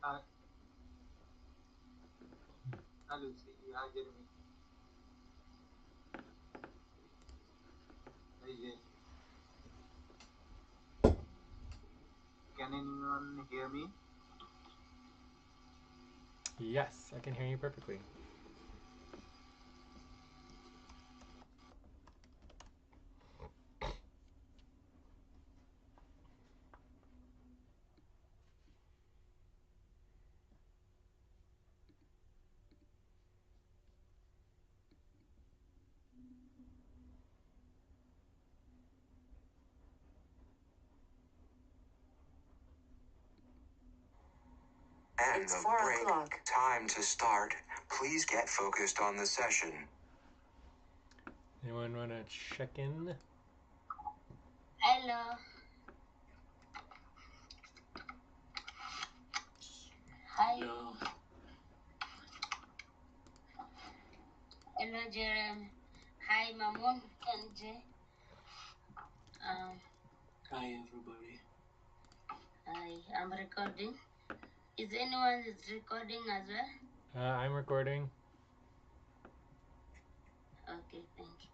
Hi, hi Lucy. Hi Jeremy. Hi Jay. Can anyone hear me? Yes, I can hear you perfectly. And it's 4 o'clock. Time to start. Please get focused on the session. Anyone want to check in? Hello. Hi. Hello, Jeremy. Hi, Mamun and Jay. Hi, everybody. Hi, I'm recording. Is anyone is recording as well? I'm recording. Okay, thank you.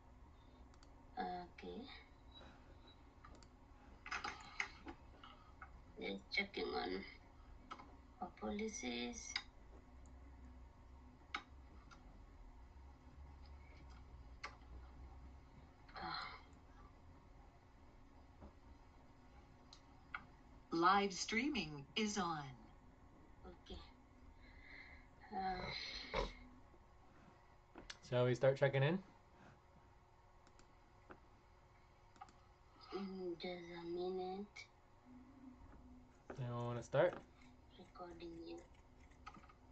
Okay. Just checking on our policies. Live streaming is on. Okay. Shall we start checking in? Just a minute. Anyone want to start? Recording here.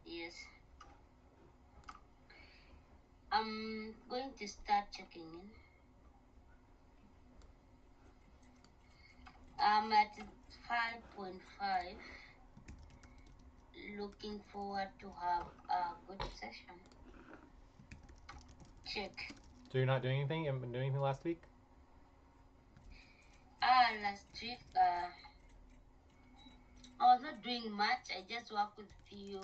Yes. I'm going to start checking in. I'm at 5.5. Looking forward to have a good session. Check. So you're not doing anything? You haven't been doing anything last week? Last week, I was not doing much. I just worked with few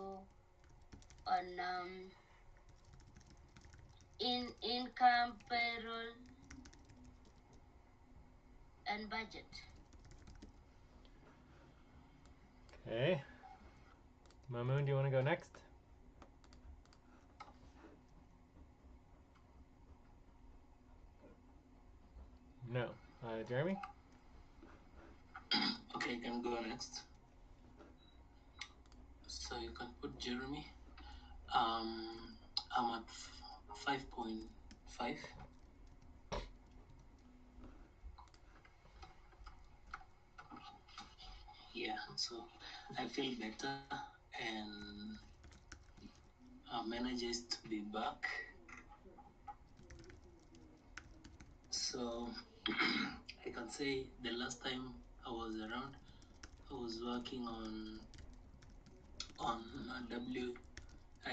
on income, payroll, and budget. Okay. Mamoon, do you want to go next? No. Jeremy? Okay, I can go next. So you can put Jeremy. I'm at 5.5. Yeah, so I feel better and I'm energized to be back. So I can say the last time I was around, I was working on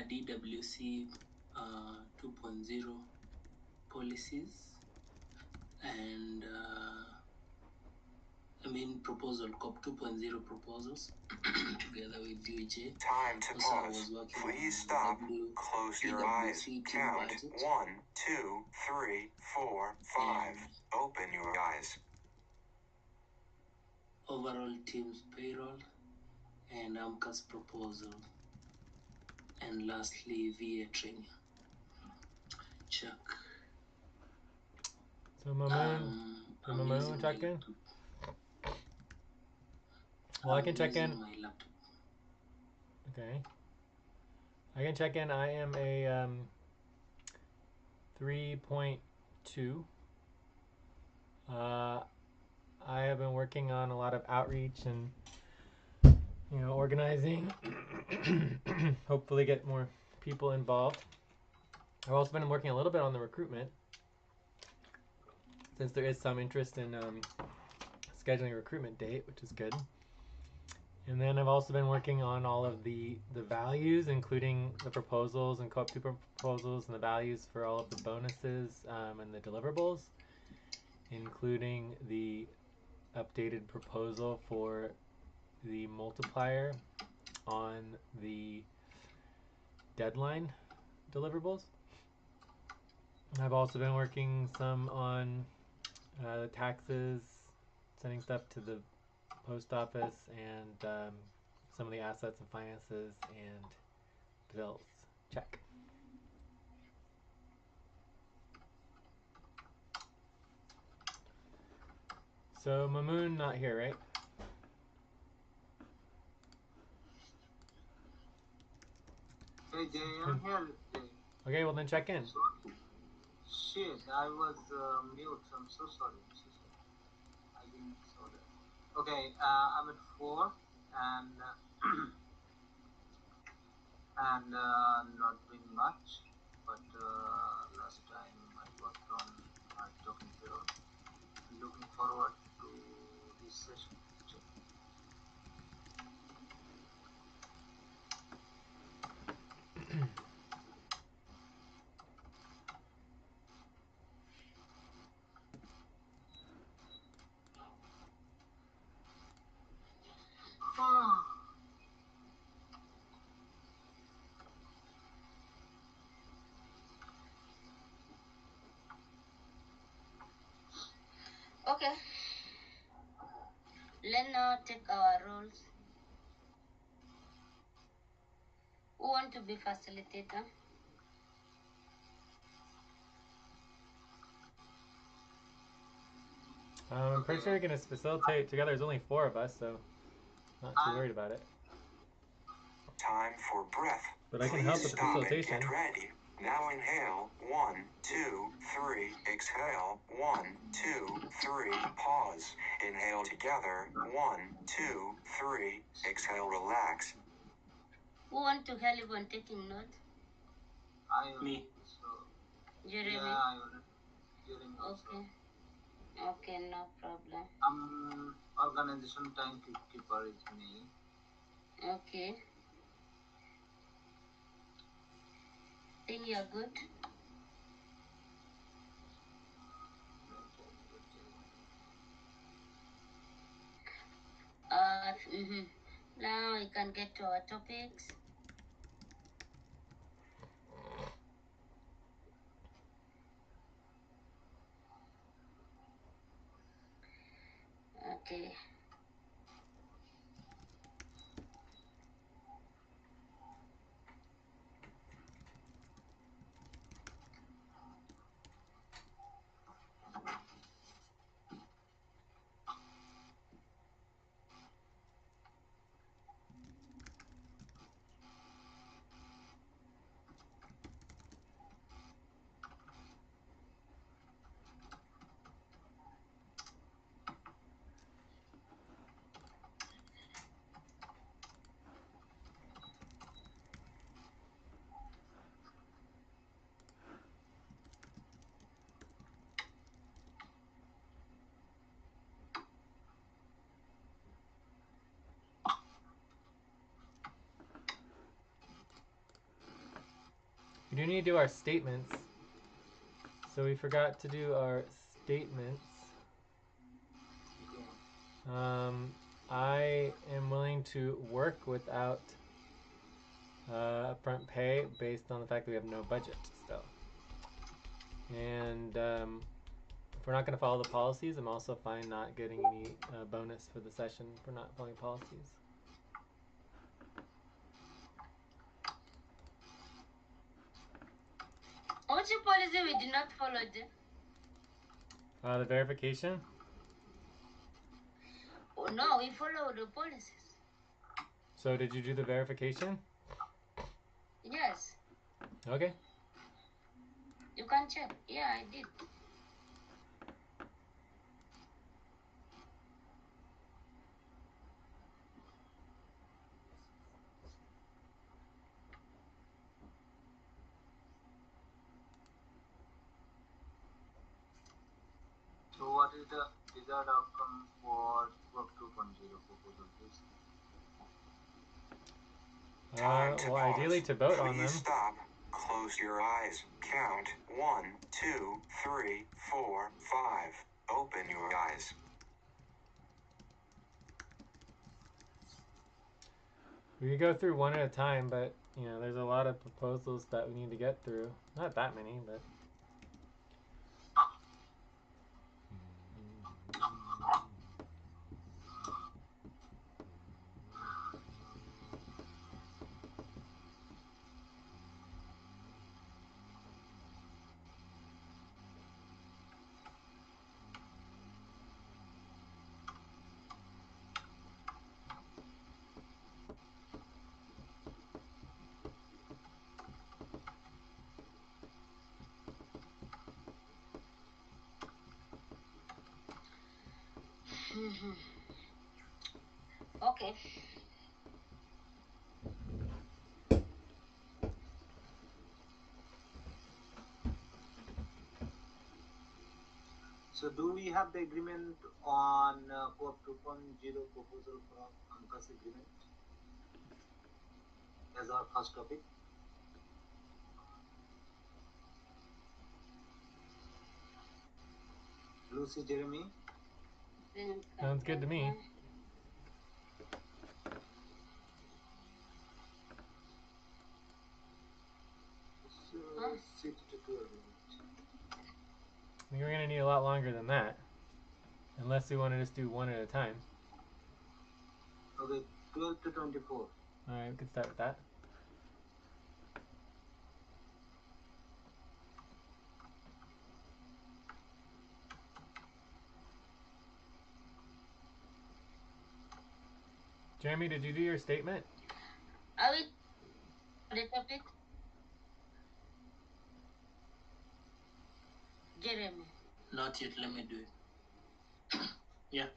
DWC 2.0 policies and proposal COP 2.0 proposals together with DOJ. Time to Also, I pause. was working Please on stop. Close your eyes. DWC Count. budget. 1, 2, 3, 4, 5. Open your eyes. Overall team's payroll and AMCA's proposal. And lastly, VA training. Check. So Mamoon, Mamoon check in? Well, I can check in. My laptop. Okay. I can check in. I am a 3.2. I have been working on a lot of outreach and organizing. Hopefully get more people involved. I've also been working a little bit on the recruitment since there is some interest in scheduling a recruitment date, which is good. And then I've also been working on all of the values, including the proposals and co-op 2 proposals and the values for all of the bonuses and the deliverables, including the updated proposal for the multiplier on the deadline deliverables. I've also been working some on taxes, sending stuff to the post office, and some of the assets and finances and bills. Check. So Mamoon not here, right? Hey Jay, I'm here. Jay. Okay, well then check in. Sorry. Shit, I was mute. I'm so sorry. I didn't saw that. Okay, I'm at 4 and not doing much. But last time I worked on talking to. Looking forward to this session. Okay. Let's now take our roles. Who want to be facilitator? I'm pretty sure we can facilitate together. There's only 4 of us, so not too worried about it. Time for breath. But I can Please help with the stop and facilitation. get ready. Now inhale. 1, 2, 3. Exhale. 1, 2, 3. Pause. Inhale together. 1, 2, 3. Exhale. Relax. Who want to help on taking notes? Me. So, Jeremy? yeah, I already. During also. Okay. Okay, no problem. Organization timekeeper is me. Okay. Think you're good? Now we can get to our topics. Okay. We do need to do our statements. So we forgot to do our statements. I am willing to work without upfront pay based on the fact that we have no budget still. And if we're not going to follow the policies, I'm also fine not getting any bonus for the session for not following policies. What's your policy we did not follow? The verification? Oh, no, we follow the policies. So did you do the verification? Yes. Okay. You can check. Yeah, I did. So, what is the desired outcome for Work 2.0 proposal, please? Time to Well, pause. ideally to vote on them. Please stop. Close your eyes. Count 1, 2, 3, 4, 5. Open your eyes. We could go through one at a time, but you know, there's a lot of proposals that we need to get through. Not that many, but. Okay. So do we have the agreement on Co-op 2.0 proposal from Anka's agreement as our first topic? Lucy, Jeremy? Sounds good to me. So, Huh? CT2 agreement. I think we're gonna need a lot longer than that, unless we want to just do one at a time. Okay, 12 to 24. All right, we could start with that. Jeremy, did you do your statement? Are we the topic? Jeremy. Not yet, let me do it. Yeah.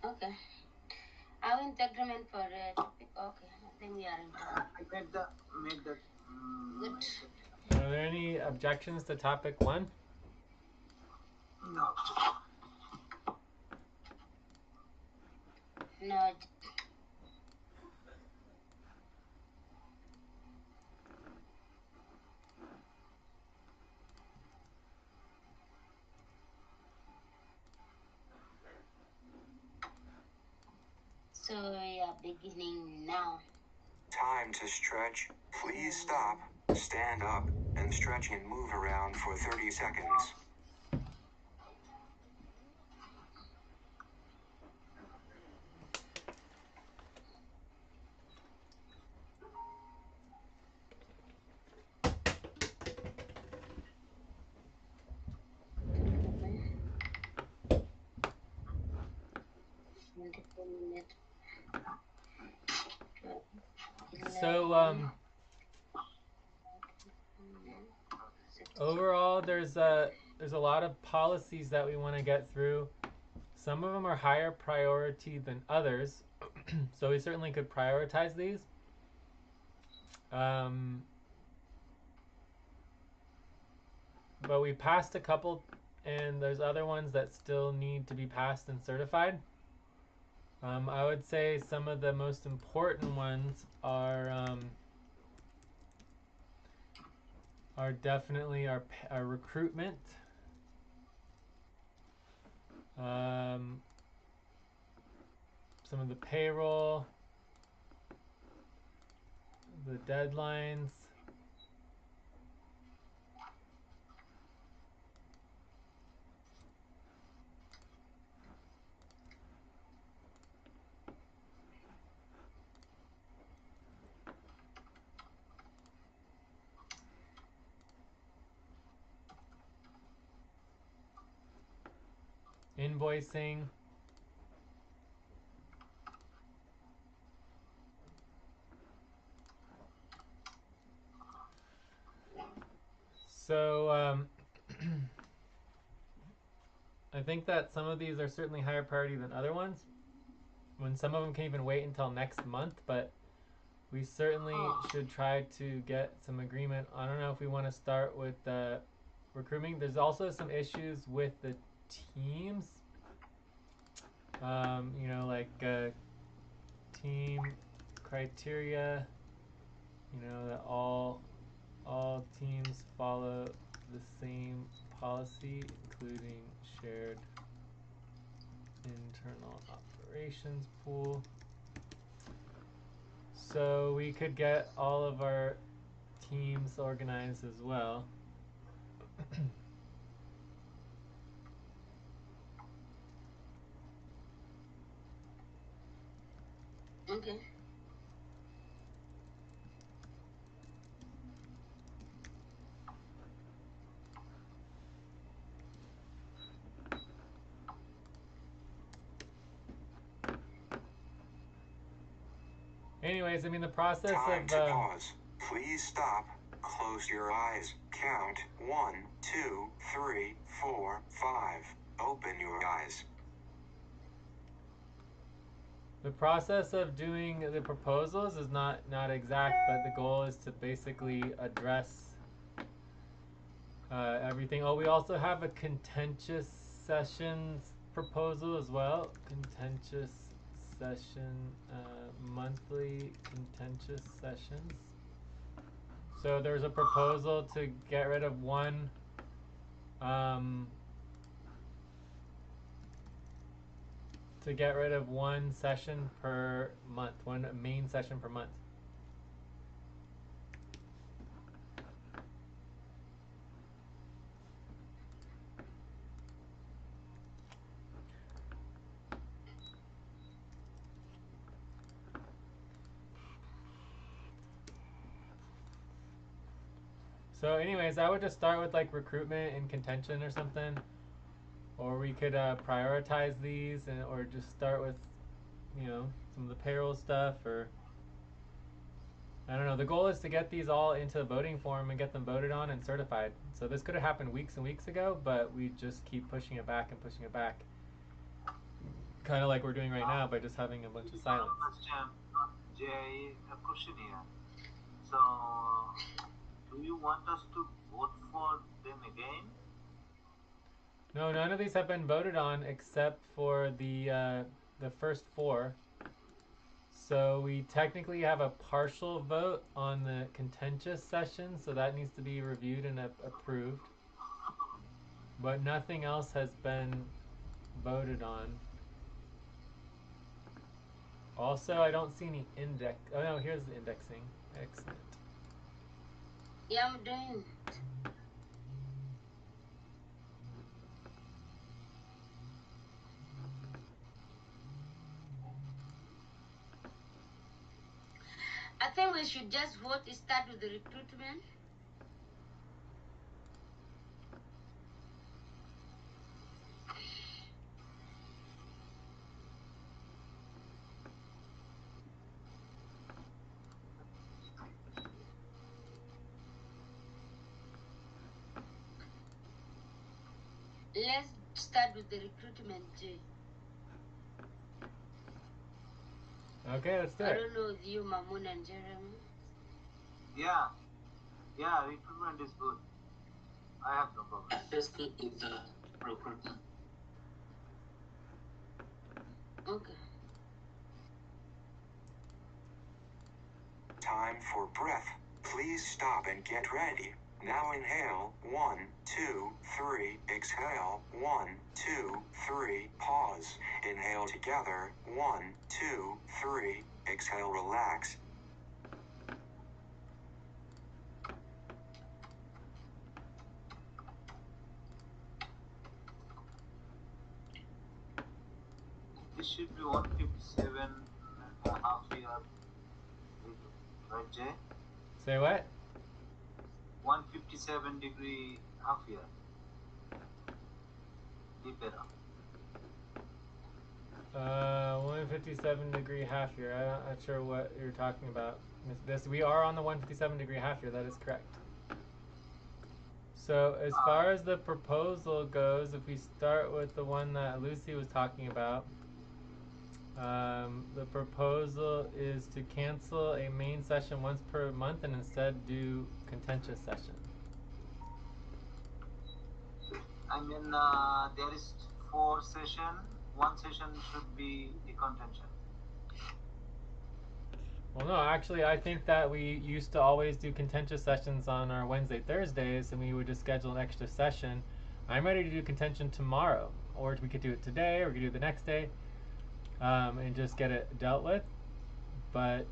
Okay. Are we in agreement for the topic? Okay. I think we are in. I made that. Good. Are there any objections to topic 1? No. No. So we are beginning now. Time to stretch. Please stop, stand up, and stretch and move around for 30 seconds. So, overall, there's a lot of policies that we want to get through. Some of them are higher priority than others, so we certainly could prioritize these. But we passed a couple, and there's other ones that still need to be passed and certified. I would say some of the most important ones are definitely our recruitment. Some of the payroll, the deadlines. Invoicing. So I think that some of these are certainly higher priority than other ones. When some of them can even wait until next month, but we certainly should try to get some agreement. I don't know if we want to start with recruiting. There's also some issues with the teams. You know, like team criteria, that all teams follow the same policy, including shared internal operations pool. So we could get all of our teams organized as well. Okay. Anyways, I mean the process Time of to pause. Please stop. Close your eyes. Count 1, 2, 3, 4, 5. Open your eyes. the process of doing the proposals is not exact, but the goal is to basically address everything. Oh, we also have a contentious sessions proposal as well. Contentious session, monthly contentious sessions. So there's a proposal to get rid of one session per month, one main session per month. So anyways, I would just start with like recruitment and contention or something. Or we could prioritize these, or just start with, some of the payroll stuff, or I don't know. The goal is to get these all into the voting form and get them voted on and certified. So this could have happened weeks and weeks ago, but we just keep pushing it back and pushing it back. Kind of like we're doing right now by just having a bunch of silence. Jay, a question here. So, do you want us to vote for them again? No, none of these have been voted on except for the first four. So we technically have a partial vote on the contentious session, so that needs to be reviewed and approved. But nothing else has been voted on. Also, I don't see any index. Oh no, here's the indexing. Excellent. Yeah, I'm doing. I think we should just start with the recruitment. Let's start with the recruitment, Jay. Okay, let's do I it. don't know if you, Mamun and Jeremy. Yeah, recruitment is good. I have no problem. I just click with the recruitment. Okay. Time for breath. Please stop and get ready. Now inhale. 1, 2, 3. Exhale. 1, 2, 3. Pause. Inhale together. 1, 2, 3. Exhale, relax. This should be 157 and a half year, right, Jay? Say what? 157-degree half year. Libera. 157-degree half year. I'm not sure what you're talking about. We are on the 157-degree half year. That is correct. So as far as the proposal goes, if we start with the one that Lucy was talking about, the proposal is to cancel a main session once per month and instead do contentious session. I mean, there is 4 sessions. One session should be the contention. Well, no, actually, I think that we used to always do contentious sessions on our Wednesday, Thursdays, and we would just schedule an extra session. I'm ready to do contention tomorrow, or we could do it today, or we could do it the next day, and just get it dealt with. But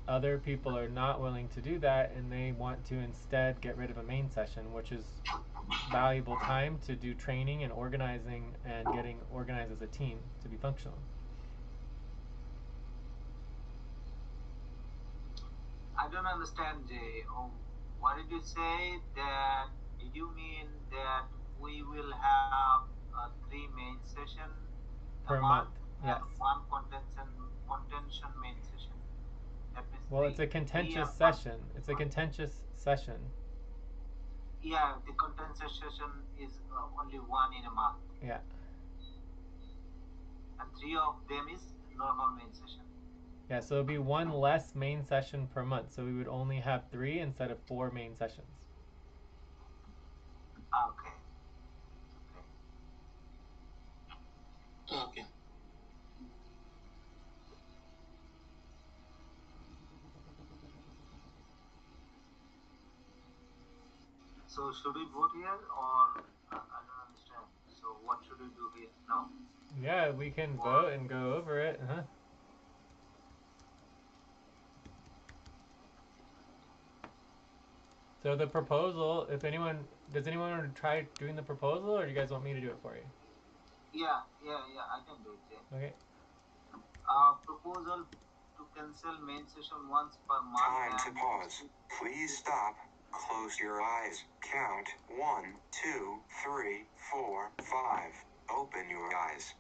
other people are not willing to do that, and they want to instead get rid of a main session, which is valuable time to do training and organizing and getting organized as a team to be functional. I don't understand, Jay. Oh, what did you say? That did you mean that we will have three main session a Per month month, and yes. one contention main session? That means Well, it's a three contentious a month. session. It's a contentious session. Yeah, the contention session is only one in a month, Yeah. and three of them is normal main session. Yeah, so it'd be one less main session per month. So we would only have 3 instead of 4 main sessions. Okay. Okay. Okay. So should we vote here or I don't understand. So what should we do here now? Yeah, we can Or vote and go over it. So the proposal, if anyone, does anyone want to try doing the proposal, or do you guys want me to do it for you? yeah, I can do it. Yeah. Okay. Proposal to cancel main session once per month Time to and pause. Please stop. Close your eyes. Count 1, 2, 3, 4, 5. Open your eyes.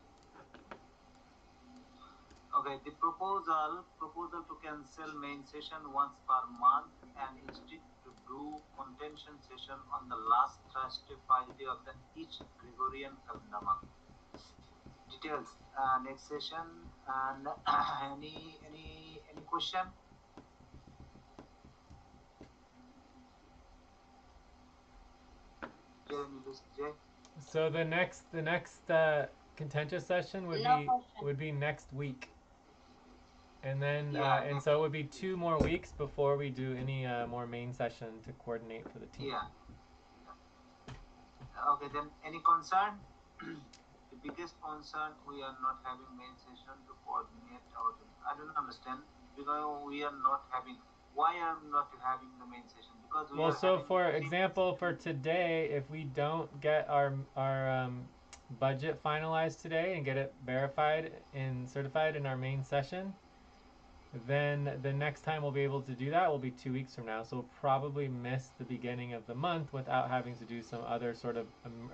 okay, the proposal to cancel main session once per month and instead to do contention session on the last Thursday Friday of the each Gregorian calendar month. Details next session and any question? Jay? So the next contentious session would No be question. next week, and then Yeah, and next. so it would be 2 more weeks before we do any more main session to coordinate for the team. Yeah. Okay, then any concern? The biggest concern we are not having main session to coordinate our team. I don't understand because we are not having. Why are we not having the main session? Because we Well, are so having for three. example, for today, if we don't get our budget finalized today and get it verified and certified in our main session, then the next time we'll be able to do that will be 2 weeks from now. So we'll probably miss the beginning of the month without having to do some other sort of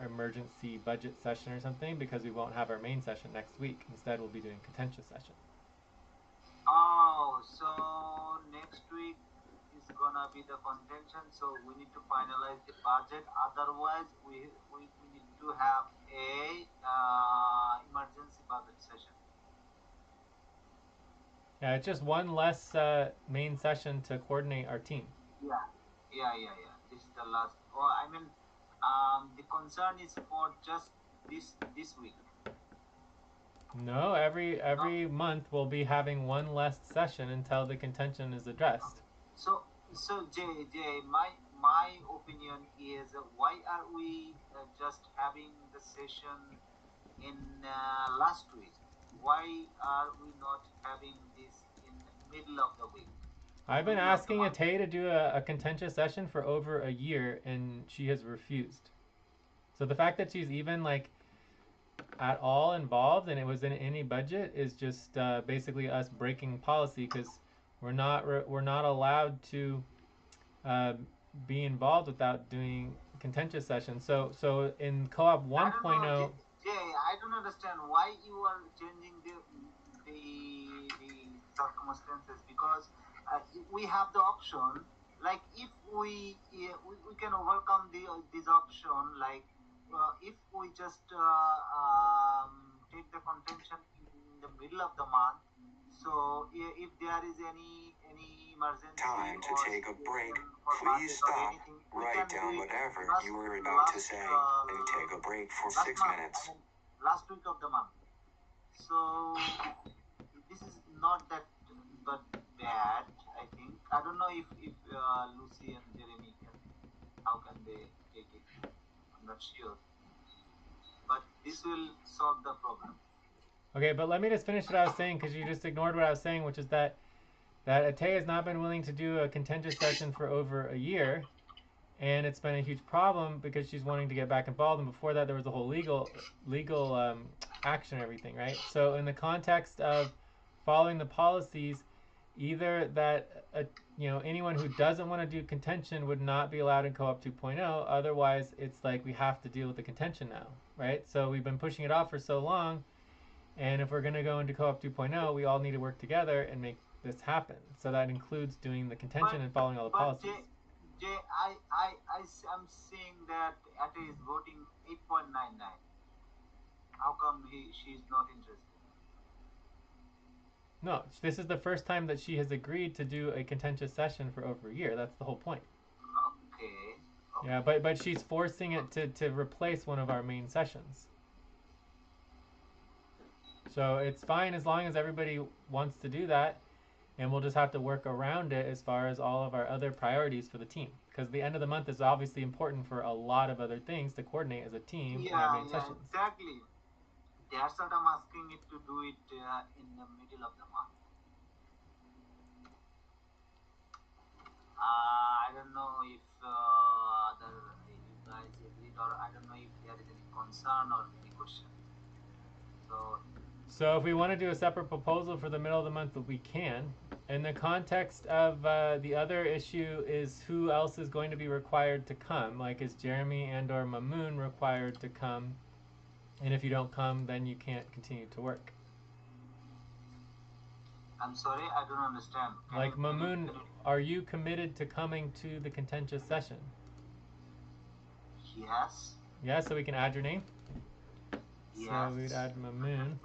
emergency budget session or something because we won't have our main session next week. Instead, we'll be doing contentious session. Oh, so next week is gonna be the contention. So we need to finalize the budget. Otherwise, we need to have a emergency budget session. Yeah, it's just one less main session to coordinate our team. Yeah. This is the last. Oh, I mean, the concern is for just this week. No, every No. every month we'll be having one less session until the contention is addressed. So Jay, my opinion is why are we just having the session in last week? Why are we not having this in middle of the week, I've been middle of the asking month? Atay to do a contentious session for over a year, and she has refused. So the fact that she's even like at all involved and it was in any budget is just basically us breaking policy because we're not allowed to uh, be involved without doing contentious sessions. So in co-op I don't know, 1.0, Jay. I don't understand why you are changing the circumstances because we have the option. Like if we can overcome this option. Like if we just take the contention in the middle of the month. So if there is any emergency Time to or take a break. situation for Please budget or stop. anything, we can Write do down it whatever last you were about to last say and take a break for last 6 month. minutes. I mean last week of the month. So this is not that bad. I think I don't know if Lucy and Jeremy can how can they take it. I'm not sure, but this will solve the problem. Okay, but let me just finish what I was saying because you just ignored what I was saying, which is that Ate has not been willing to do a contentious session for over a year, and it's been a huge problem because she's wanting to get back involved. And before that, there was a whole legal action and everything, right? So in the context of following the policies, either that anyone who doesn't want to do contention would not be allowed in co-op 2.0. Otherwise, it's like we have to deal with the contention now, right? So we've been pushing it off for so long, and if we're going to go into co-op 2.0, we all need to work together and make this happen. So that includes doing the contention and following all the policies. Jay, I'm seeing that Ate is voting 8.99. How come she's not interested? No, this is the first time that she has agreed to do a contentious session for over a year. That's the whole point. Okay. Yeah, but she's forcing it to replace one of our main sessions. So it's fine as long as everybody wants to do that, and we'll just have to work around it as far as all of our other priorities for the team. Because the end of the month is obviously important for a lot of other things to coordinate as a team in our main sessions. Exactly. That's what I'm asking it to do it in the middle of the month. I don't know if you guys agreed, or I don't know if there is any concern or any question. So if we want to do a separate proposal for the middle of the month, we can. In the context of the other issue is who else is going to be required to come. Like, is Jeremy and or Mamoon required to come? And if you don't come, then you can't continue to work. I'm sorry, I don't understand. Like, Mamoon, are you committed to coming to the contentious session? Yes. Yeah, so we can add your name? Yes. So we'd add Mamoon.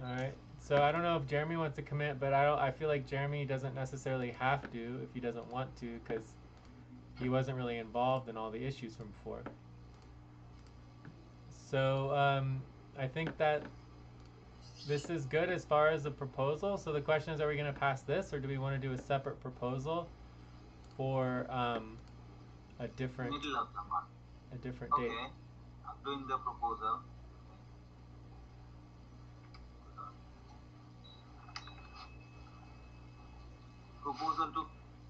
Alright, so I don't know if Jeremy wants to commit, but I feel like Jeremy doesn't necessarily have to if he doesn't want to, because he wasn't really involved in all the issues from before. So I think that this is good as far as the proposal. So the question is, are we going to pass this, or do we want to do a separate proposal for a different middle of the month, a different date? Okay, I'm doing the proposal. Proposal to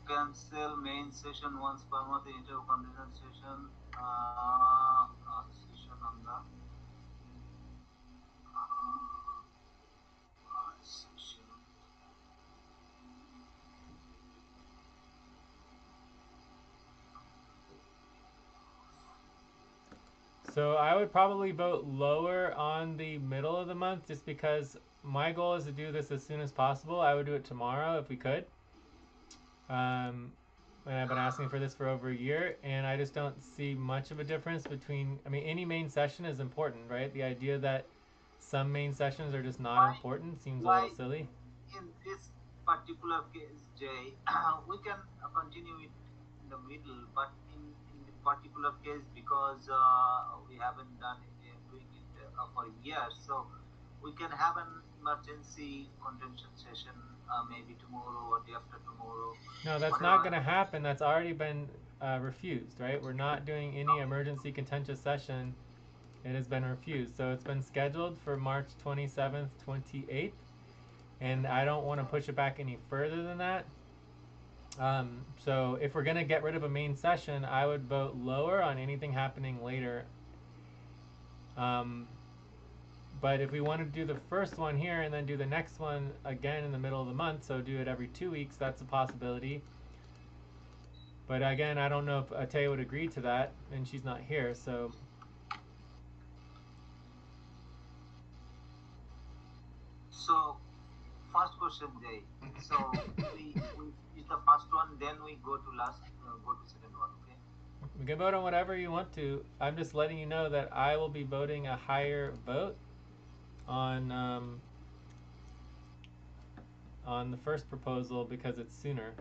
cancel main session once per month, intercontinental session, session on the session. So I would probably vote lower on the middle of the month, just because my goal is to do this as soon as possible. I would do it tomorrow if we could. And I've been asking for this for over a year, and I just don't see much of a difference between, I mean, any main session is important, right? The idea that some main sessions are just not important seems a little silly. In this particular case, Jay, we can continue it in the middle, but in the particular case, because we haven't doing it for years, so we can have an emergency contention session maybe tomorrow or day after tomorrow. No, that's not going to happen. That's already been refused, right? We're not doing any emergency contentious session. It has been refused. So it's been scheduled for March 27th, 28th. And I don't want to push it back any further than that. So if we're going to get rid of a main session, I would vote lower on anything happening later. But if we want to do the first one here and then do the next one again in the middle of the month, so do it every 2 weeks, that's a possibility. But again, I don't know if Ate would agree to that, and she's not here, so. So, first question, Jay. So we is the first one, then we go to second one, okay? We can vote on whatever you want to. I'm just letting you know that I will be voting a higher vote on the first proposal because it's sooner.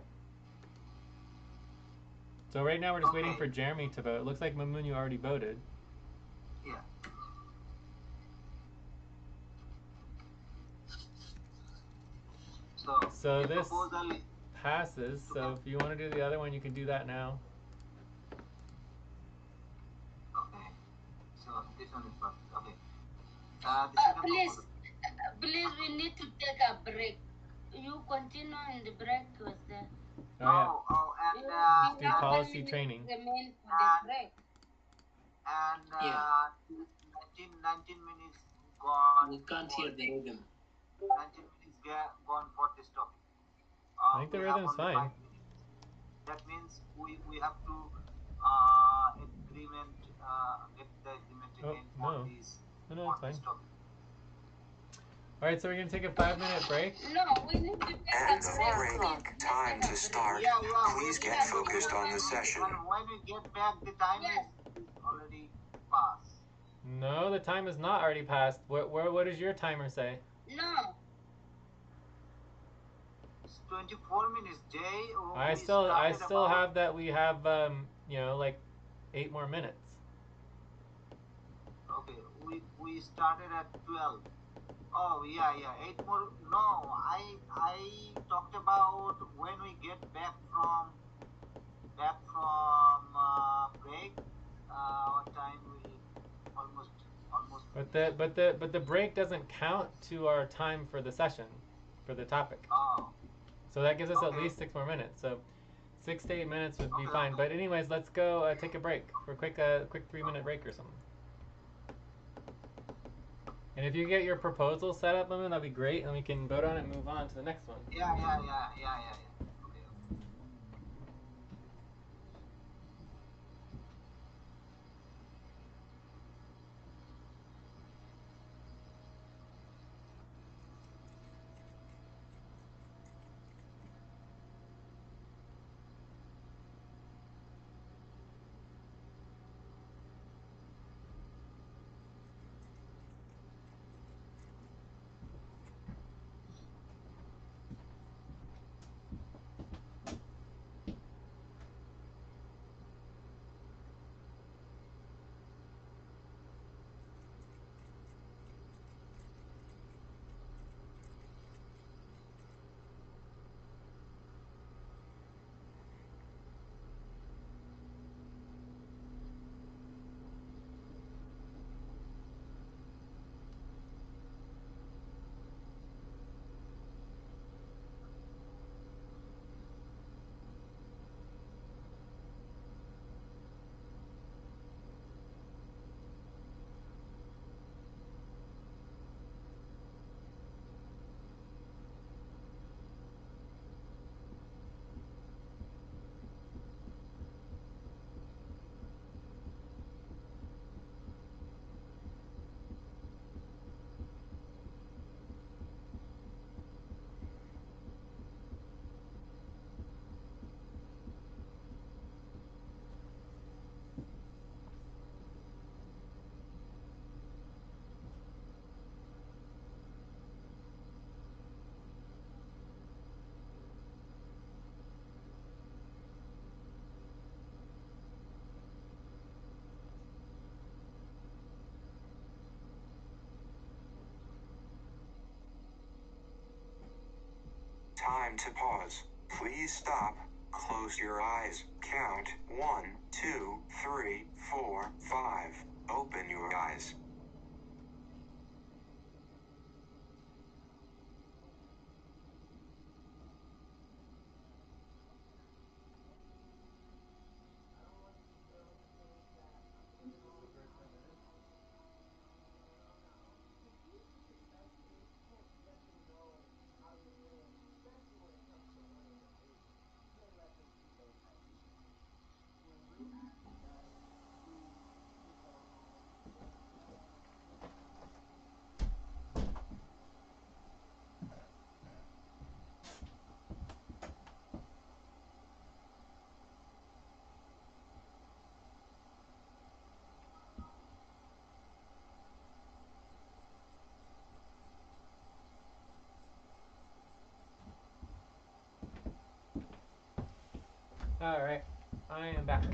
So right now we're just waiting for Jeremy to vote. It looks like Mamoon, you already voted. Yeah. So the this proposal is passes. So if you want to do the other one, you can do that now. okay. So this one is perfect. Okay. The second Please, proposal. please, we need to take a break. You continue in the break with the. And You Let's do have 1 policy minute training. remain for the break. And Yeah. 19 minutes gone. We can't hear the rhythm. 19 minutes gone for this topic. I think the We have rhythm's only fine. 5 minutes. That means we have to agreement get the agreement again no. this No, for it's fine. this topic. All right, so we're gonna take a 5-minute break. No, we need to take And a the break. break. Please, Time take a to break. start. Please get focused on the session. And when we get back, the time Yes. is already passed. No, the time is not already passed. What does your timer say? No. It's 24 minutes, Jay. I still have that we have like 8 more minutes. Okay, we started at 12. Oh yeah, 8 more. No, I talked about when we get back from break. Our time will almost. But the break doesn't count to our time for the session, for the topic. Oh. So that gives us at Okay. least 6 more minutes. So 6 to 8 minutes would be Okay. fine. But anyways, let's go take a break for a quick 3-minute break or something. And if you get your proposal set up, that'd be great, and we can vote on it and move on to the next one. Yeah. Okay. Time to pause. Please stop. Close your eyes. Count 1, 2, 3, 4, 5. Open your eyes. All right, I am back.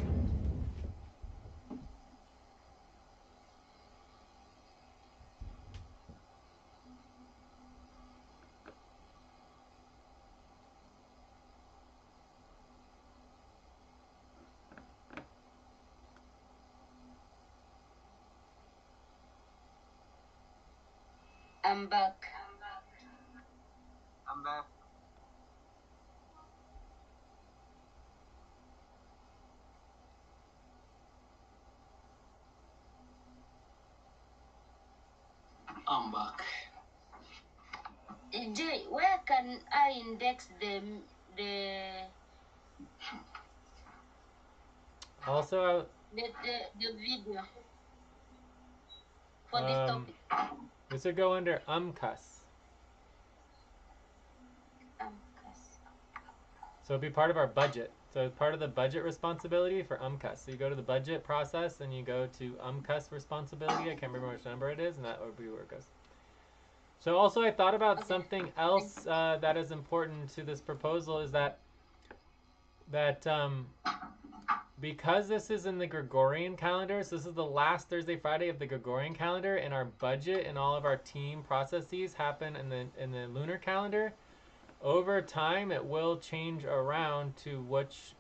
I'm back. I'm back. I'm back. Jay, where can I index the Also, the video for this topic? this would go under UMCUS. So it'd be part of our budget. So it's part of the budget responsibility for UMCUS. So you go to the budget process and you go to UMCUS responsibility. I can't remember which number it is, and that would be where it goes. So also I thought about something else that is important to this proposal is that because this is in the Gregorian calendar, so this is the last Thursday, Friday of the Gregorian calendar, and our budget and all of our team processes happen in the lunar calendar. Over time, it will change around to which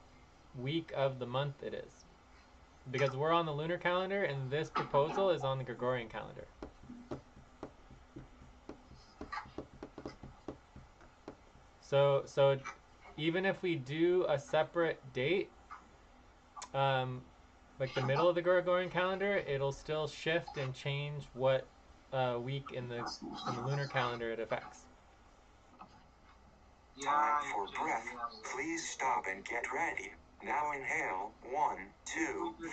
week of the month it is, because we're on the lunar calendar and this proposal is on the Gregorian calendar. So even if we do a separate date, like the middle of the Gregorian calendar, it'll still shift and change what week in the lunar calendar it affects. Time for breath. Please stop and get ready. Now inhale. 1, 2, 3.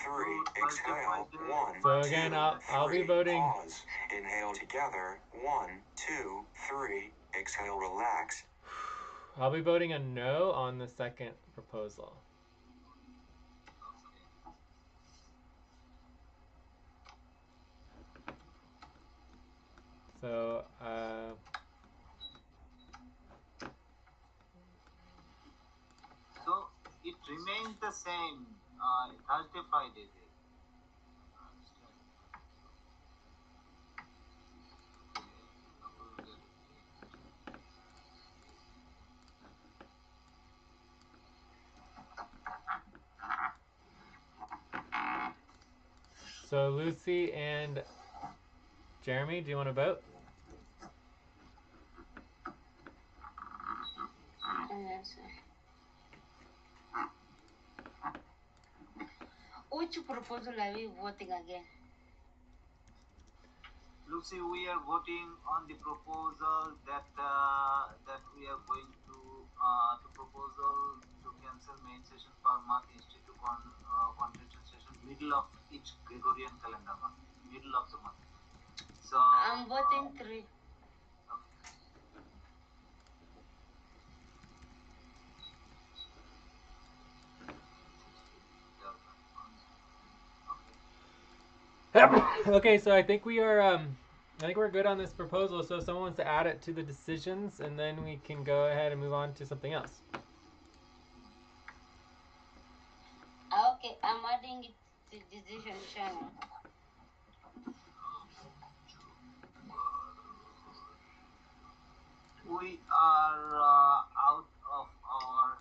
Exhale. 1. So again, I'll be voting. Pause. Inhale together. 1, 2, 3. Exhale. Relax. I'll be voting a no on the second proposal. So, So it remains the same Thursday, Friday day. so Lucy and Jeremy, do you want to vote? Which proposal are we voting again? Lucy, we are voting on the proposal that we are going to proposal to cancel main session for Math Institute concentration session middle of each Gregorian calendar month, middle of the month. So I'm voting 3. Okay, so I think we are. I think we're good on this proposal. So if someone wants to add it to the decisions, and then we can go ahead and move on to something else. Okay, I'm adding it to decision channel. we are out of our.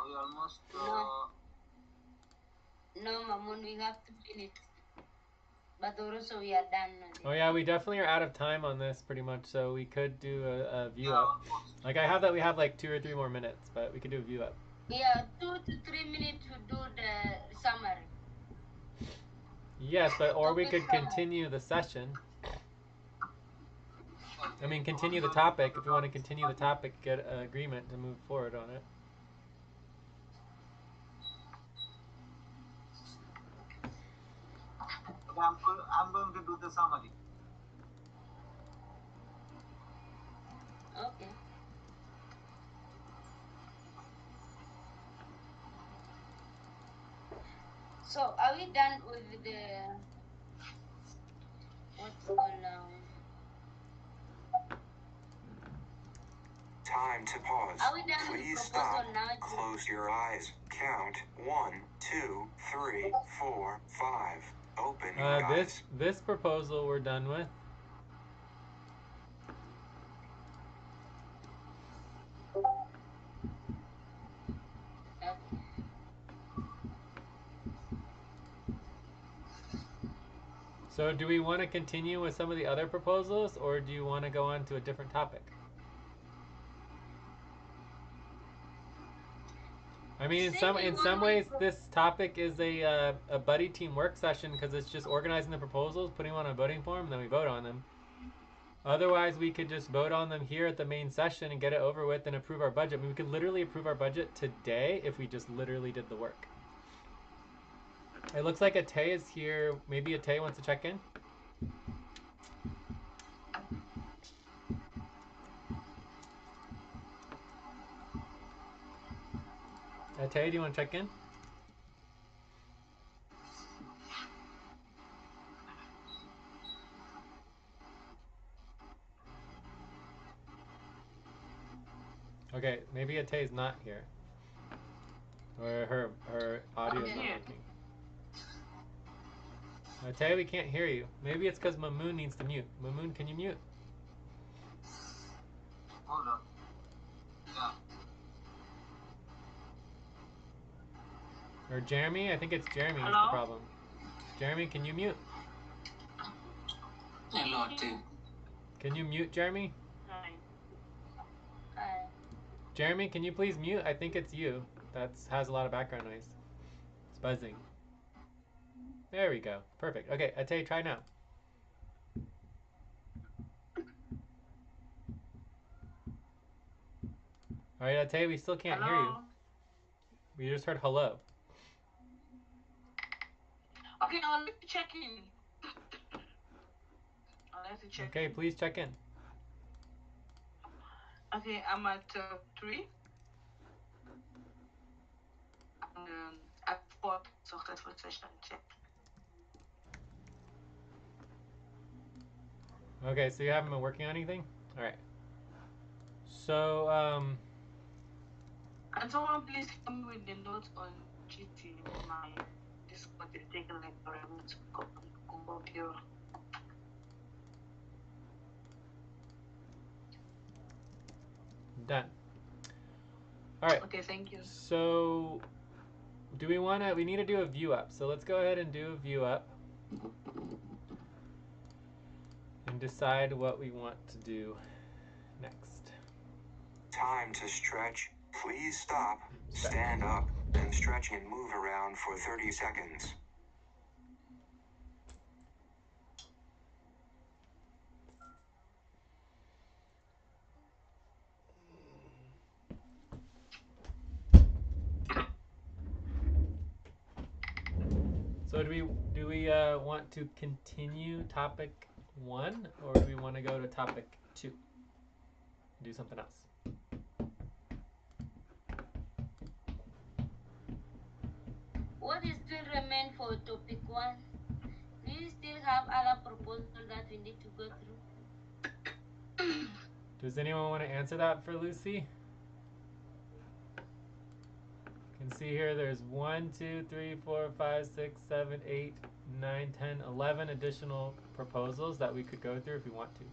We almost. No, Mamun, we have to finish. But also we are done. Oh yeah, we definitely are out of time on this pretty much. So we could do a view Yeah, up. Like I have that we have like 2 or 3 more minutes, but we could do a view up. Yeah, 2 to 3 minutes to do the summary. Yes, but or we Topic could summary. continue the session. I mean, continue the topic. If we want to continue the topic, get an agreement to move forward on it. I'm going to do the summary. Okay. So are we done with the what's called Time to pause. Are we done with Please the stop. proposal now? Close your eyes. Count 1, 2, 3, 4, 5. Open your eyes. This proposal we're done with. So do we want to continue with some of the other proposals, or do you want to go on to a different topic? I mean, in some ways, this topic is a buddy team work session because it's just organizing the proposals, putting them on a voting form, and then we vote on them. Otherwise, we could just vote on them here at the main session and get it over with and approve our budget. I mean, we could literally approve our budget today if we just literally did the work. It looks like Atay is here. Maybe Atay wants to check in. Atay, do you want to check in? Okay, maybe Atay's not here. Or her audio is not working. Atay, we can't hear you. Maybe it's because Mamoon needs to mute. Mamoon, can you mute? Hold on. Yeah. Or Jeremy? I think it's Jeremy that's the problem. Jeremy, can you mute? Hello, Atay. Can you mute, Jeremy? Jeremy, can you please mute? I think it's you. That has a lot of background noise. It's buzzing. There we go. Perfect. Okay, Atay, try now. Alright, Atay, we still can't hear you. We just heard hello. Okay, I'll let you check in. Okay, please check in. Okay, I'm at 3. And at 4, successful session check. Okay, so you haven't been working on anything? Alright. So, And someone please help me with the notes on GT. My Discord is taking like forever to come up here. done. Alright. Okay, thank you. So, do we want to, we need to do a view up. So let's go ahead and do a view up. And decide what we want to do next. Time to stretch. Please stop, stand up, and stretch and move around for 30 seconds. So do we want to continue topic 1, or do we want to go to topic 2? Do something else. What is still remain for topic 1? Do you still have other proposals that we need to go through? Does anyone want to answer that for Lucy? You can see here there's 1, 2, 3, 4, 5, 6, 7, 8, 9, 10, 11 additional proposals that we could go through if we want to.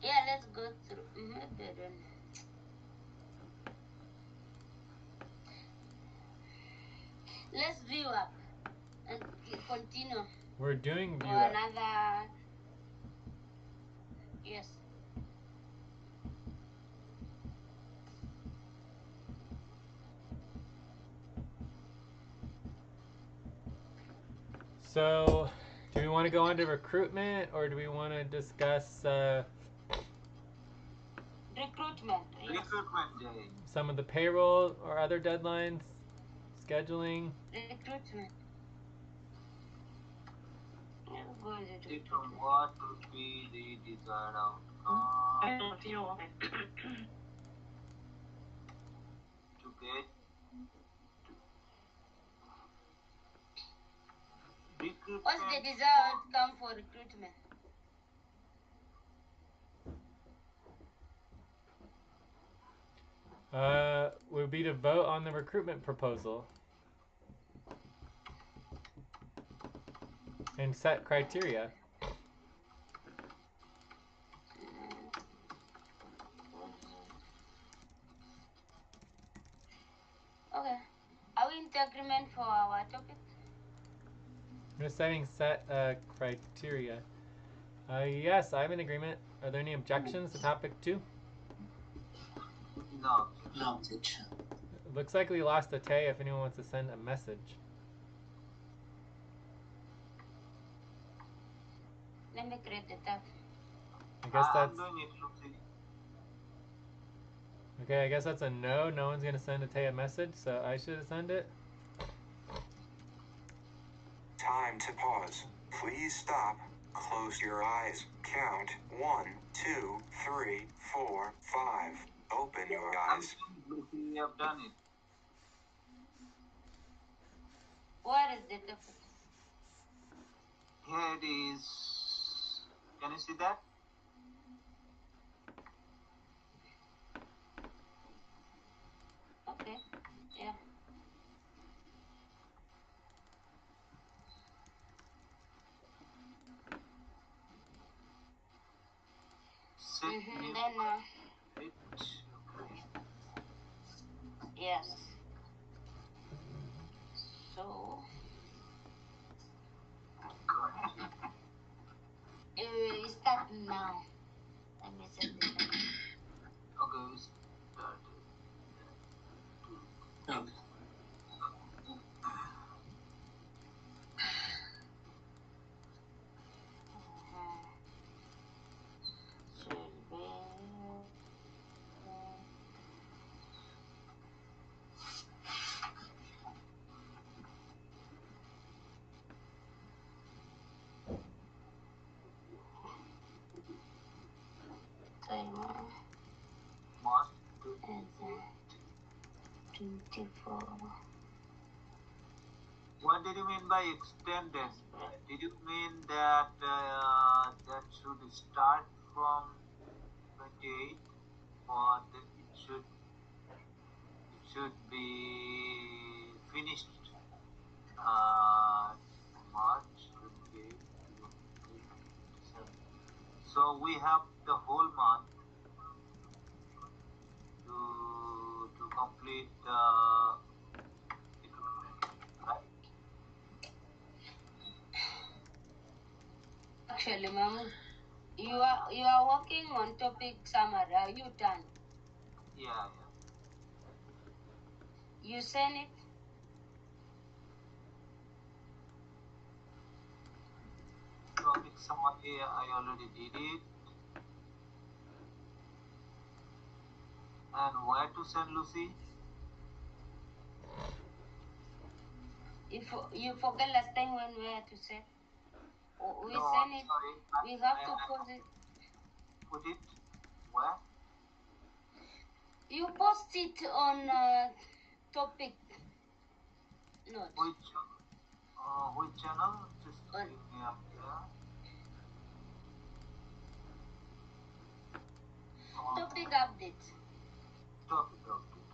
Yeah, let's go through. Let's view up and continue. We're doing view or up. Another. Yes. So, do we want to go on to recruitment, or do we want to discuss Recruitment. Recruitment day. some of the payroll or other deadlines, scheduling? Recruitment. Predict on what would be the desired outcome I don't see you. to get recruitment. What's the desired outcome for recruitment? Would be to vote on the recruitment proposal and set criteria. Okay. Are we in agreement for our topic? We're setting set criteria. Yes, I'm in agreement. Are there any objections to topic 2? No. No objection. It looks like we lost a Tay if anyone wants to send a message. Let me create the tab. I guess I'm that's doing it, Lucy. okay. I guess that's a no. No one's gonna send a Tay a message, so I should send it. Time to pause. Please stop. Close your eyes. Count 1, 2, 3, 4, 5. Open your I'm eyes. doing it, Lucy. We have done it. Where is the topic? Here it is. Can you see that? Okay. Yeah. Set new Then it. yes. So start now. Let me set the timer. Okay, we started. Okay. Should be. Timer Must do is 24. What did you mean by extended? Did you mean that that should start from 28, or that it should be finished March 28, 27? So we have the whole month to complete recruitment, right? Actually, ma'am, you are working on topic summary. Are you done? Yeah. You send it. Topic summary, I already did it. And where to send, Lucy? If you forget last time when we had to send, we No, send I'm it. sorry. We have to I post it. put it where? You post it on topic note. Which channel? Just On give me up here. topic update. Topic update.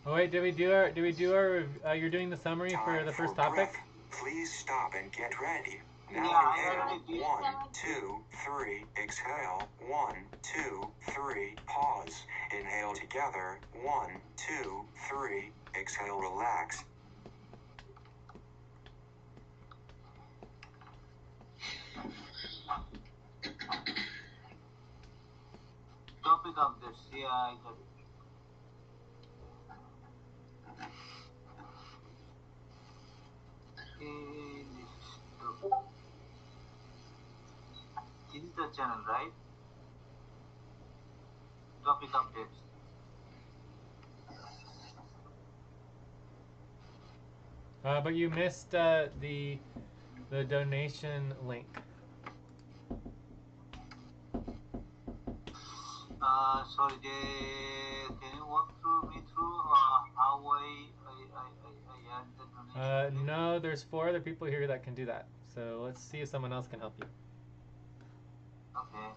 Oh wait, did we do our? You're doing the summary for Time the first for topic. breath. Please stop and get ready. Now Yeah, I inhale. already did. 1, 2, 3. Exhale. 1, 2, 3. Pause. Inhale together. 1, 2, 3. Exhale. Relax. Topic updates. Yeah, I got it. This is the channel, right? Topic updates. But you missed the donation link. Sorry, can you walk me through how I add the donation link? No, there's 4 other people here that can do that. So let's see if someone else can help you. Okay.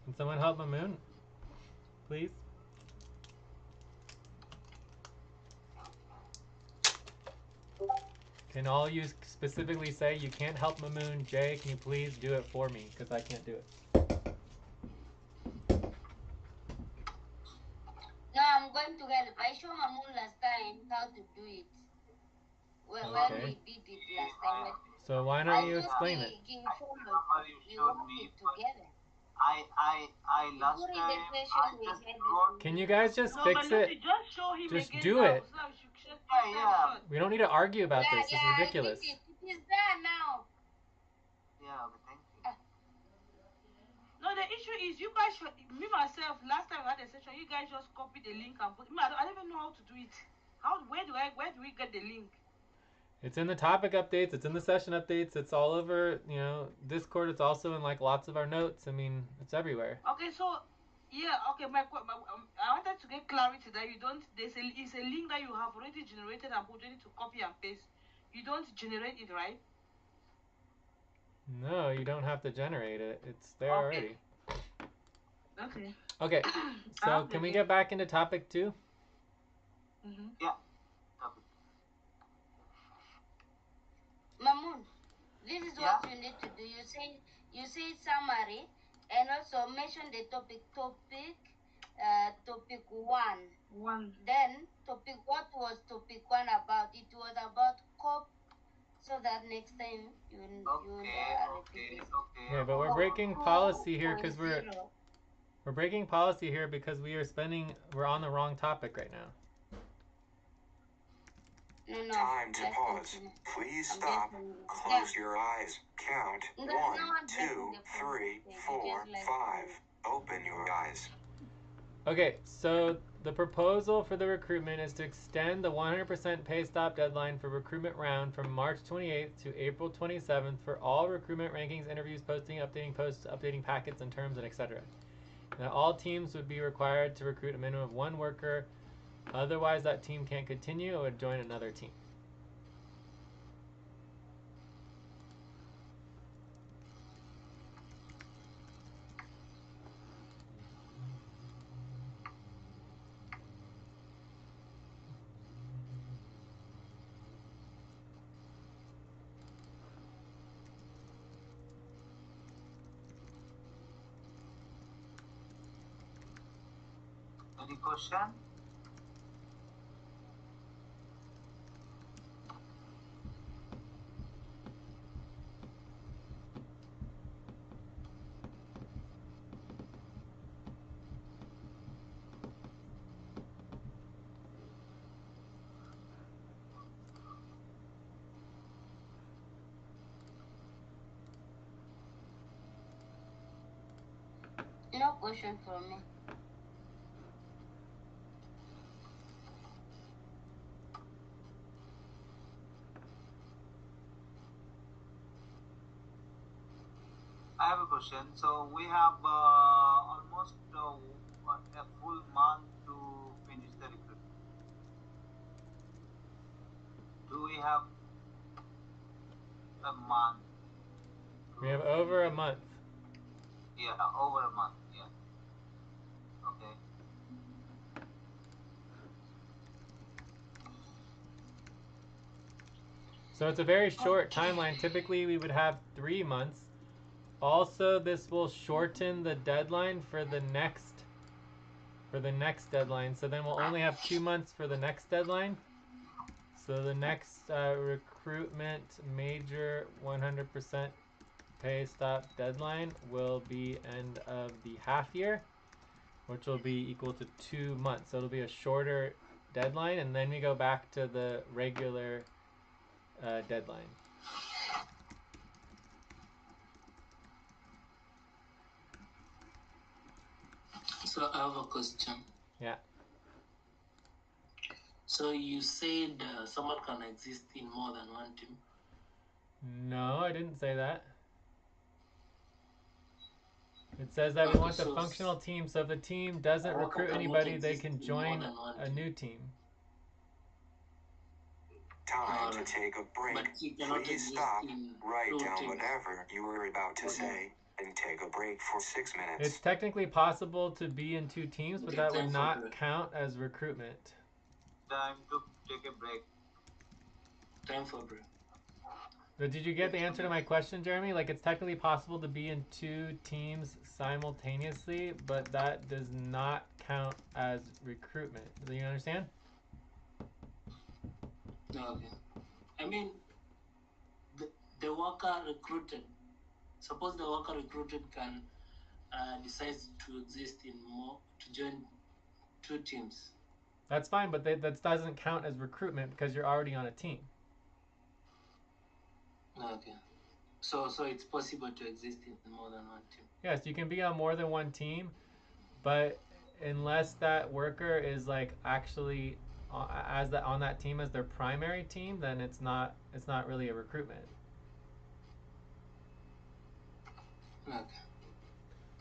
Can someone help Mamoon, please? Can all you specifically say you can't help Mamoon? Jay, can you please do it for me? Because I can't do it. going to help. I showed Mamun last time how to do it. When Okay. we did it last time. So why don't I you thought explain it? he I followed. remember you We showed worked me, it but together. I last During time the session, I we just had wrote. Can you guys just No, fix but Lucy, it? just show him Just again do now. it. So that we should check Yeah, yeah. short. We don't need to argue about this. This is I ridiculous. did it. It is there now. Yeah, okay, thank you. No, the issue is you guys should, me myself, last time we had a session, you guys just copy the link and put, I don't even know how to do it. Where do we get the link? It's in the topic updates. It's in the session updates. It's all over, Discord. It's also in like lots of our notes. I mean, it's everywhere. Okay, so yeah, okay. I wanted to get clarity that you don't. It's a link that you have already generated and put. You need to copy and paste. You don't generate it, right? No, you don't have to generate it. It's there Okay. already. Okay. Okay. So can we get back into topic 2? Mm-hmm. Yeah. Topic. Mamun, this is what you need to do. You say summary and also mention the topic 1. Then what was topic 1 about? It was about COP, so that next time you repeat it. Okay, but we're breaking policy here because we're breaking policy here because we're on the wrong topic right now. No. Time to pause. Please stop. Close your eyes. Count 1, 2, 3, 4, 5. Open your eyes. Okay, so the proposal for the recruitment is to extend the 100% pay stop deadline for recruitment round from March 28th to April 27th for all recruitment rankings, interviews, posting, updating posts, updating packets and terms, and etc. Now, all teams would be required to recruit a minimum of 1 worker. Otherwise, that team can't continue or would join another team. Any question? No question for me. I have a question. So we have almost a full month to finish the recruitment. Do we have a month? We have over a month. Yeah, over a month. Yeah. Okay. So it's a very short timeline. Typically, we would have 3 months. Also, this will shorten the deadline for the next deadline. So then we'll only have 2 months for the next deadline. So the next recruitment major 100% pay stop deadline will be end of the half year, which will be equal to 2 months. So it'll be a shorter deadline, and then we go back to the regular deadline. So I have a question. Yeah. So you said someone can exist in more than one team? No, I didn't say that. It says that we want the functional team, so if the team doesn't recruit anybody, they can join a new team. Time to take a break. Please stop, write down whatever you were about to say, and take a break for 6 minutes. It's technically possible to be in 2 teams, but that would not count as recruitment. Time to take a break. Time for break. But did you get the answer to my question, Jeremy? Like, it's technically possible to be in 2 teams simultaneously, but that does not count as recruitment. Do you understand? Okay. I mean, the worker recruited. Suppose the worker recruited can decide to exist to join 2 teams. That's fine, but that doesn't count as recruitment because you're already on a team. Okay. So it's possible to exist in more than one team. Yes, you can be on more than one team, but unless that worker is like actually on that team as their primary team, then it's not really a recruitment. Okay.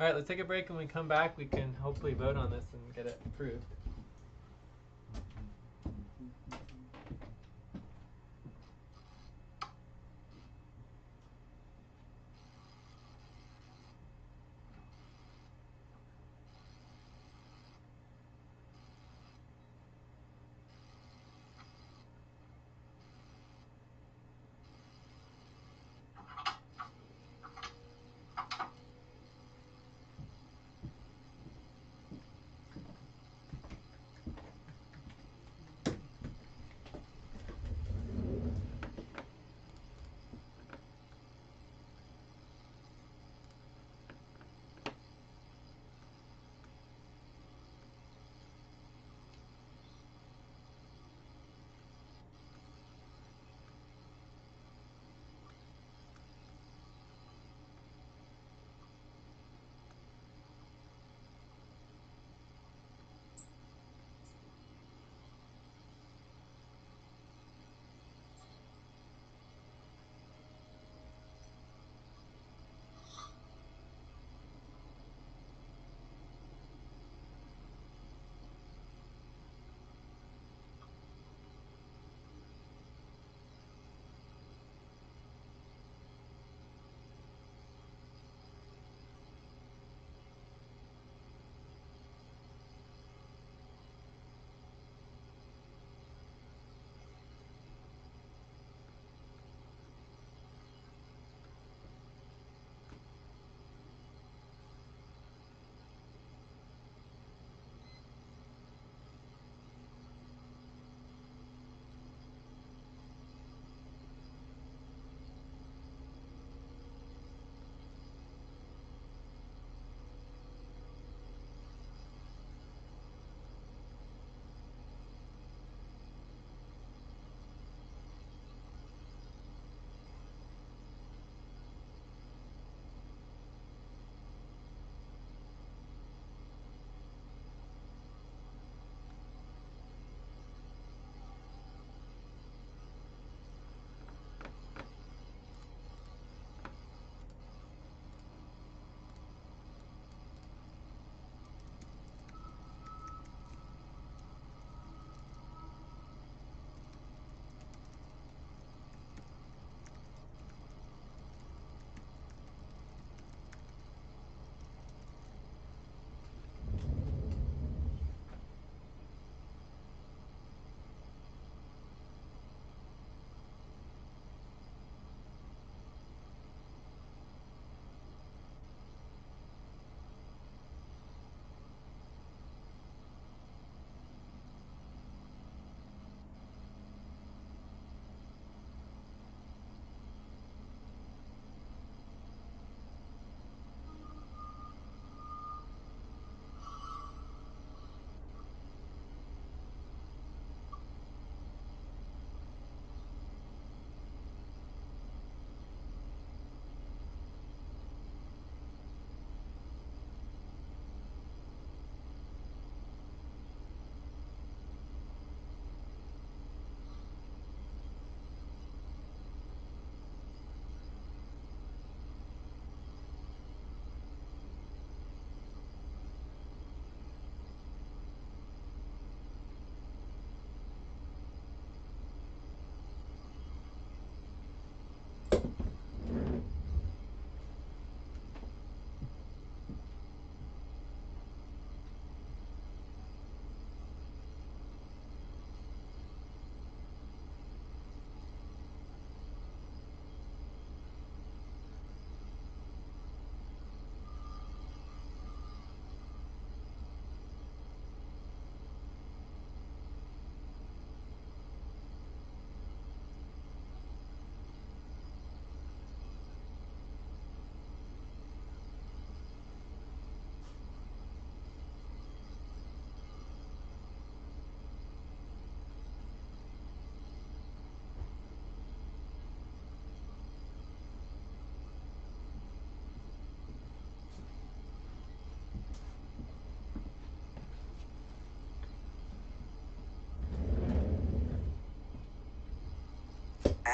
All right, let's take a break. When we come back, we can hopefully vote on this and get it approved.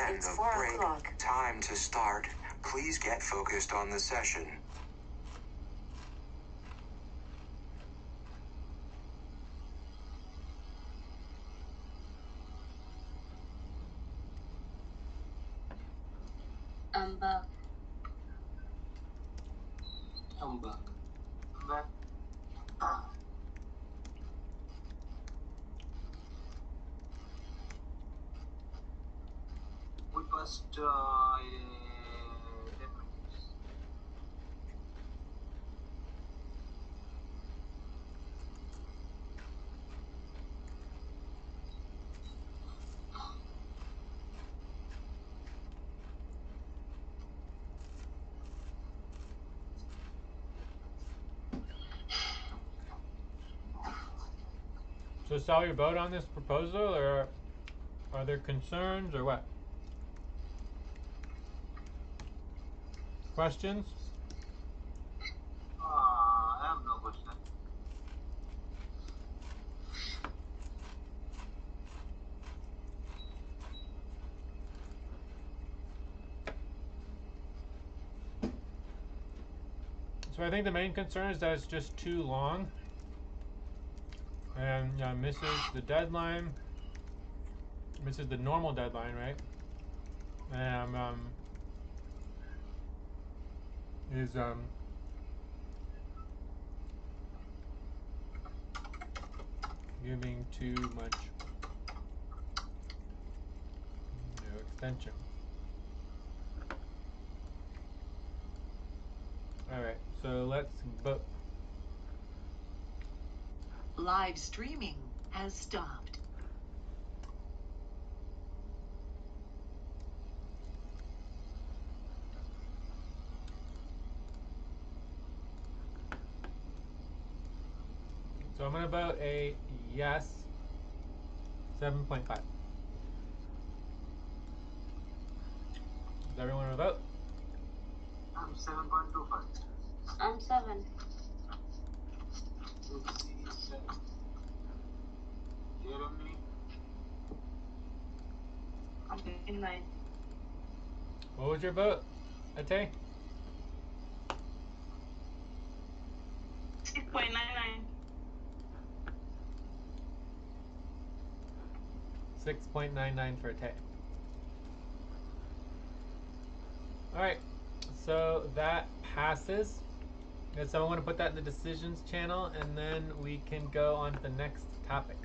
End It's of 4 break. o'clock. Time to start. Please get focused on the session. I'm back. I'm back. But we passed 10 minutes. So, Sal, you vote on this proposal, or are there concerns, or what? Questions? I have no question. So I think the main concern is that it's just too long and misses the deadline, misses the normal deadline, right? And is giving too much extension. All right, so let's vote. Live streaming has stopped. So I'm gonna vote a yes. 7.5. Does everyone want to vote? I'm 7.25. I'm 7. Let's see, 7. Jeremy, I'm getting 9. What was your vote, Ate? 6.99. 6.99 for Ate. All right, so that passes. Does someone want to put that in the decisions channel, and then we can go on to the next topic.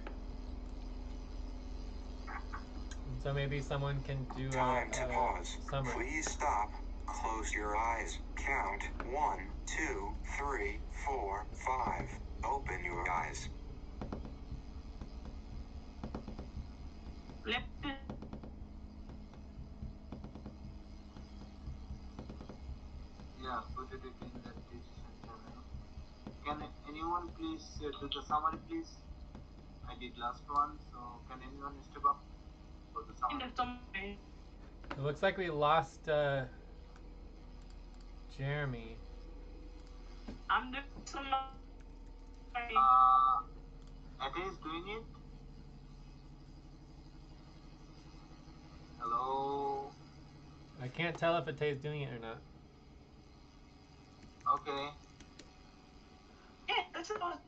And so maybe someone can do Time to a pause. summary. Please stop. Close your eyes. Count 1, 2, 3, 4, 5. Open your eyes. Let's yeah, put it in that decision channel. Can anyone please do the summary, please? I did last one, so can anyone step up for the in summary? the summary. It looks like we lost Jeremy. I'm doing summary. Ate is doing it. Hello. I can't tell if Ate's doing it or not. Okay. Yeah, that's what I was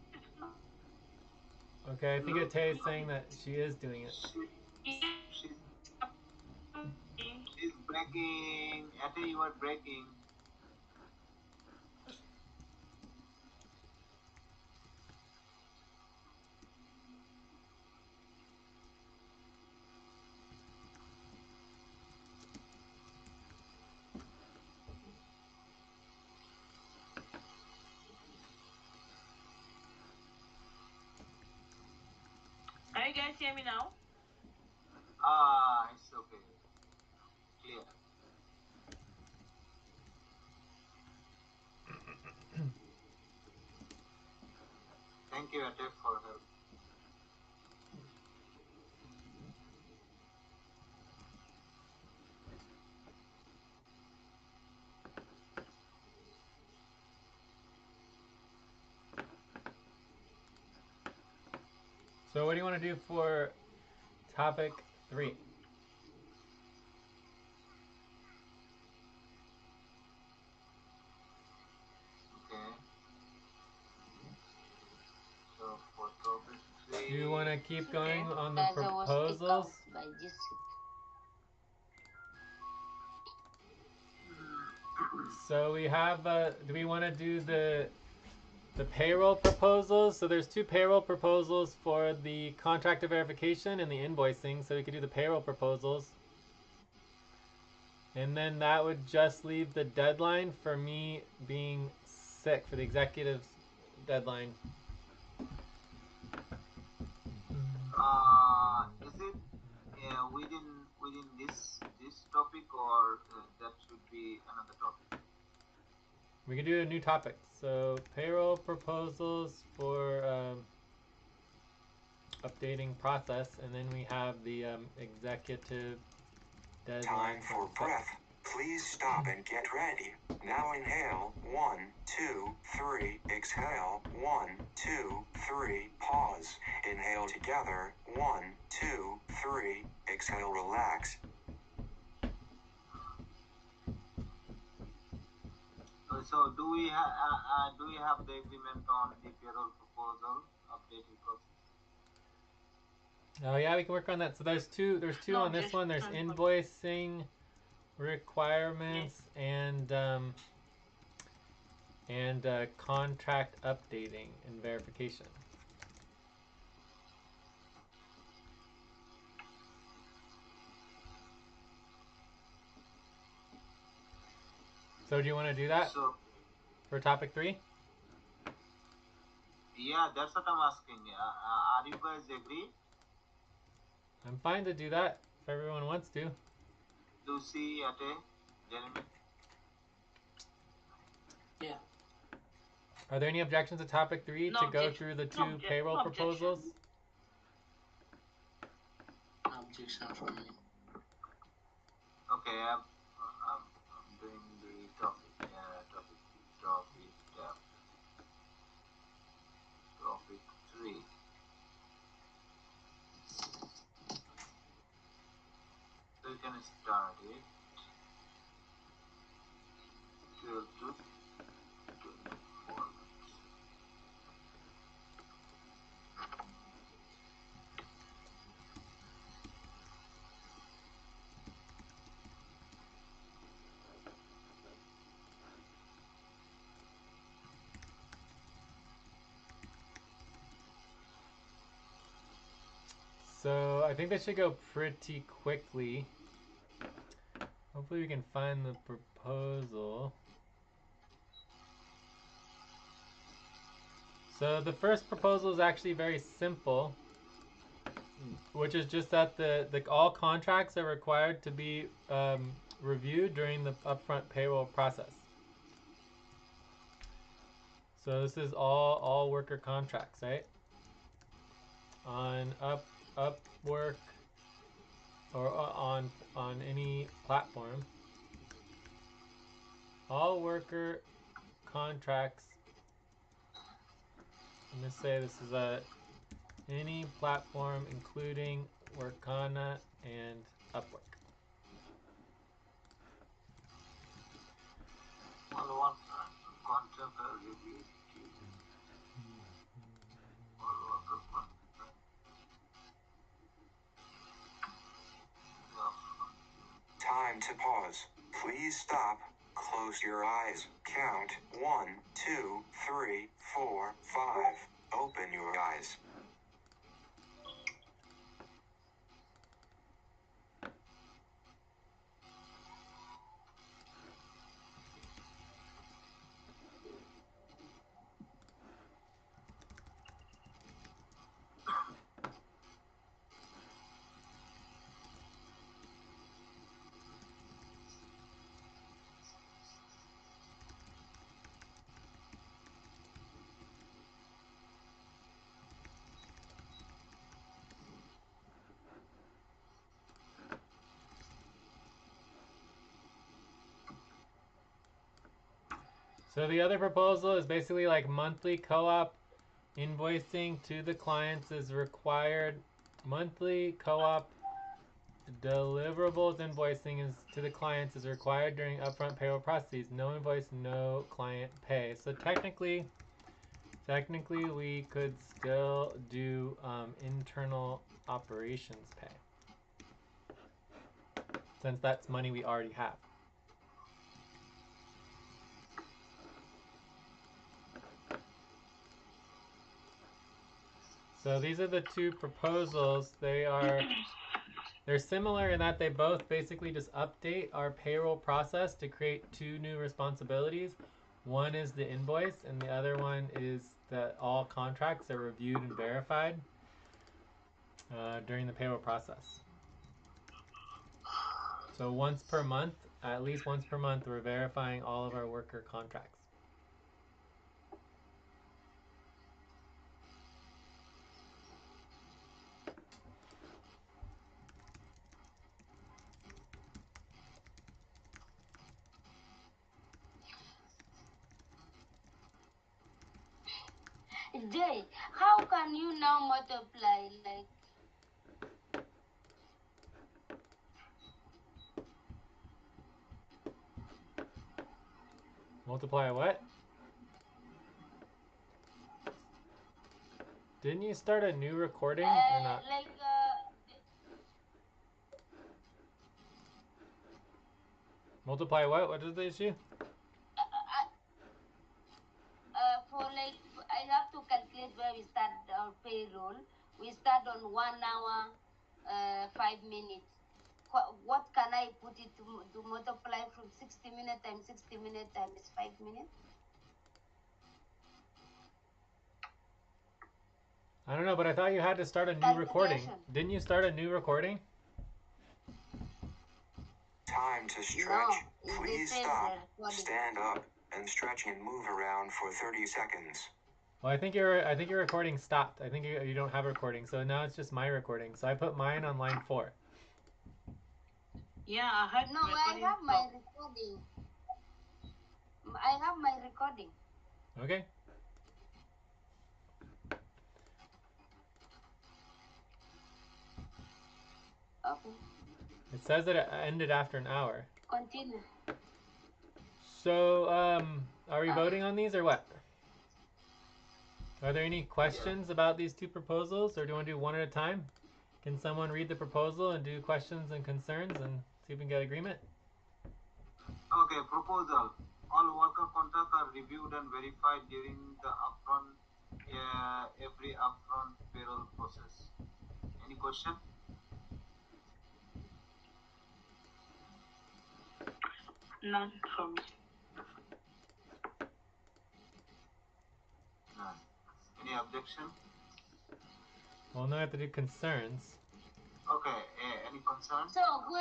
Okay, I think Ate is saying that she is doing it. She's breaking. Ate, you are breaking. Can you guys hear me now? It's okay. Clear. Thank you, Ate, for help. So what do you want to do for topic 3? Do you want to keep going Okay. on the As I was kicked out proposals? by this. So we have, do we want to do the payroll proposals? So there's two payroll proposals for the contractor verification and the invoicing. So we could do the payroll proposals. And then that would just leave the deadline for me being sick, for the executive's deadline. Is it within this topic, or that should be another topic? We can do a new topic. So payroll proposals for updating process, and then we have the executive deadline. Time for breath. Please stop and get ready. Now inhale. 1, 2, 3. Exhale. 1, 2, 3. Pause. Inhale together. 1, 2, 3. Exhale. Relax. So do we have the agreement on the payroll proposal updated process? Oh yeah, we can work on that. So there's two No on this one. There's objection. invoicing requirements and contract updating and verification. So do you want to do that So for topic 3? yeah, that's what I'm asking. Are you guys agree? I'm fine to do that if everyone wants to. Lucy, Ate, Jeremy? Yeah. Are there any objections to topic 3 No to go objection. through the No two obje- payroll no objection. proposals? No objection from me. Okay, I'm doing the topic. Topic 3. So you can start it. 12 to 24. So I think that should go pretty quickly. Hopefully we can find the proposal. So the first proposal is actually very simple, which is just that the all contracts are required to be reviewed during the upfront payroll process. So this is all worker contracts, right? On Upwork or on any platform. All worker contracts. I'm gonna say this is any platform including Workana and Upwork. One contract review. Time to pause. Please stop. Close your eyes. Count 1, 2, 3, 4, 5. Open your eyes. So the other proposal is basically like monthly co-op invoicing to the clients is required. Monthly co-op deliverables invoicing is to the clients is required during upfront payroll processes. No invoice, no client pay. So technically, Technically, we could still do internal operations pay, since that's money we already have. So these are the two proposals. They're similar in that they both basically just update our payroll process to create two new responsibilities. One is the invoice, and the other one is that all contracts are reviewed and verified during the payroll process. So once per month, at least once per month, we're verifying all of our worker contracts. Jay, how can you now multiply like Multiply what? Didn't you start a new recording or not? Multiply what? What is the issue? for like I have to calculate where we start our payroll. We start on 1 hour, 5 minutes. What can I put it to multiply from 60 minutes times 60 minutes times 5 minutes? I don't know, but I thought you had to start a new recording. Didn't you start a new recording? Time to stretch. Please stop, stand up, and stretch and move around for 30 seconds. Well, I think your recording stopped. I think you don't have a recording, so now it's just my recording. So I put mine on line 4. Yeah, I had No, I have my recording. I have my recording. Okay. Okay. It says that it ended after an hour. Continue. So, are we voting on these or what? Are there any questions about these two proposals, or do you want to do one at a time? Can someone read the proposal and do questions and concerns and see if we can get agreement? Okay, proposal. All worker contracts are reviewed and verified during the upfront, every upfront payroll process. Any question? none for me. None. Any objection? Well, now I have to do concerns. Okay, any concern? So who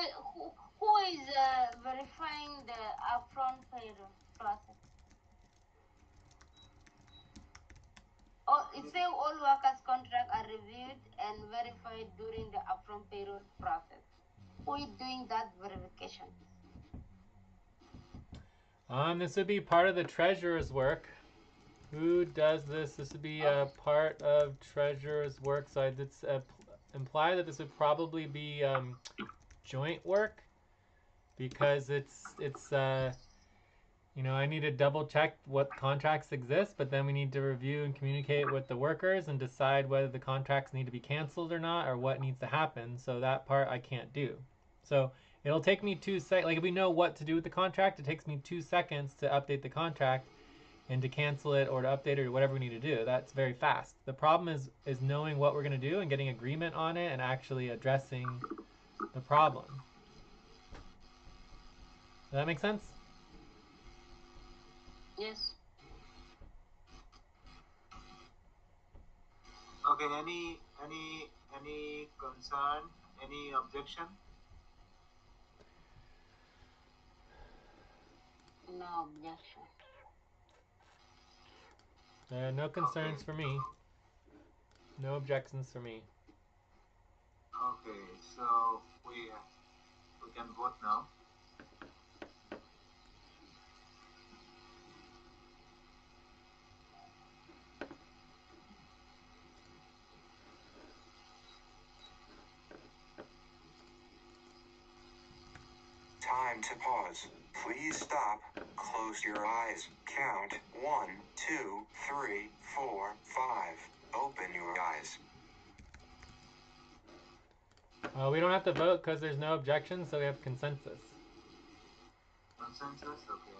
is verifying the upfront payroll process? It says all workers' contracts are reviewed and verified during the upfront payroll process. Who is doing that verification? This would be part of the treasurer's work. Who does this? This would be a part of treasurer's work. So I'd imply that this would probably be joint work, because it's I need to double check what contracts exist, but then we need to review and communicate with the workers and decide whether the contracts need to be canceled or not, or what needs to happen. So that part I can't do. So it'll take me 2 seconds. Like, if we know what to do with the contract, it takes me 2 seconds to update the contract and to cancel it or to update it or whatever we need to do. That's very fast. The problem is knowing what we're going to do and getting agreement on it and actually addressing the problem. Does that make sense? Yes. Okay, any concern, any objection? No objection. No concerns for me. No objections for me. Okay, so we can vote now. Time time to pause. Please stop. Close your eyes. Count 1, 2, 3, 4, 5. Open your eyes. We don't have to vote because there's no objections, so we have consensus. Consensus, okay.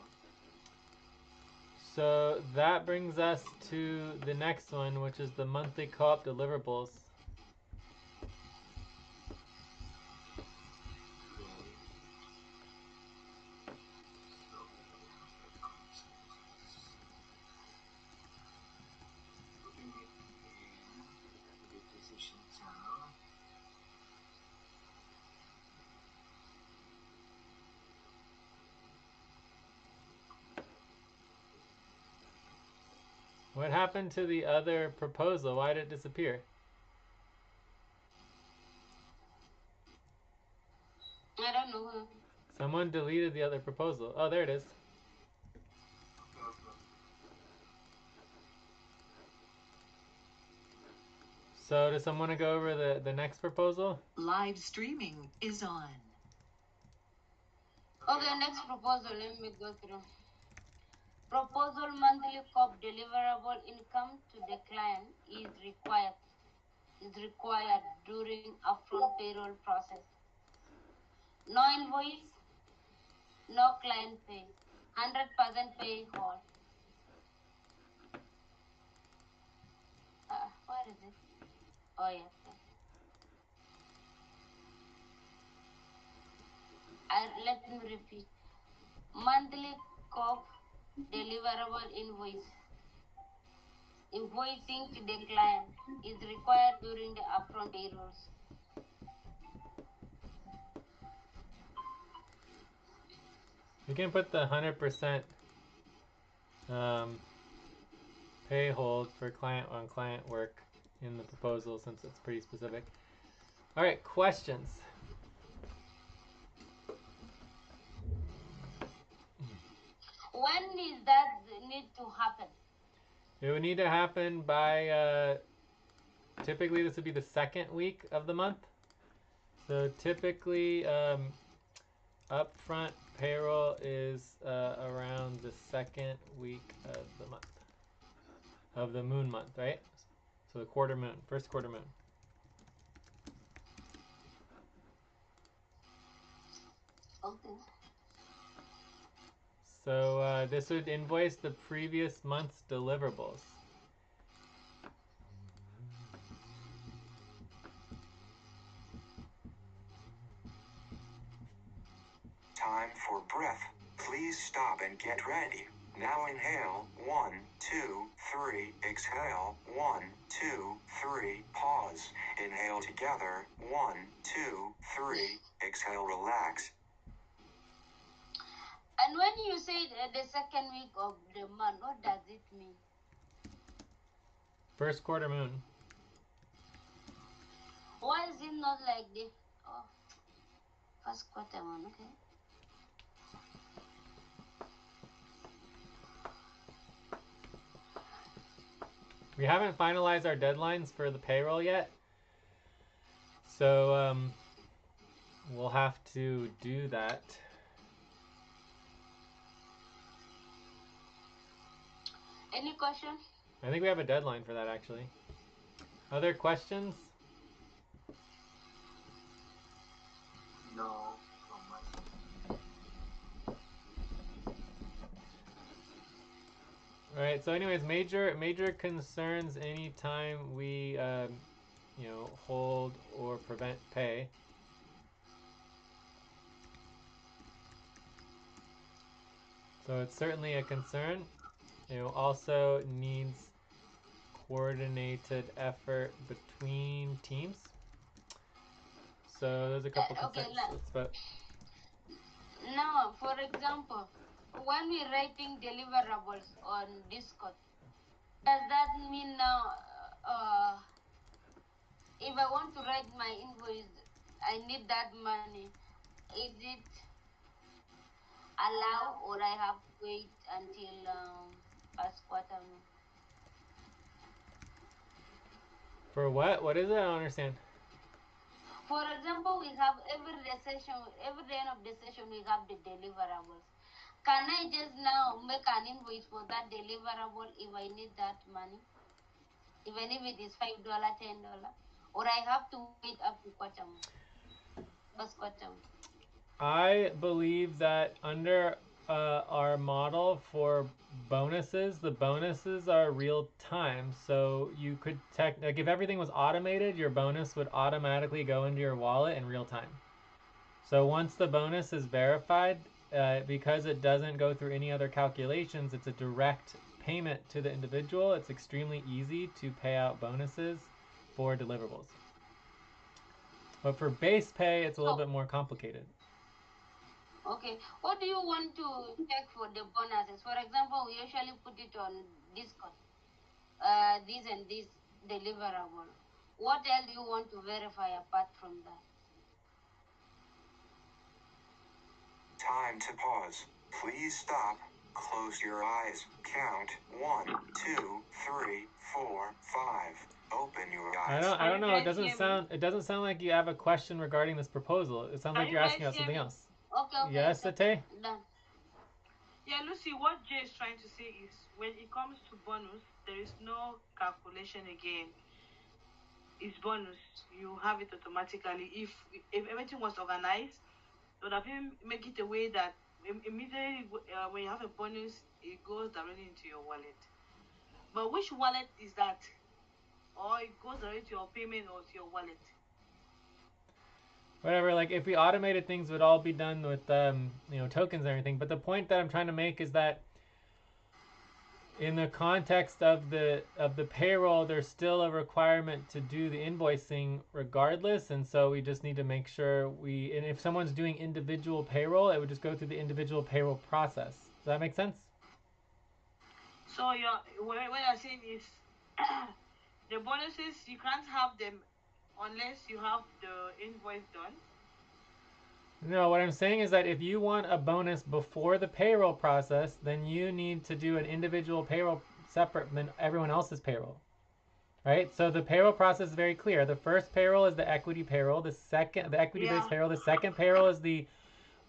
So that brings us to the next one, which is the monthly co-op deliverables. What happened to the other proposal? Why did it disappear? I don't know. Someone deleted the other proposal. Oh, there it is. So does someone want to go over the next proposal? Live streaming is on. Okay, next proposal. Let me go through. Proposal monthly COP deliverable income to the client is required during upfront payroll process. No invoice, no client pay, 100% pay hold. What is it? Oh yeah. Let me repeat. Monthly COP deliverable invoice. Invoicing to the client is required during the upfront payrolls. We can put the 100% pay hold for client on client work in the proposal since it's pretty specific. All right, questions. When is that need to happen? It would need to happen by, typically this would be the second week of the month. So typically upfront payroll is around the second week of the month. Of the moon month, right? So the quarter moon, first quarter moon. Okay. So this would invoice the previous month's deliverables. Time for breath. Please stop and get ready. Now inhale, 1, 2, 3, exhale, 1, 2, 3, pause. Inhale together, 1, 2, 3, exhale, relax. And when you say the second week of the month, what does it mean? First quarter moon. Why is it not like the first quarter one? Okay. We haven't finalized our deadlines for the payroll yet. So we'll have to do that. Any question? I think we have a deadline for that actually. Other questions? No. All right. So, anyways, major concerns anytime we, hold or prevent pay. So it's certainly a concern. It also needs coordinated effort between teams. So there's a couple concerns. Let's vote. Now, for example, when we're writing deliverables on Discord, does that mean now if I want to write my invoice, I need that money? Is it allowed or I have to wait until first quarter? For what? What is it? I don't understand. For example, we have every end of the session, we have the deliverables. Can I just now make an invoice for that deliverable if I need that money, even if it is $5, $10, or I have to wait up to quarter month, first quarter month? I believe that under our model for bonuses, the bonuses are real time. So you could like if everything was automated, your bonus would automatically go into your wallet in real time. So once the bonus is verified, because it doesn't go through any other calculations, it's a direct payment to the individual. It's extremely easy to pay out bonuses for deliverables. But for base pay, it's a little bit more complicated. Okay, what do you want to check for the bonuses? For example, we usually put it on Discord. This and this deliverable. What else do you want to verify apart from that? Time to pause. Please stop. Close your eyes. Count 1, 2, 3, 4, 5. Open your eyes. I don't know. It Can you doesn't guys hear me? sound like you have a question regarding this proposal. It sounds Can like you you're asking guys about hear something me? else. Okay, Yes, Sate? done. Yeah, Lucy, what Jay is trying to say is when it comes to bonus, there is no calculation again. It's bonus. You have it automatically. If everything was organized, they would have even make it a way that immediately when you have a bonus, it goes directly into your wallet. But which wallet is that? Or it goes directly to your payment or to your wallet? Whatever. Like if we automated things, it would all be done with tokens and everything. But the point that I'm trying to make is that in the context of the payroll, there's still a requirement to do the invoicing regardless, and so we just need to make sure and if someone's doing individual payroll, it would just go through the individual payroll process. Does that make sense? So what I'm saying is the bonuses, you can't have them unless you have the invoice done. No, what I'm saying is that if you want a bonus before the payroll process, then you need to do an individual payroll separate than everyone else's payroll. Right? So the payroll process is very clear. The first payroll is the equity payroll. The equity-based payroll. The second payroll is the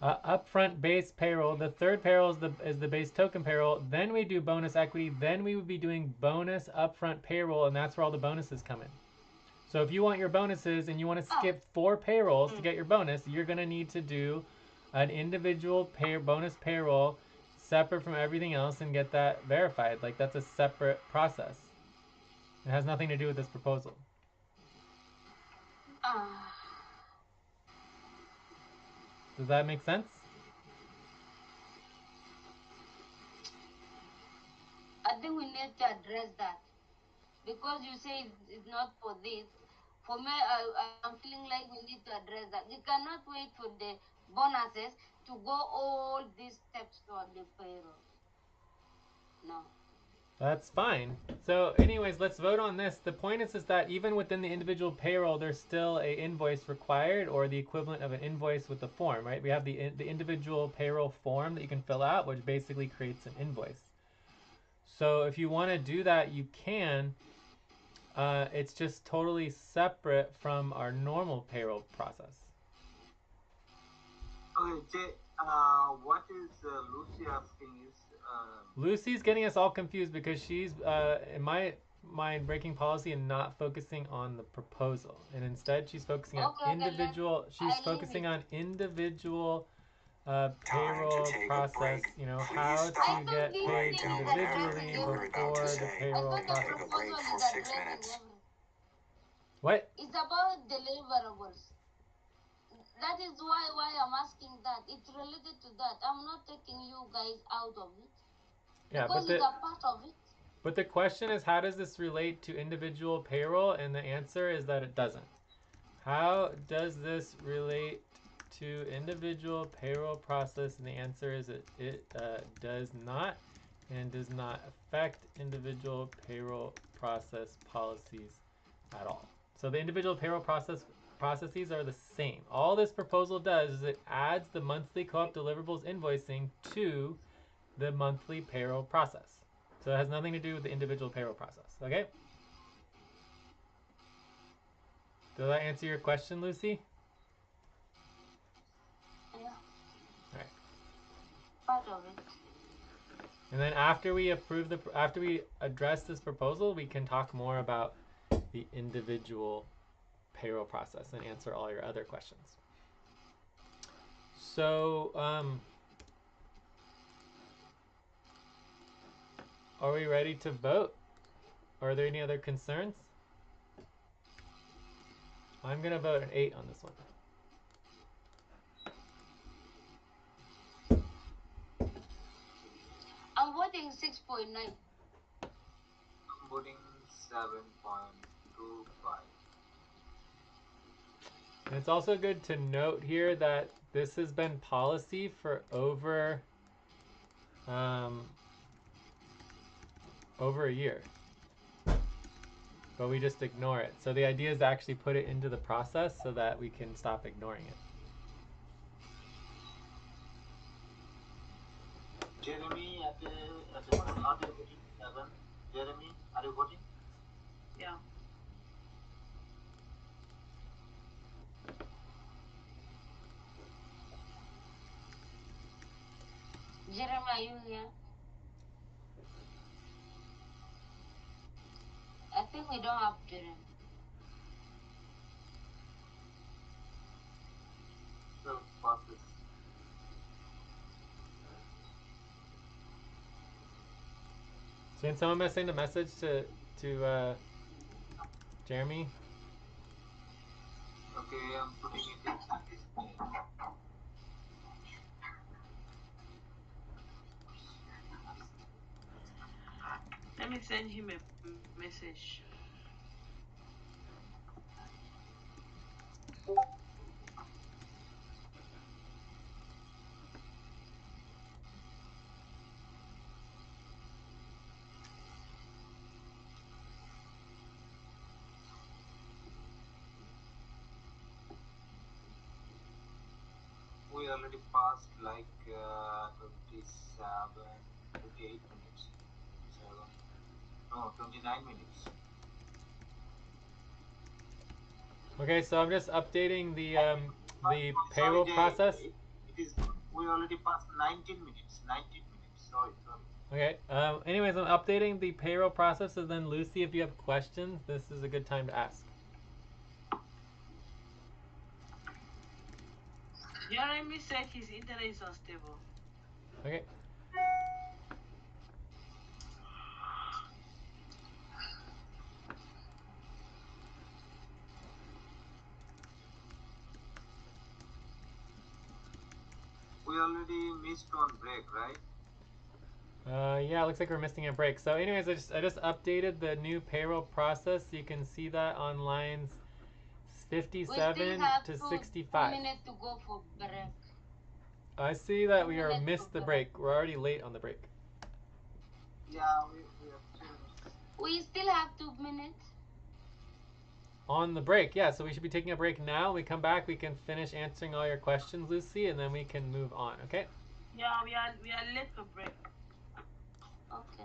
upfront base payroll. The third payroll is the base token payroll. Then we do bonus equity. Then we would be doing bonus upfront payroll, and that's where all the bonuses come in. So if you want your bonuses and you want to skip 4 payrolls to get your bonus, you're going to need to do an individual bonus payroll separate from everything else and get that verified. Like that's a separate process. It has nothing to do with this proposal. Does that make sense? I think we need to address that because you say it's not for this. For me, I'm feeling like we need to address that. We cannot wait for the bonuses to go all these steps for the payroll. No. That's fine. So anyways, let's vote on this. The point is that even within the individual payroll, there's still a invoice required or the equivalent of an invoice with the form, right? We have the individual payroll form that you can fill out, which basically creates an invoice. So if you want to do that, you can. It's just totally separate from our normal payroll process. Okay, Jay, what is Lucy asking is... Lucy's getting us all confused because she's, in my mind, breaking policy and not focusing on the proposal. And instead, she's focusing on individual. She's focusing on individual payroll process. You know, how to get paid individually before the payroll process. Take a break for 6 minutes. What? It's about deliverables. That is why I'm asking that. It's related to that. I'm not taking you guys out of it. Yeah, because it's a part of it. But the question is, how does this relate to individual payroll? And the answer is that it doesn't. How does this relate to individual payroll process? And the answer is it does not, and does not affect individual payroll process policies at all. So the individual payroll processes are the same. All this proposal does is it adds the monthly co-op deliverables invoicing to the monthly payroll process. So it has nothing to do with the individual payroll process, okay? Does that answer your question, Lucy? Yeah. Alright. Part of it. And then after we address this proposal, we can talk more about the individual payroll process and answer all your other questions. So, are we ready to vote? Are there any other concerns? I'm gonna vote an 8 on this one. I'm voting 6.9. I'm voting 7.25. And it's also good to note here that this has been policy for over a year. But we just ignore it. So the idea is to actually put it into the process so that we can stop ignoring it. Jeremy, are you voting? 7. Jeremy, are you voting? Yeah. Jeremy, are you here? I think we don't have Jeremy. So passes. So can someone send a message to Jeremy? Okay, I'm putting it in his name. Let me send him a message. We already passed like 28 minutes. 29 minutes. Okay, so I'm just updating the Sorry, payroll Jay, process. It is. We already passed 19 minutes. 19 minutes. Sorry. Okay. Anyways, I'm updating the payroll process, and then Lucy, if you have questions, this is a good time to ask. Jeremy said his internet is unstable. Okay. We already missed one break, right? Yeah, looks like we're missing a break. So anyways, I just updated the new payroll process. You can see that on lines We 57 still have to 2 65. minutes to go for break. I see that 2 we are minutes missed for the break. We're already late on the break. Yeah, we have 3 minutes. We still have 2 minutes. On the break, yeah. So we should be taking a break now. We come back, we can finish answering all your questions, Lucy, and then we can move on. Okay? Yeah, we are late for break. Okay.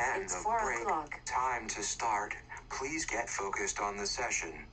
End It's of 4 break. o'clock. Time to start. Please get focused on the session.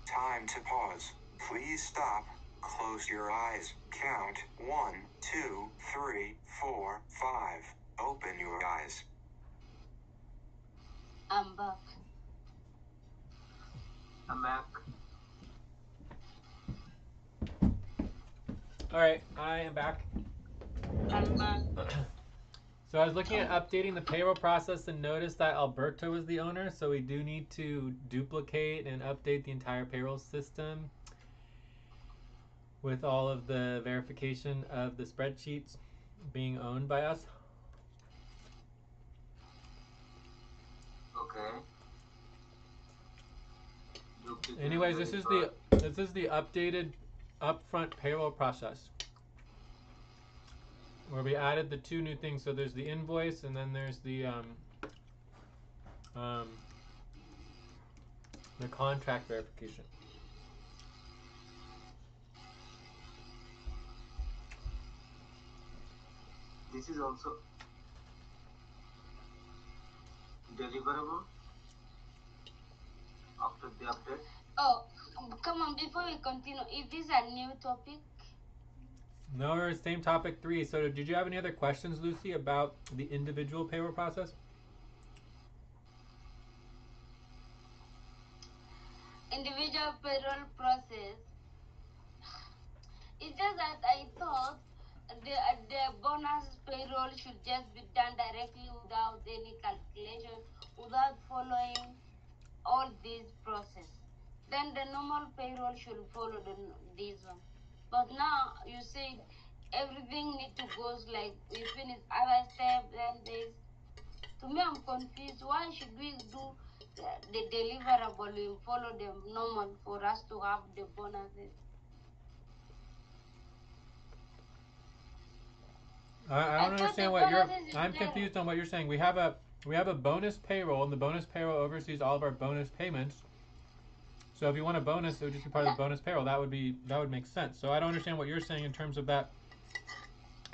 Time to pause. Please stop. Close your eyes. Count 1, 2, 3, 4, 5. Open your eyes. I'm back. I'm back. All right, I am back. I'm back. So I was looking at updating the payroll process and noticed that Alberto was the owner, so we do need to duplicate and update the entire payroll system with all of the verification of the spreadsheets being owned by us. Okay. Anyways, this is the updated upfront payroll process where we added the two new things. So there's the invoice and then there's the contract verification. This is also deliverable after the update. Oh, come on, before we continue, is this a new topic? No, we're same topic 3. So did you have any other questions, Lucy, about the individual payroll process? Individual payroll process. It's just that I thought the bonus payroll should just be done directly without any calculation, without following all this process. Then the normal payroll should follow this one. But now you say everything need to go like we finish other step, then this. To me, I'm confused. Why should we do the deliverable will follow the normal for us to have the bonuses. I I don't thought understand the what you're. bonuses is I'm there. confused on what you're saying. We have a bonus payroll, and the bonus payroll oversees all of our bonus payments. So if you want a bonus, it would just be part of the bonus payroll. That would make sense. So I don't understand what you're saying in terms of that.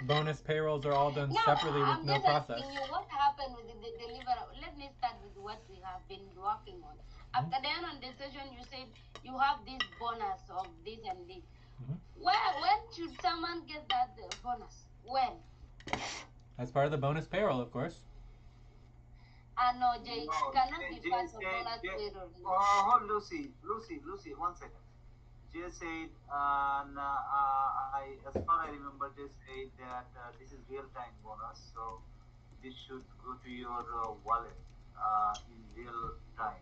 Bonus payrolls are all done Now, separately with I'm no just process. asking you what happened with the deliverable. Let me start with what we have been working on. After the end of the session, you said you have this bonus of this and this. Mhm. When should someone get that bonus? When? As part of the bonus payroll, of course. No, Jay, it No, cannot be Jay part of said, bonus payroll. oh, Lucy, 1 second. Jay said, as far I remember, Jay said that this is real-time bonus, so this should go to your wallet in real time.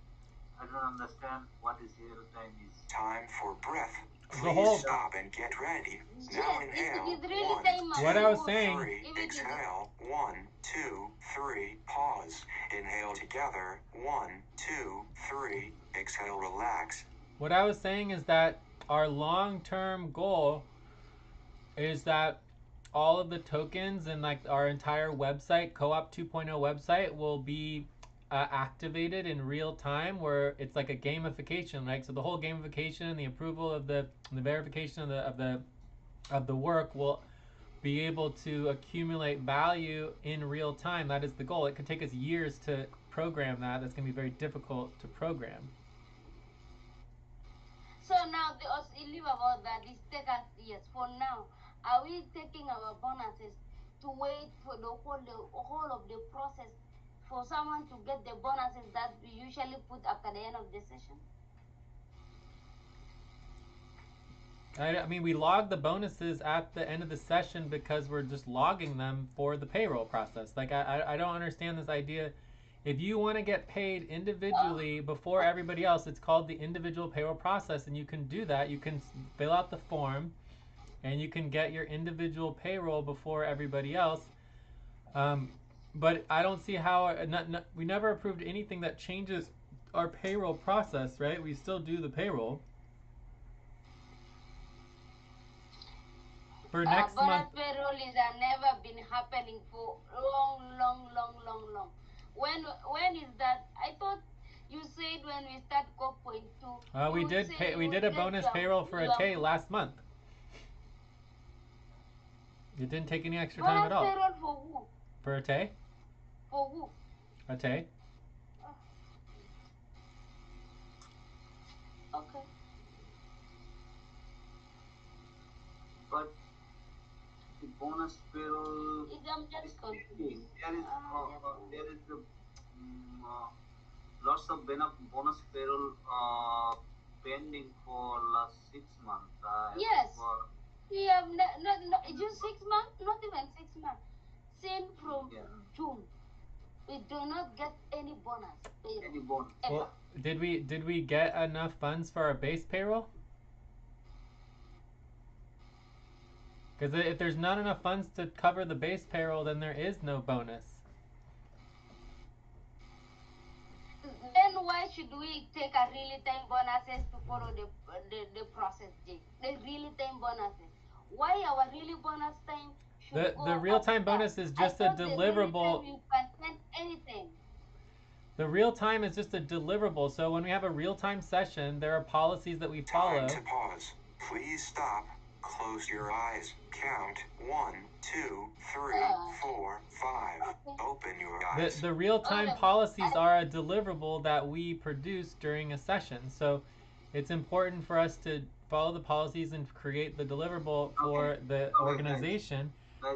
I don't understand what is real time is. Time for breath. The Please whole- stop and get ready. Now Yes, inhale. it is really 1, time. 2, What I was saying- 3. If it is- Exhale. 1, 2, 3. Pause. Inhale together. 1, 2, 3. Exhale. Relax. What I was saying is that our long-term goal is that all of the tokens and like our entire website, Co-op 2.0 website, will be activated in real time, where it's like a gamification, right? So the whole gamification and the approval of the verification of the work will be able to accumulate value in real time. That is the goal. It could take us years to program that. That's going to be very difficult to program. So now the us live about that is take us years. For now, are we taking our bonuses to wait for the whole of the process for someone to get the bonuses that we usually put after the end of the session? I mean, we log the bonuses at the end of the session because we're just logging them for the payroll process. Like, I don't understand this idea. If you want to get paid individually before everybody else, it's called the individual payroll process, and you can do that. You can fill out the form, and you can get your individual payroll before everybody else. But I don't see how we never approved anything that changes our payroll process, right? We still do the payroll. For next bonus month, payroll is never been happening for long. When is that? I thought you said when we start COP.2. we did a bonus payroll for a Tay last month. It didn't take any extra time at all. Bonus payroll for who? For a Tay? For who? A Tay? Okay. But the bonus payroll I'm just is confused. pending. There is lots of bonus payroll pending for last 6 months. Yes. We have just 6 months, not even 6 months. Since from June, we do not get any bonus payroll. Any bonus? Well, did we get enough funds for our base payroll? Because if there's not enough funds to cover the base payroll, then there is no bonus. Then why should we take a really time bonuses to follow the process, Jake? The really time bonuses. Why our really bonus time should go The real time after? bonus is just a I thought deliverable. The really time you can send anything. The real time is just a deliverable. So when we have a real time session, there are policies that we follow. Time to pause. Please stop. Close your eyes. Count 1, 2, 3, 4, 5. Open your eyes. The real time policies are a deliverable that we produce during a session. So it's important for us to follow the policies and create the deliverable for the organization.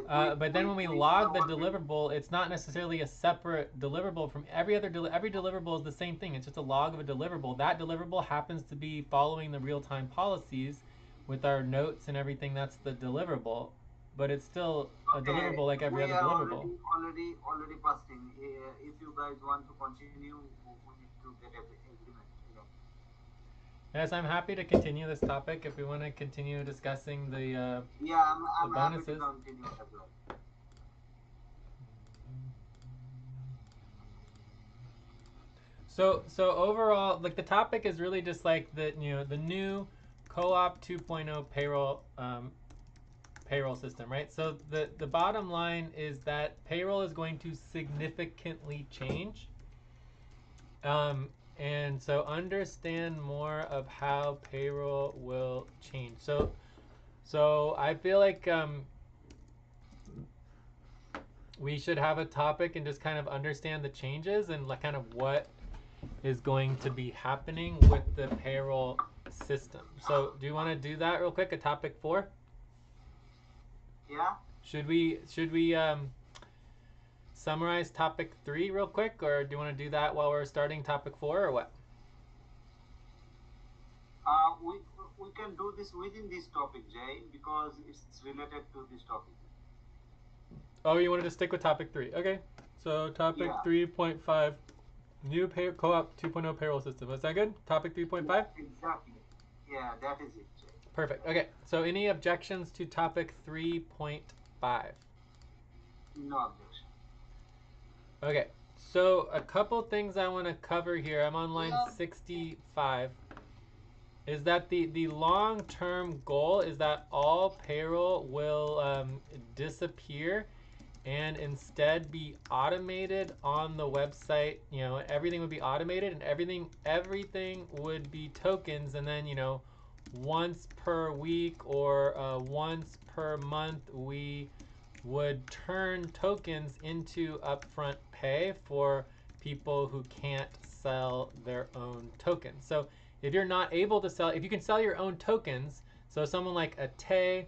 But then when we log the deliverable, it's not necessarily a separate deliverable from every other every deliverable is the same thing. It's just a log of a deliverable. That deliverable happens to be following the real-time policies with our notes and everything. That's the deliverable, but it's still a deliverable like every other deliverable. Already fasting. If you guys want to continue, we need to get agreement. Yes, I'm happy to continue this topic if we want to continue discussing the I'm the happy to bonuses. continue as well. So overall, like the topic is really just like the the new co-op 2.0 payroll system, right? So the bottom line is that payroll is going to significantly change. And so understand more of how payroll will change. So I feel like we should have a topic and just kind of understand the changes and like kind of what is going to be happening with the payroll system. So do you want to do that real quick? A topic 4? Yeah. Should we summarize topic 3 real quick, or do you want to do that while we're starting topic 4, or what? We can do this within this topic, Jay, because it's related to this topic. Oh, you wanted to stick with topic 3. Okay. So topic 3.5, new co-op 2.0 payroll system. Is that good? Topic 3.5? Yeah, exactly. Yeah, that is it, Jay. Perfect. Okay. So any objections to topic 3.5? No objection. Okay. So a couple things I want to cover here. I'm on line No. 65. Is that the long-term goal is that all payroll will disappear and instead be automated on the website. Everything would be automated, and everything would be tokens, and then once per week or once per month we would turn tokens into upfront pay for people who can't sell their own tokens. So if you're not able to sell, if you can sell your own tokens, so someone like a Tay,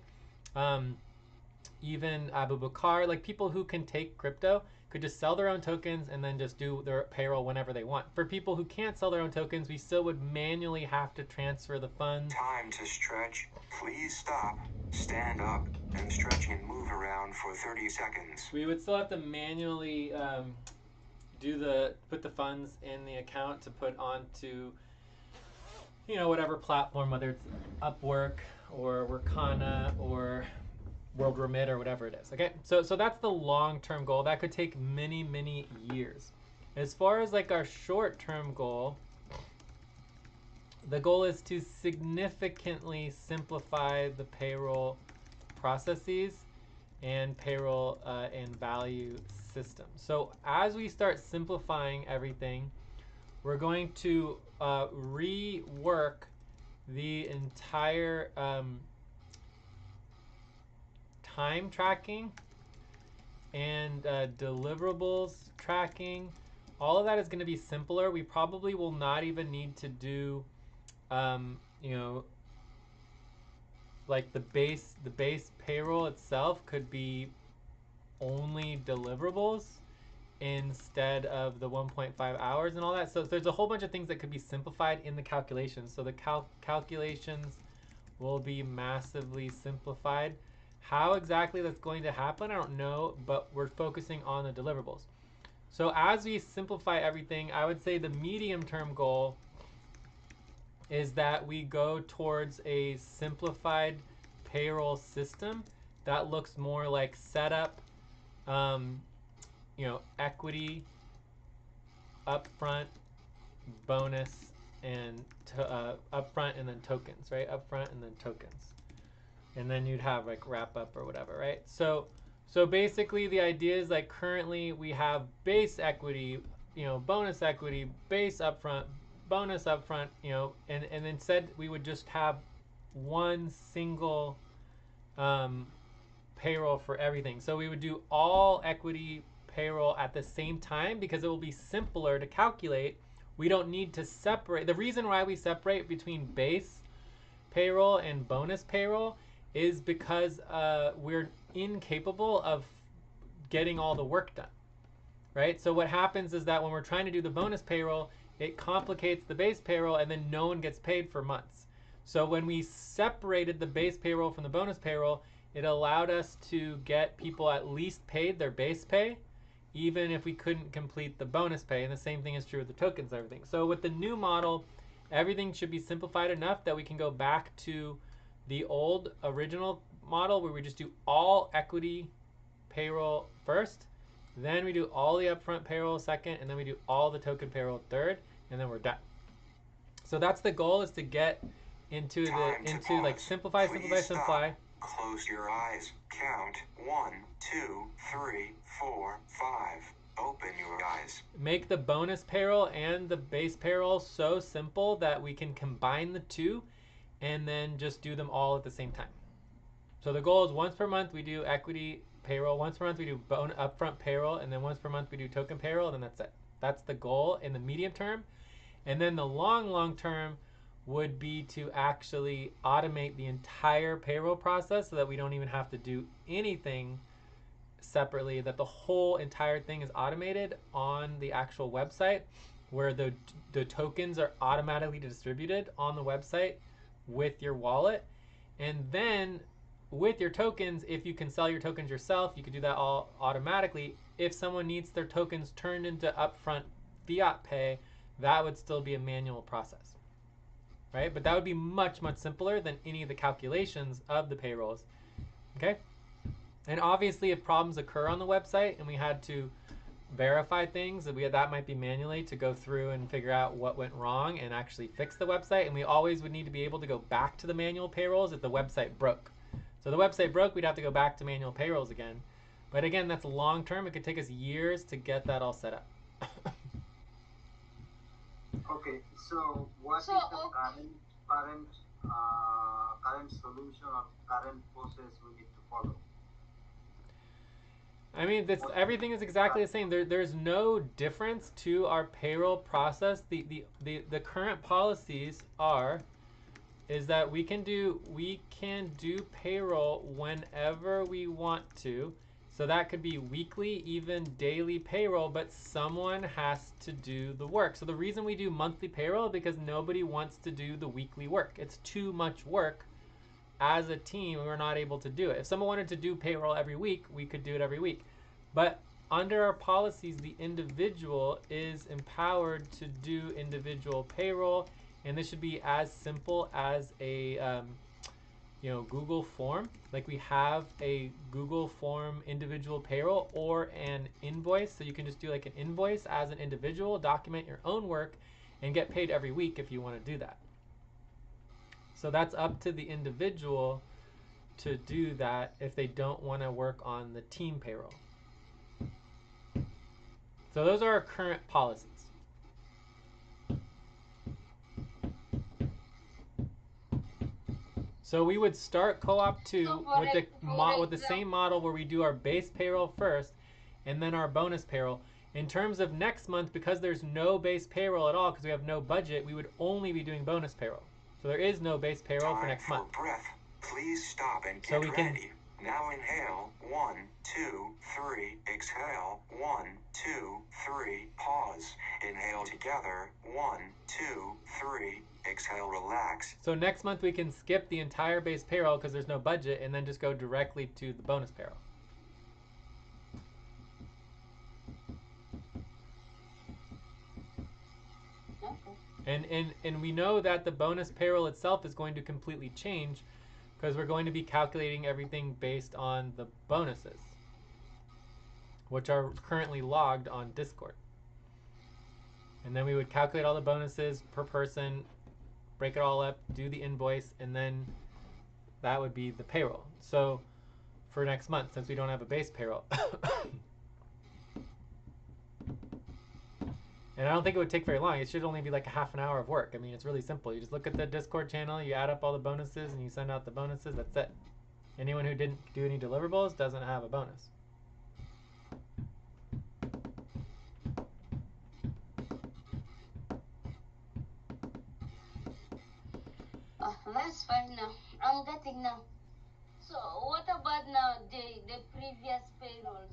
even Abu Bakr, like people who can take crypto could just sell their own tokens and then just do their payroll whenever they want. For people who can't sell their own tokens, we still would manually have to transfer the funds. Time to stretch. Please stop, stand up, and stretch and move around for 30 seconds. We would still have to manually put the funds in the account to put onto whatever platform, whether it's Upwork or Workana or World Remit or whatever it is. Okay, so that's the long-term goal. That could take many years. As far as like our short-term goal, the goal is to significantly simplify the payroll processes and payroll and value system. So as we start simplifying everything, we're going to rework the entire time tracking and deliverables tracking. All of that is going to be simpler. We probably will not even need to do like the base payroll itself could be only deliverables instead of the 1.5 hours and all that. So there's a whole bunch of things that could be simplified in the calculations. So the calculations will be massively simplified. How exactly that's going to happen, I don't know, but we're focusing on the deliverables. So as we simplify everything, I would say the medium-term goal is that we go towards a simplified payroll system that looks more like setup, equity, upfront, bonus, and upfront and then tokens, right? Upfront and then tokens. And then you'd have like wrap up or whatever, right? So basically the idea is like currently we have base equity, bonus equity, base upfront, bonus upfront, and instead we would just have one single payroll for everything. So we would do all equity payroll at the same time because it will be simpler to calculate. We don't need to separate. The reason why we separate between base payroll and bonus payroll is because we're incapable of getting all the work done, right? So what happens is that when we're trying to do the bonus payroll, it complicates the base payroll and then no one gets paid for months. So when we separated the base payroll from the bonus payroll, it allowed us to get people at least paid their base pay, even if we couldn't complete the bonus pay. And the same thing is true with the tokens and everything. So with the new model, everything should be simplified enough that we can go back to the old original model where we just do all equity payroll first, then we do all the upfront payroll second, and then we do all the token payroll third. and then we're done. So that's the goal, is to get into like simplify. Close your eyes. Count 1, 2, 3, 4, 5. Open your eyes. Make the bonus payroll and the base payroll so simple that we can combine the two and then just do them all at the same time. So the goal is once per month we do equity payroll, once per month we do upfront payroll, and then once per month we do token payroll, and then that's it. That's the goal in the medium term. And then the long term would be to actually automate the entire payroll process so that we don't even have to do anything separately, that the whole entire thing is automated on the actual website, where the tokens are automatically distributed on the website with your wallet. And then with your tokens, if you can sell your tokens yourself, you can do that all automatically. If someone needs their tokens turned into upfront fiat pay, that would still be a manual process, right? But that would be much simpler than any of the calculations of the payrolls, okay? And obviously, if problems occur on the website and we had to verify things, that might be manually to go through and figure out what went wrong and actually fix the website. And we always would need to be able to go back to the manual payrolls if the website broke. So if the website broke, we'd have to go back to manual payrolls again. But again, that's long term. It could take us years to get that all set up. Okay, so what is the current solution or current process we need to follow? I mean, everything is exactly the same. There's no difference to our payroll process. The current policies is that we can do payroll whenever we want to. So that could be weekly, even daily payroll, but someone has to do the work. So the reason we do monthly payroll is because nobody wants to do the weekly work. It's too much work. As a team, we're not able to do it. If someone wanted to do payroll every week, we could do it every week. But under our policies, the individual is empowered to do individual payroll, and this should be as simple as a Google form. Like we have a Google form individual payroll or an invoice, so you can just do like an invoice as an individual, document your own work, and get paid every week if you want to do that. So that's up to the individual to do that if they don't want to work on the team payroll. So those are our current policies. So we would start co-op 2 with the same model where we do our base payroll first and then our bonus payroll. In terms of next month, because there's no base payroll at all because we have no budget, we would only be doing bonus payroll. So there is no base payroll for next month. Breath. Please stop and get ready. Now inhale, 1, 2, 3, exhale, 1, 2, 3, pause. Inhale together, 1, 2, 3, exhale, relax. So next month we can skip the entire base payroll because there's no budget and then just go directly to the bonus payroll. And we know that the bonus payroll itself is going to completely change because we're going to be calculating everything based on the bonuses, which are currently logged on Discord. And then we would calculate all the bonuses per person, break it all up, do the invoice, and then that would be the payroll. So for next month, since we don't have a base payroll. And I don't think it would take very long. It should only be like a half an hour of work. I mean, it's really simple. You just look at the Discord channel, you add up all the bonuses, and you send out the bonuses. That's it. Anyone who didn't do any deliverables doesn't have a bonus. That's fine now. I'm getting now. So what about now the previous payrolls?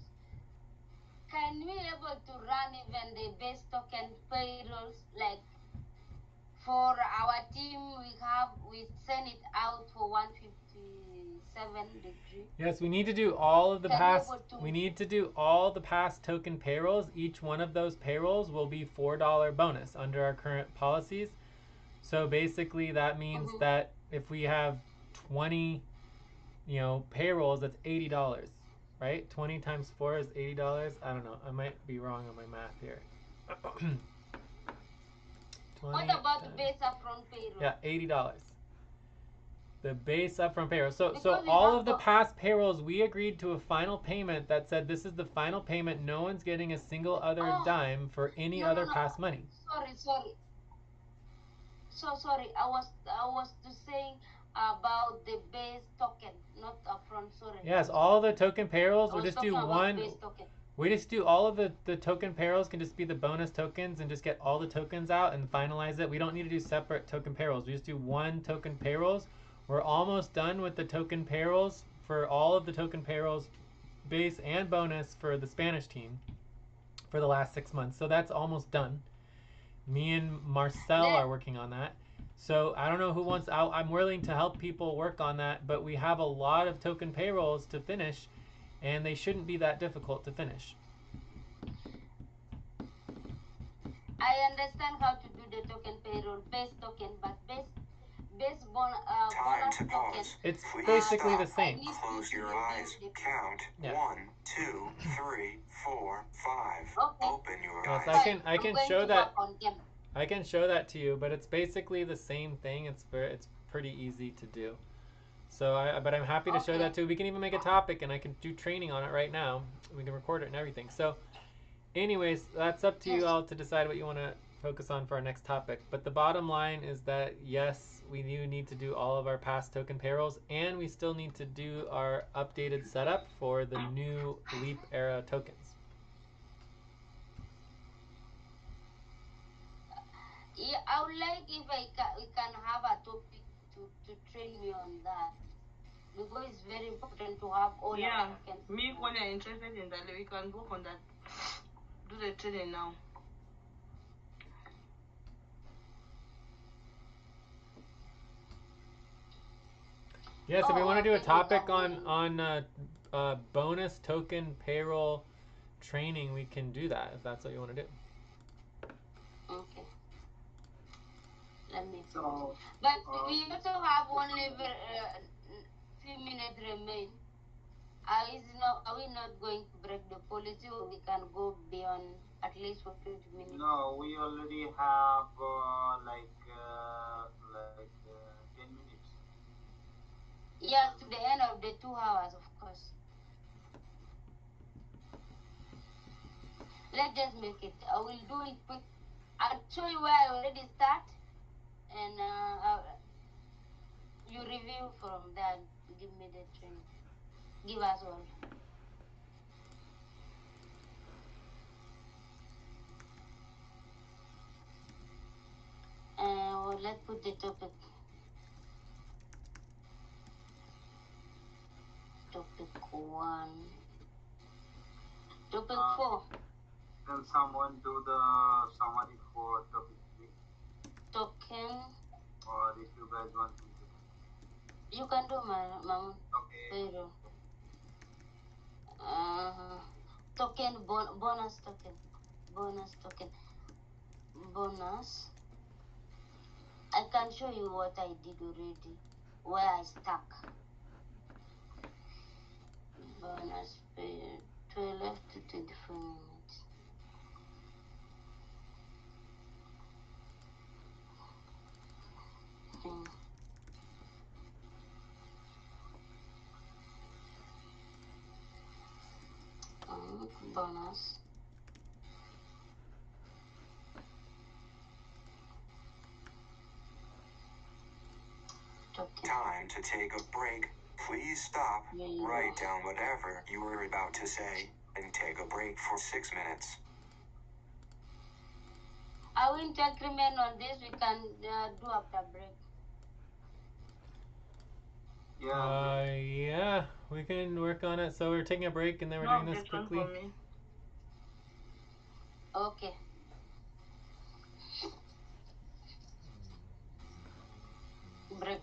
Can we able to run even the base token payrolls? Like for our team, we send it out for 157 degree. Yes, we need to do all of the past. We need to do all the past token payrolls. Each one of those payrolls will be $4 bonus under our current policies. So basically, that means that if we have 20, payrolls, that's $80, right? 20 times 4 is $80. I don't know. I might be wrong on my math here. What 20 about the times. base upfront payroll? Yeah, $80. The base upfront payroll. So Because we all have of the to. past payrolls, we agreed to a final payment that said this is the final payment. No one's getting a single other Oh, dime for any no, other no, no. past money. Sorry. So sorry. I was just saying about the base token, not upfront. Sorry. Yes, I'm sorry. all the token payrolls, I we'll was just do talking about one. base token. We just do all of the token payrolls can just be the bonus tokens and just get all the tokens out and finalize it. We don't need to do separate token payrolls. We just do one token payrolls. We're almost done with the token payrolls for all of the token payrolls, base and bonus for the Spanish team for the last 6 months. So that's almost done. Me and Marcel Let are working on that. So I don't know who wants. I'm willing to help people work on that, but we have a lot of token payrolls to finish, and they shouldn't be that difficult to finish. I understand how to do the token payroll, base token, but base Time bonus to token. pause. It's Please basically stop. the same. I need Close to your review eyes. the. Count. Yeah. 1, 2, 3, 4, 5. Okay. Open your Yes, eyes. Fine. I I'm can going show to that. work on them. I can show that to you, but it's basically the same thing. It's pretty easy to do. So but I'm happy to show Okay. that too. We can even make a topic, and I can do training on it right now. We can record it and everything. So, anyways, that's up to you Yes. all to decide what you want to focus on for our next topic. But the bottom line is that yes, we do need to do all of our past token payrolls, and we still need to do our updated setup for the new Leap era tokens. Yeah, I would like if we can have a topic to train me on that, because it's very important to have all Yeah, our tokens. me when you're interested in that, we can work on that. Do the training now. Yes, if we want to do a Okay, topic Mr. on bonus token payroll training, we can do that if that's what you want to do. Okay, let me. So, But we also have only few minutes remain. Are we not going to break the policy, or we can go beyond at least for 20 minutes? no, we already have 10 minutes. Yes, to the end of the 2 hours, of course. Let's just make it. I will do it quick. I'll show you where I already start, and you review from there. Give me the training. Give us all. Let's put the topic. Topic 1. Topic 4. Can someone do the summary for topic 3? Token. Or if you guys want me to. You can do my Okay. payroll. Token bonus token. Bonus token. Bonus. I can show you what I did already. Where I stuck. Bonus pay 12 to 24 minutes. Bonus. Token. Time to take a break. Please stop. Yeah. Write down whatever you were about to say and take a break for 6 minutes. I will increment on this. We can do after break. Yeah, we can work on it. So we're taking a break and then we're No doing this objection quickly. for me. Okay. Break.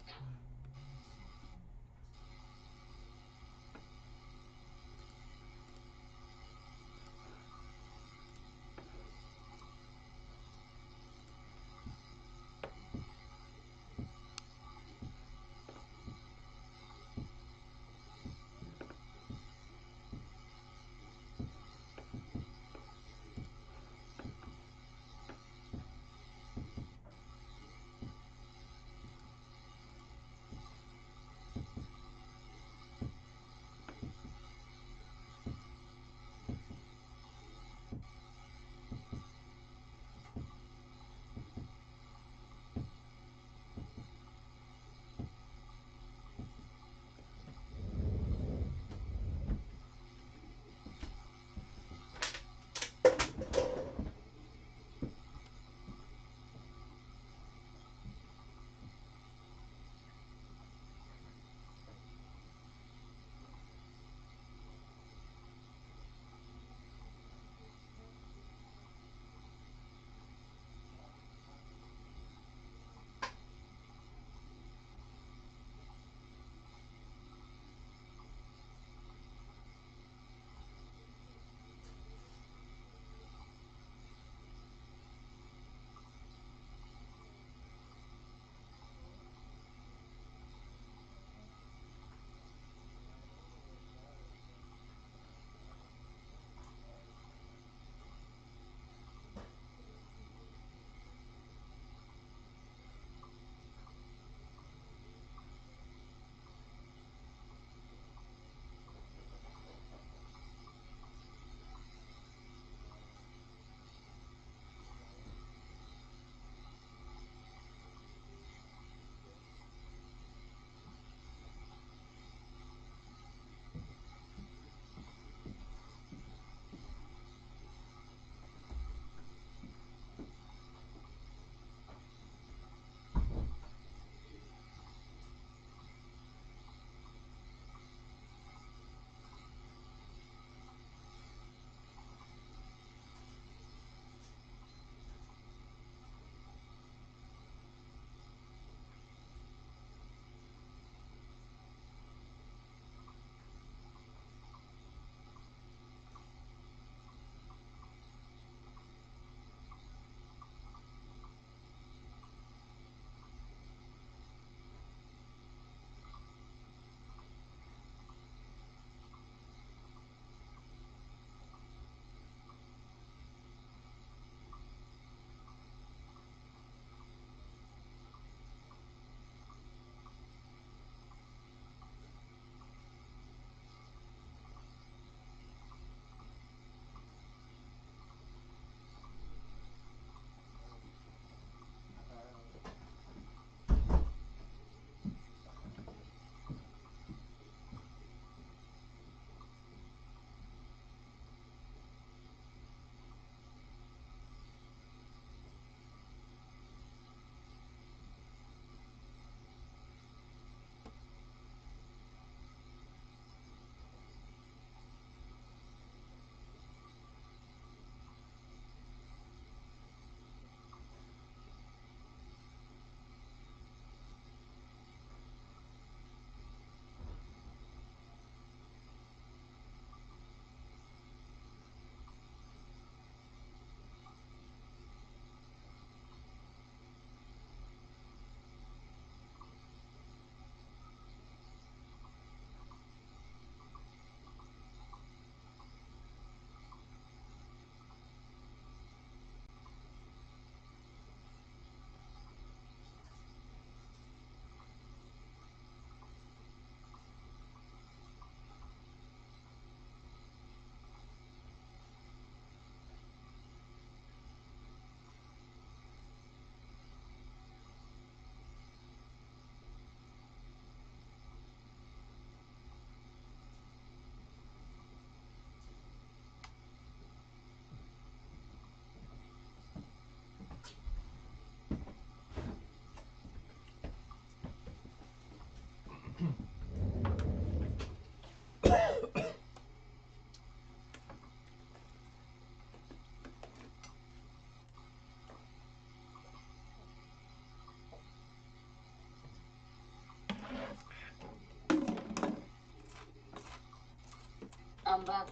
back.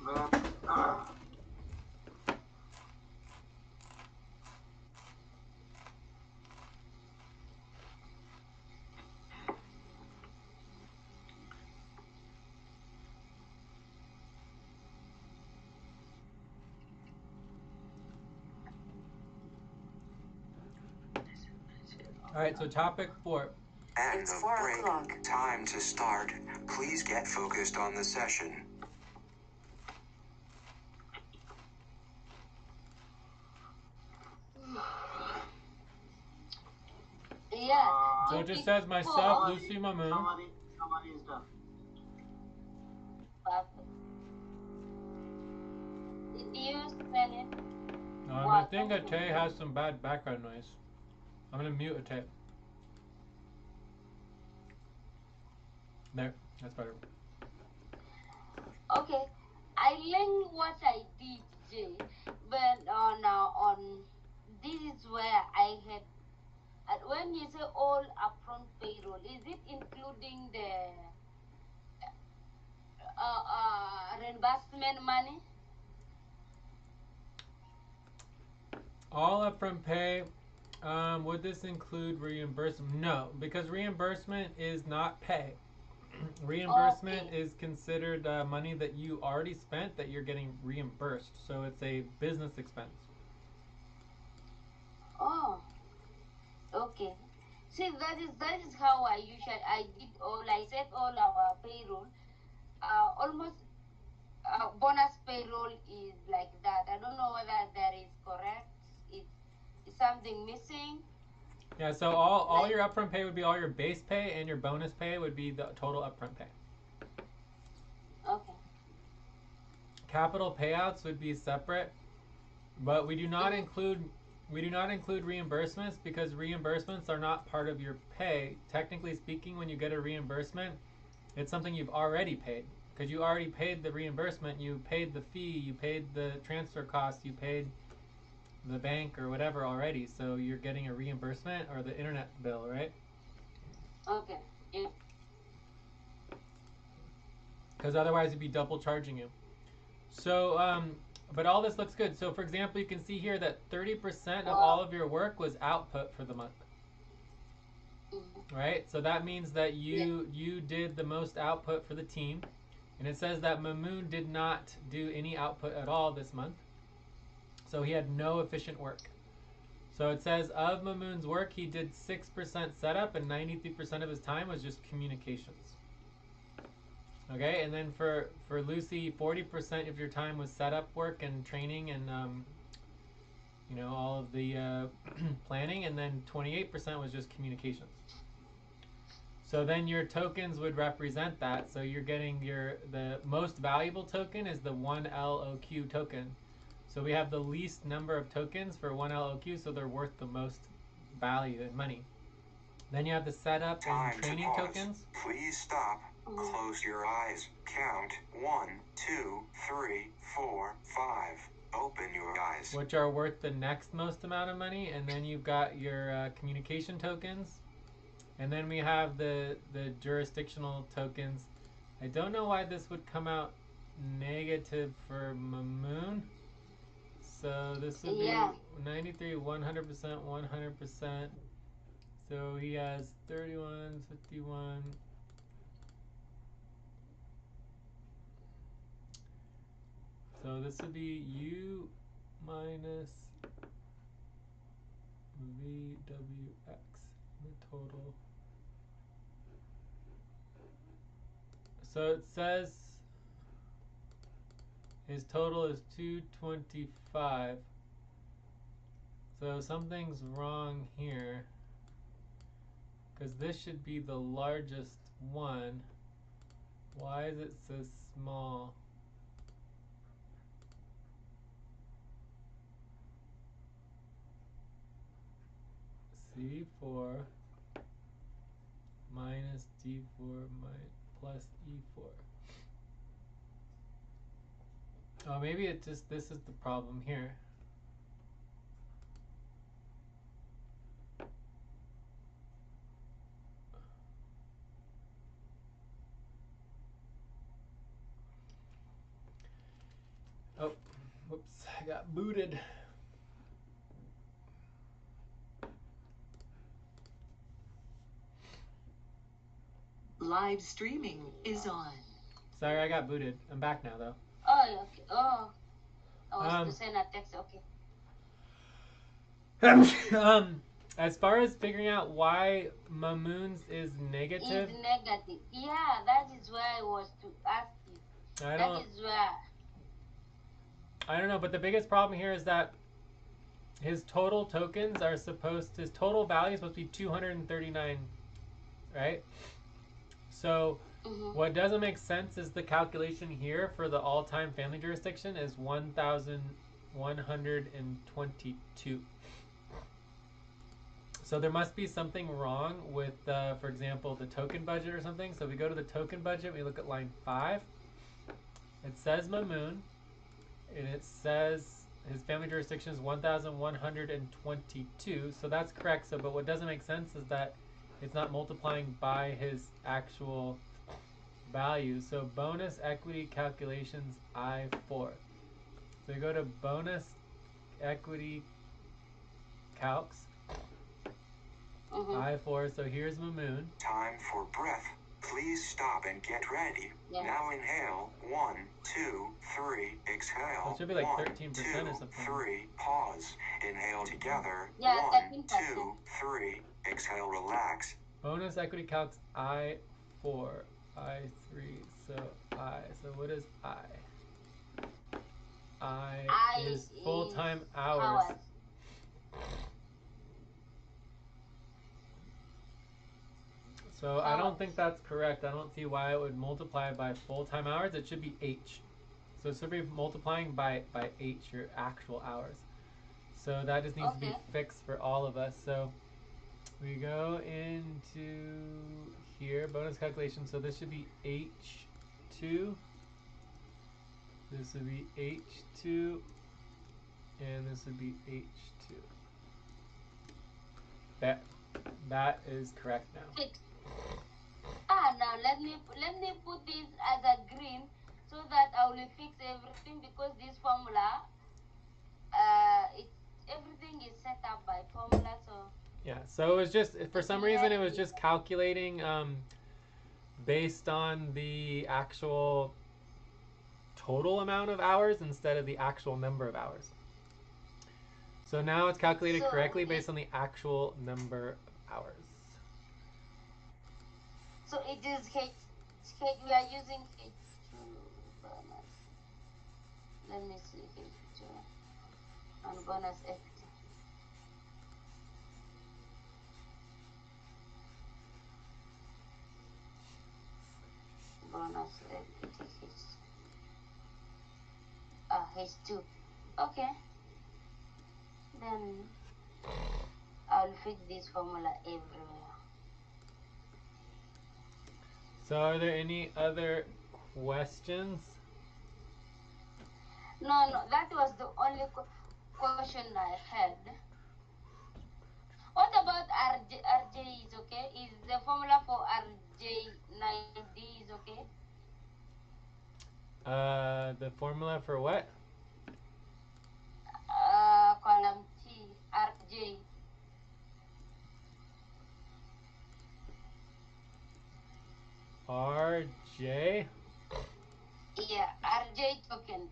But, All right, so topic 4. End It's of 4 break. o'clock. Time to start. Please get focused on the session. Yeah. So it just topic says myself, four. Lucy, Mamoon. summary is done. Perfect. Did you spell it? I think Ate has some bad background noise. I'm gonna mute Ate. There, that's better. Okay. I learned what I did, Jay, but on this is where I had. When you say all upfront payroll, is it including the reimbursement money? All upfront pay. Would this include reimbursement? No, because reimbursement is not pay. Reimbursement Okay. is considered money that you already spent that you're getting reimbursed. So it's a business expense. Oh, okay. See, that is how I did all. I set all our payroll. Almost bonus payroll is like that. I don't know whether that is correct. Is something missing? Yeah, so all Like, your upfront pay would be all your base pay, and your bonus pay would be the total upfront pay. okay. Capital payouts would be separate, but we do not Mhm. include reimbursements because reimbursements are not part of your pay. Technically speaking, when you get a reimbursement, it's something you've already paid because you already paid the reimbursement, you paid the fee, you paid the transfer cost, you paid the bank or whatever already. So you're getting a reimbursement or the internet bill, right? Okay. Yeah. Because otherwise it'd be double charging you. So, but all this looks good. So, for example, you can see here that 30% of all of your work was output for the month, Mhm. right? So that means that Yeah. you did the most output for the team, and it says that Mamoon did not do any output at all this month, so he had no efficient work. So it says of Mamoon's work, he did 6% setup, and 93% of his time was just communications. Okay, and then for Lucy, 40% of your time was setup work and training and all of the planning, and then 28% was just communications. So then your tokens would represent that. So you're getting the most valuable token is the 1LOQ token. So we have the least number of tokens for 1LOQ, so they're worth the most value in money. Then you have the setup and training tokens. Please stop. Close your eyes. Count 1, 2, 3, 4, 5. Open your eyes. Which are worth the next most amount of money. And then you've got your communication tokens. And then we have the jurisdictional tokens. I don't know why this would come out negative for Mamoon. So this would be 93, 100%, 100%. So he has 31, 51. So this would be U minus VWX, the total. So it says his total is 225. So something's wrong here, because this should be the largest one. Why is it so small? C4 minus D4 plus E4. Oh, maybe it just, this is the problem here. Whoops, I got booted. Live streaming is on. Sorry, I got booted. I'm back now, though. Oh, okay. Oh, I was to send a text. Okay. As far as figuring out why Mamoon's is negative, Is negative. Yeah, that is where I was to ask you. I That is where. don't know, but the biggest problem here is that his total tokens are his total value is supposed to be 239, right? So what doesn't make sense is the calculation here for the all-time family jurisdiction is 1,122. So there must be something wrong with, for example, the token budget or something. So we go to the token budget, we look at line 5. It says Mamoon, and it says his family jurisdiction is 1,122. So that's correct. So, but what doesn't make sense is that it's not multiplying by his actual value. So bonus equity calculations I4. So we go to bonus equity calcs. I4, so here's Mamoon. Time for breath. Please stop and get ready. Yeah. Now inhale. 1, 2, 3. Exhale. It should be like 1, 13% 2, or something. 3. Pause. Inhale together. Yeah, 1, 13%. 2, 3. Exhale. Relax. Bonus equity calcs I4, I3, so I. So what is I? I is full-time hours. So I don't think that's correct. I don't see why it would multiply by full-time hours. It should be H. So it should be multiplying by H, your actual hours. So that just needs to be fixed for all of us. So we go into here, bonus calculation. So this should be H2. This would be H2. And this would be H2. That is correct now. Now let me put this as a green so that I will fix everything because this formula, everything is set up by formula. So yeah, so it was just for some reason it was just calculating based on the actual total amount of hours instead of the actual number of hours. So now it's calculated correctly based on the actual number of hours. So it is H. We are using H2 bonus. Let me see H2 and bonus equity. Bonus equity H2. Okay. Then I'll fix this formula everywhere. So are there any other questions? No, that was the only question I had. What about RJ is okay? Is the formula for RJ9D is okay? The formula for what? Column T, RJ. RJ? Yeah, RJ token,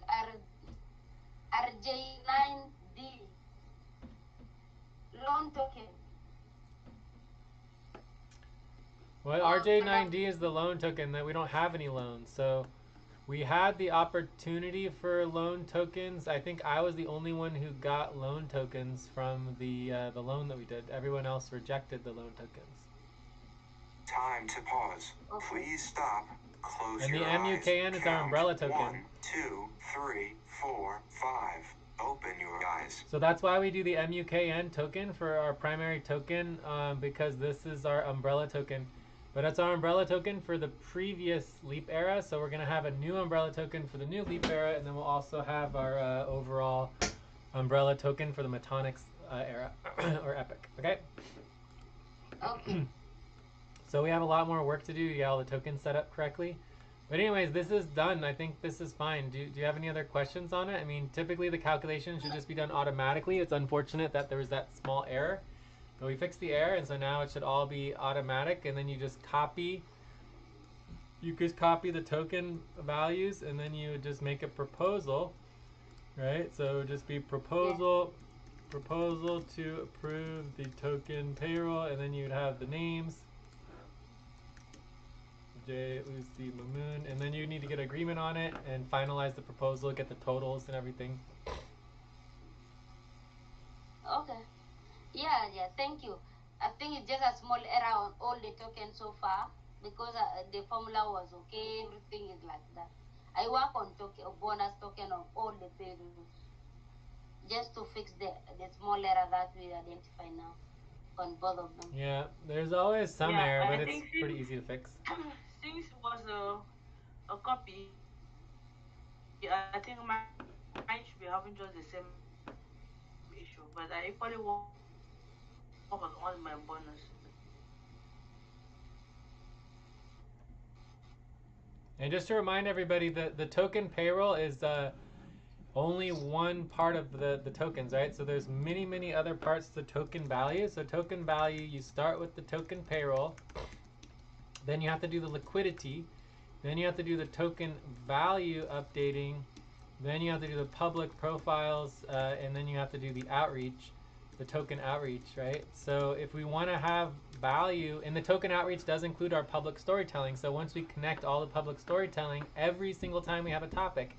RJ9D, loan token. Well, RJ9D is the loan token that we don't have any loans. So we had the opportunity for loan tokens. I think I was the only one who got loan tokens from the loan that we did. Everyone else rejected the loan tokens. Time to pause. Please stop. Close and your the eyes. MUKN is our umbrella token. 1, 2, 3, 4, 5. Open your eyes. So that's why we do the MUKN token for our primary token, because this is our umbrella token. But it's our umbrella token for the previous leap era, so we're going to have a new umbrella token for the new leap era, and then we'll also have our overall umbrella token for the Metonics era, or epic, okay? Okay. So we have a lot more work to do to get all the tokens set up correctly. But anyways, this is done. I think this is fine. Do you have any other questions on it? I mean, typically the calculation should just be done automatically. It's unfortunate that there was that small error. But we fixed the error, and so now it should all be automatic. And then you just copy the token values, and then you would just make a proposal, right? So it would just be proposal to approve the token payroll, and then you'd have the names, J, Lucy, Mamoon, and then you need to get agreement on it and finalize the proposal, get the totals and everything. Okay. Yeah, thank you. I think it's just a small error on all the tokens so far because the formula was okay. Everything is like that. I work on bonus token of all the payrolls just to fix the small error that we identify now on both of them. Yeah, there's always some Yeah, error, but I it's think pretty easy to fix. since it was a copy, I think mine should be having just the same issue. But I equally work on all my bonus. And just to remind everybody that the token payroll is only one part of the tokens, right? So there's many other parts to token value. So token value, you start with the token payroll, then you have to do the liquidity, then you have to do the token value updating, then you have to do the public profiles, and then you have to do the outreach, the token outreach, right? So if we want to have value, and the token outreach does include our public storytelling. So once we connect all the public storytelling, every single time we have a topic,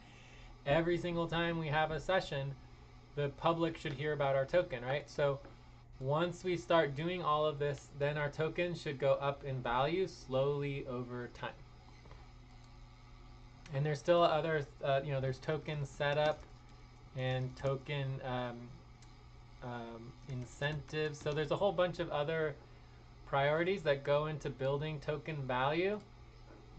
every single time we have a session, the public should hear about our token, right? So once we start doing all of this, then our token should go up in value slowly over time. And there's still other, there's token setup and token incentives. So there's a whole bunch of other priorities that go into building token value.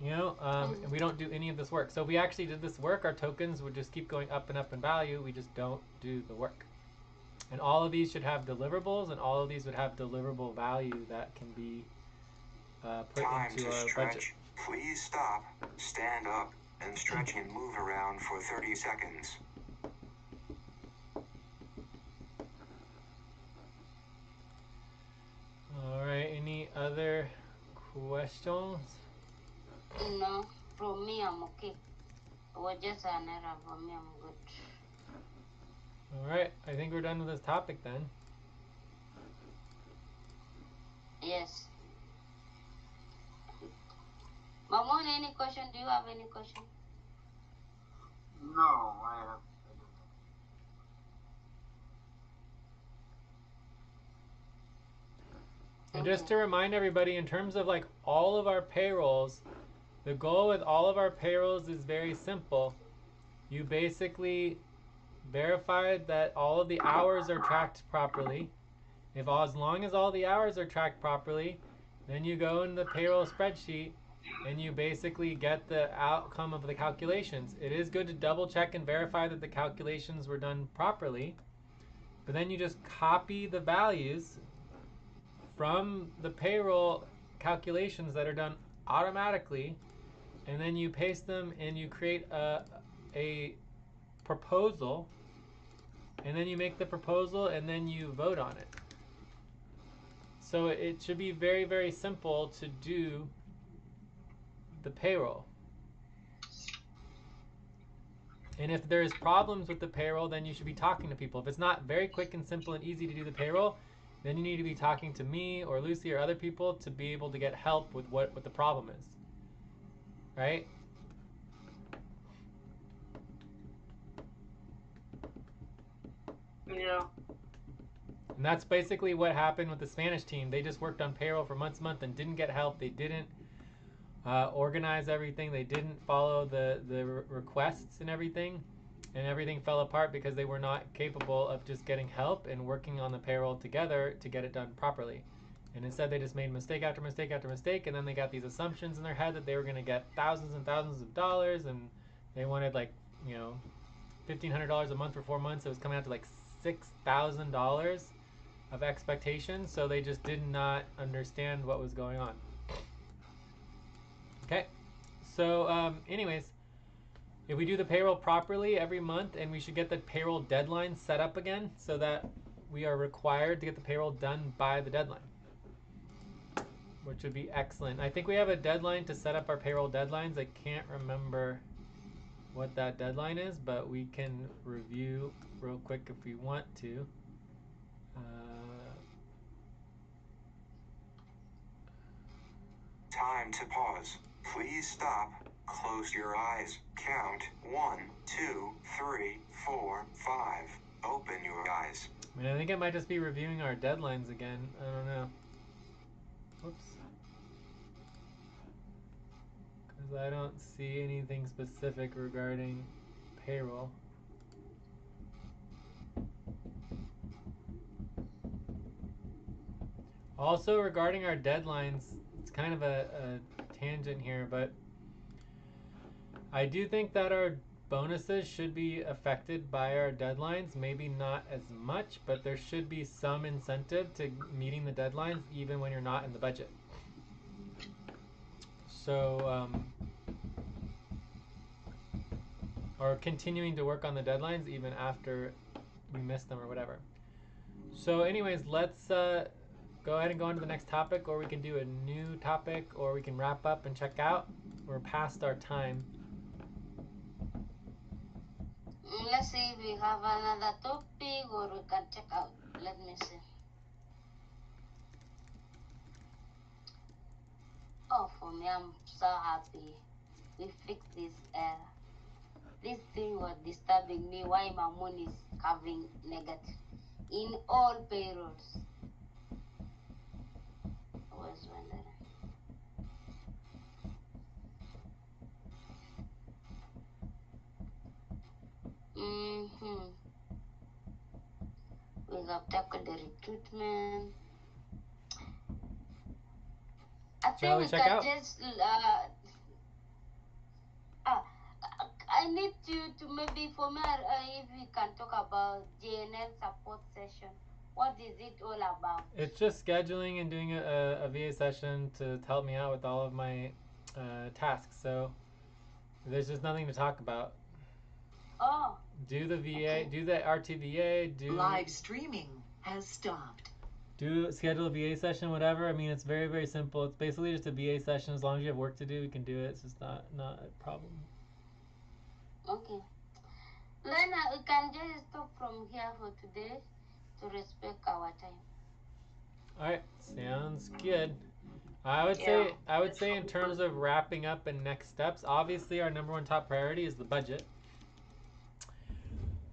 And we don't do any of this work. So if we actually did this work, our tokens would just keep going up and up in value. We just don't do the work. And all of these should have deliverables, and all of these would have deliverable value that can be put Time into to our stretch. budget. Please stop, stand up, and stretch and move around for 30 seconds. All right, any other questions? No, for me, I'm okay. It was just an error. For me, I'm good. All right, I think we're done with this topic then. Yes. Mamon, any question? Do you have any question? No, I don't know. And just to remind everybody, in terms of like all of our payrolls, the goal with all of our payrolls is very simple. You basically verify that all of the hours are tracked properly. As long as all the hours are tracked properly, then you go in the payroll spreadsheet and you basically get the outcome of the calculations. It is good to double check and verify that the calculations were done properly, but then you just copy the values from the payroll calculations that are done automatically, and then you paste them and you create a proposal, and then you make the proposal and then you vote on it. So it should be very simple to do the payroll. And if there's problems with the payroll, then you should be talking to people. If it's not very quick and simple and easy to do the payroll, then you need to be talking to me or Lucy or other people to be able to get help with what the problem is. Right? Yeah. And that's basically what happened with the Spanish team. They just worked on payroll for months and didn't get help. They didn't organize everything. They didn't follow the requests and everything fell apart because they were not capable of just getting help and working on the payroll together to get it done properly. And instead they just made mistake after mistake after mistake, and then they got these assumptions in their head that they were going to get thousands and thousands of dollars, and they wanted like, $1,500 a month for 4 months. It was coming out to like $6,000 of expectations, so they just did not understand what was going on. Okay, So, anyways, if we do the payroll properly every month, and we should get the payroll deadline set up again so that we are required to get the payroll done by the deadline, which would be excellent. I think we have a deadline to set up our payroll deadlines. I can't remember what that deadline is, but we can review real quick if we want to. Time to pause. Please stop. Close your eyes. Count 1, 2, 3, 4, 5. Open your eyes. I mean, I think it might just be reviewing our deadlines again. I don't know. Whoops. Because I don't see anything specific regarding payroll. Also, regarding our deadlines, it's kind of a tangent here, but I do think that our bonuses should be affected by our deadlines. Maybe not as much, but there should be some incentive to meeting the deadlines even when you're not in the budget. So, or continuing to work on the deadlines even after we miss them or whatever. So anyways, let's go ahead and go on to the next topic, or we can do a new topic, or we can wrap up and check out. We're past our time. Let's see if we have another topic or we can check out. Let me see. Oh, for me, I'm so happy. We fixed this error. This thing was disturbing me. Why my money is having negative in all payrolls? I was wondering. We have tackled the recruitment. I Shall think we we check can out? just. I need to maybe for me if we can talk about JNL support session. What is it all about? It's just scheduling and doing a VA session to help me out with all of my tasks. So there's just nothing to talk about. Oh. Do the VA, Okay. do the RTVA, do Live streaming has stopped. do schedule a VA session, whatever. I mean, it's very, very simple. It's basically just a VA session. As long as you have work to do, we can do it. It's just not a problem. Okay. Then we can just stop from here for today to respect our time. All right, sounds good. I would say in terms of wrapping up and next steps, obviously our number one top priority is the budget.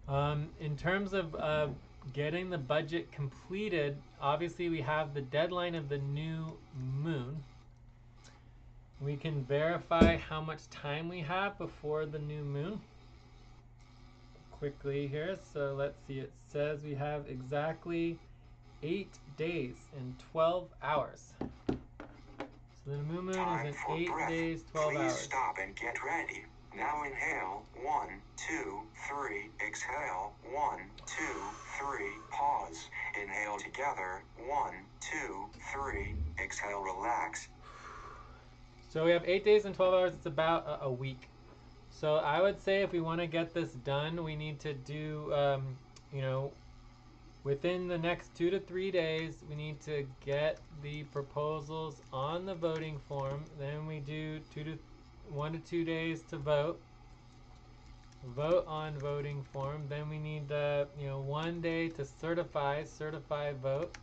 In terms of getting the budget completed, obviously we have the deadline of the new moon. We can verify how much time we have before the new moon quickly here. So let's see, it says we have exactly 8 days and 12 hours. So the new moon Time is for in 8 breath. days, 12 Please hours. stop and get ready. Now inhale. 1, 2, 3. Exhale. 1, 2, 3. Pause. Inhale together. 1, 2, 3. Exhale. Relax. So we have 8 days and 12 hours. It's about a week. So I would say if we want to get this done, we need to do, within the next 2 to 3 days, we need to get the proposals on the voting form. Then we do 1 to 2 days to vote. Vote on voting form. Then we need 1 day to certify vote,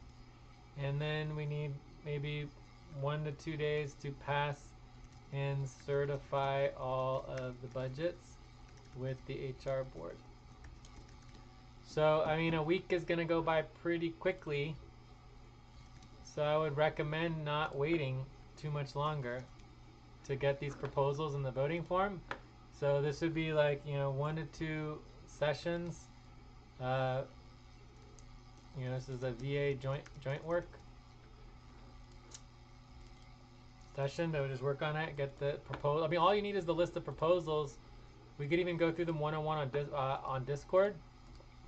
and then we need maybe 1 to 2 days to pass and certify all of the budgets with the HR board. So I mean, a week is gonna go by pretty quickly, so I would recommend not waiting too much longer to get these proposals in the voting form. So this would be like 1 to 2 sessions. This is a VA joint work session that would just work on it, get the proposal. I mean, all you need is the list of proposals. We could even go through them one-on-one on Discord,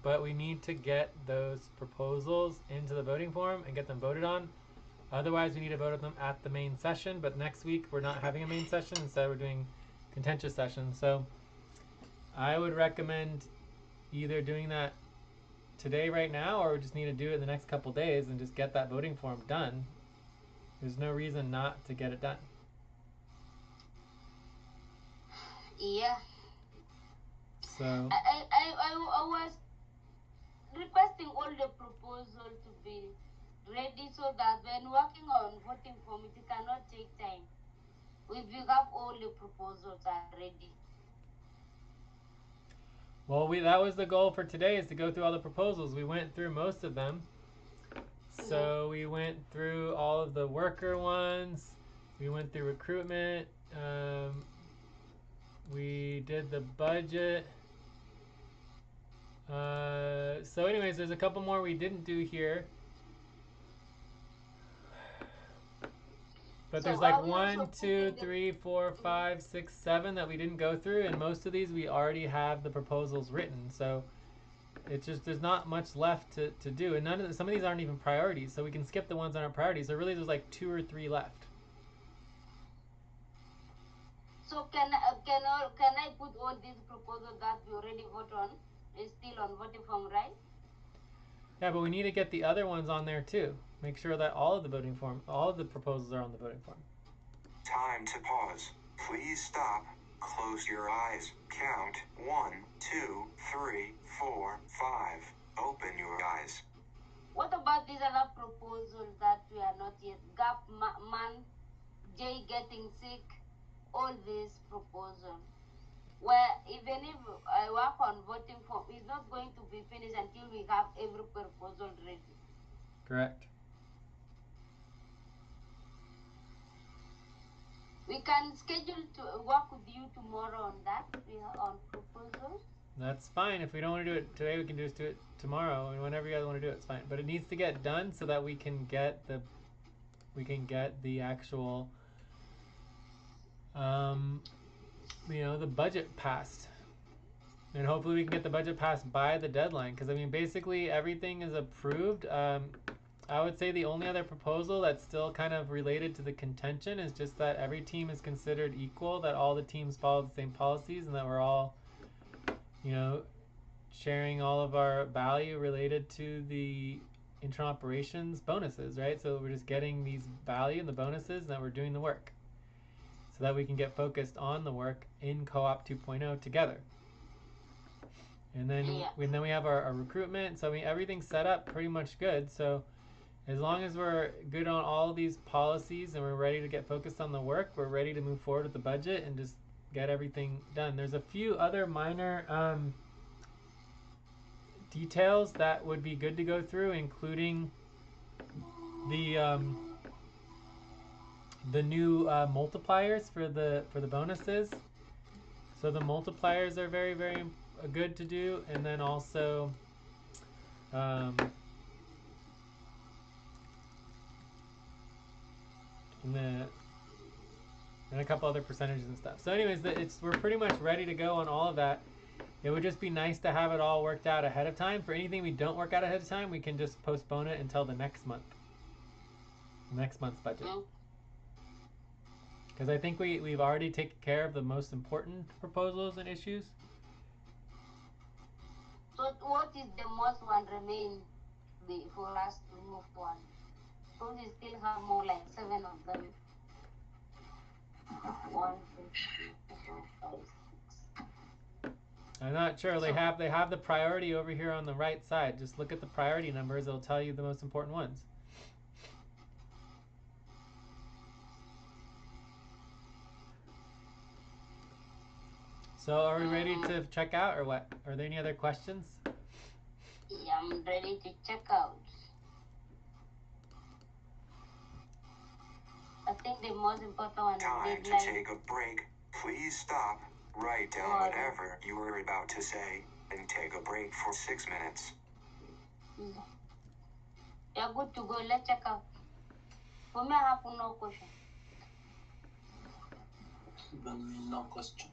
but we need to get those proposals into the voting form and get them voted on Otherwise, we need to vote on them at the main session, but next week we're not having a main session. Instead, we're doing contentious sessions. So I would recommend either doing that today right now, or we just need to do it in the next couple days and just get that voting form done. There's no reason not to get it done. Yeah. So I was requesting all the proposal to be ready so that when working on voting form, it cannot take time. If you have all the proposals are ready. well, that was the goal for today, is to go through all the proposals. We went through most of them. So we went through all of the worker ones. We went through recruitment. We did the budget. So anyways, there's a couple more we didn't do here. But So there's like are we 1, also 2, putting the- 3, 4, 5, 6, 7 that we didn't go through, and most of these we already have the proposals written. So it's just, there's not much left to do, and some of these aren't even priorities, so we can skip the ones that aren't priorities. So really, there's like 2 or 3 left. So can I put all these proposals that we already vote on is still on voting form, right? Yeah, but we need to get the other ones on there too. Make sure that all of the proposals are on the voting form. Time to pause. Please stop. Close your eyes. Count 1, 2, 3, 4, 5. Open your eyes. What about these other proposals that we are not yet? Gap man, Jay getting sick, all these proposals. Where even if I work on voting form, it's not going to be finished until we have every proposal ready. Correct. We can schedule to work with you tomorrow on that, on proposals. That's fine. If we don't want to do it today, we can just do it tomorrow, and whenever you guys want to do it, it's fine. But it needs to get done so that we can get the actual the budget passed. And hopefully we can get the budget passed by the deadline, because I mean basically everything is approved. I would say the only other proposal that's still kind of related to the contention is just that every team is considered equal, that all the teams follow the same policies, and that we're all, sharing all of our value related to the internal operations bonuses, right? So we're just getting these value and the bonuses, and that we're doing the work so that we can get focused on the work in Co-op 2.0 together. And then, we have our recruitment. So I mean, everything's set up pretty much good. So as long as we're good on all of these policies and we're ready to get focused on the work, we're ready to move forward with the budget and just get everything done. There's a few other minor details that would be good to go through, including the new multipliers for the bonuses. So the multipliers are very, very good to do, and then also and a couple other percentages and stuff. So anyways, we're pretty much ready to go on all of that. It would just be nice to have it all worked out ahead of time. For anything we don't work out ahead of time, we can just postpone it until the next month. Next month's budget. Because I think we've already taken care of the most important proposals and issues. So what is the most one remain for us to move on? So we still have more like 7 of them. 1, 2, 3, 4, 5, 6. I'm not sure. They have the priority over here on the right side. Just look at the priority numbers. It'll tell you the most important ones. So are we ready to check out, or what? Are there any other questions? Yeah, I'm ready to check out. I think the most important one Time is to deadline. take a break. Please stop. Write down whatever you were about to say and take a break for 6 minutes. You're good to go. Let's check out. For me, I have no question. No question.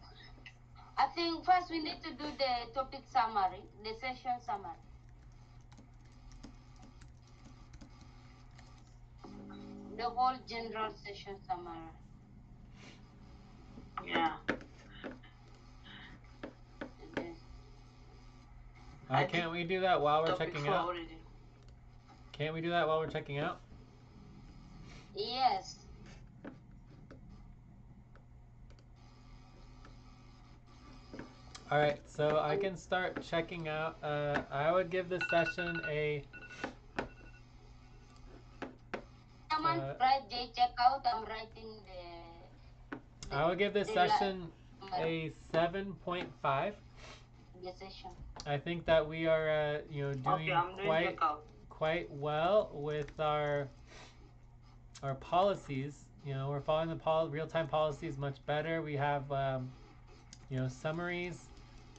I think first we need to do the topic summary, the session summary. the whole general session summary. Yeah. Yes. I Can't did we do that while we're topic checking 4 out? already. Can't we do that while we're checking out? Yes. All right, so I can start checking out. I would give this session a. Someone Friday check out. I'm writing the I would give this the session a 7.5. the session. I think that we are, Okay, doing I'm doing check out. quite well with our policies. We're following the real-time policies much better. We have, summaries.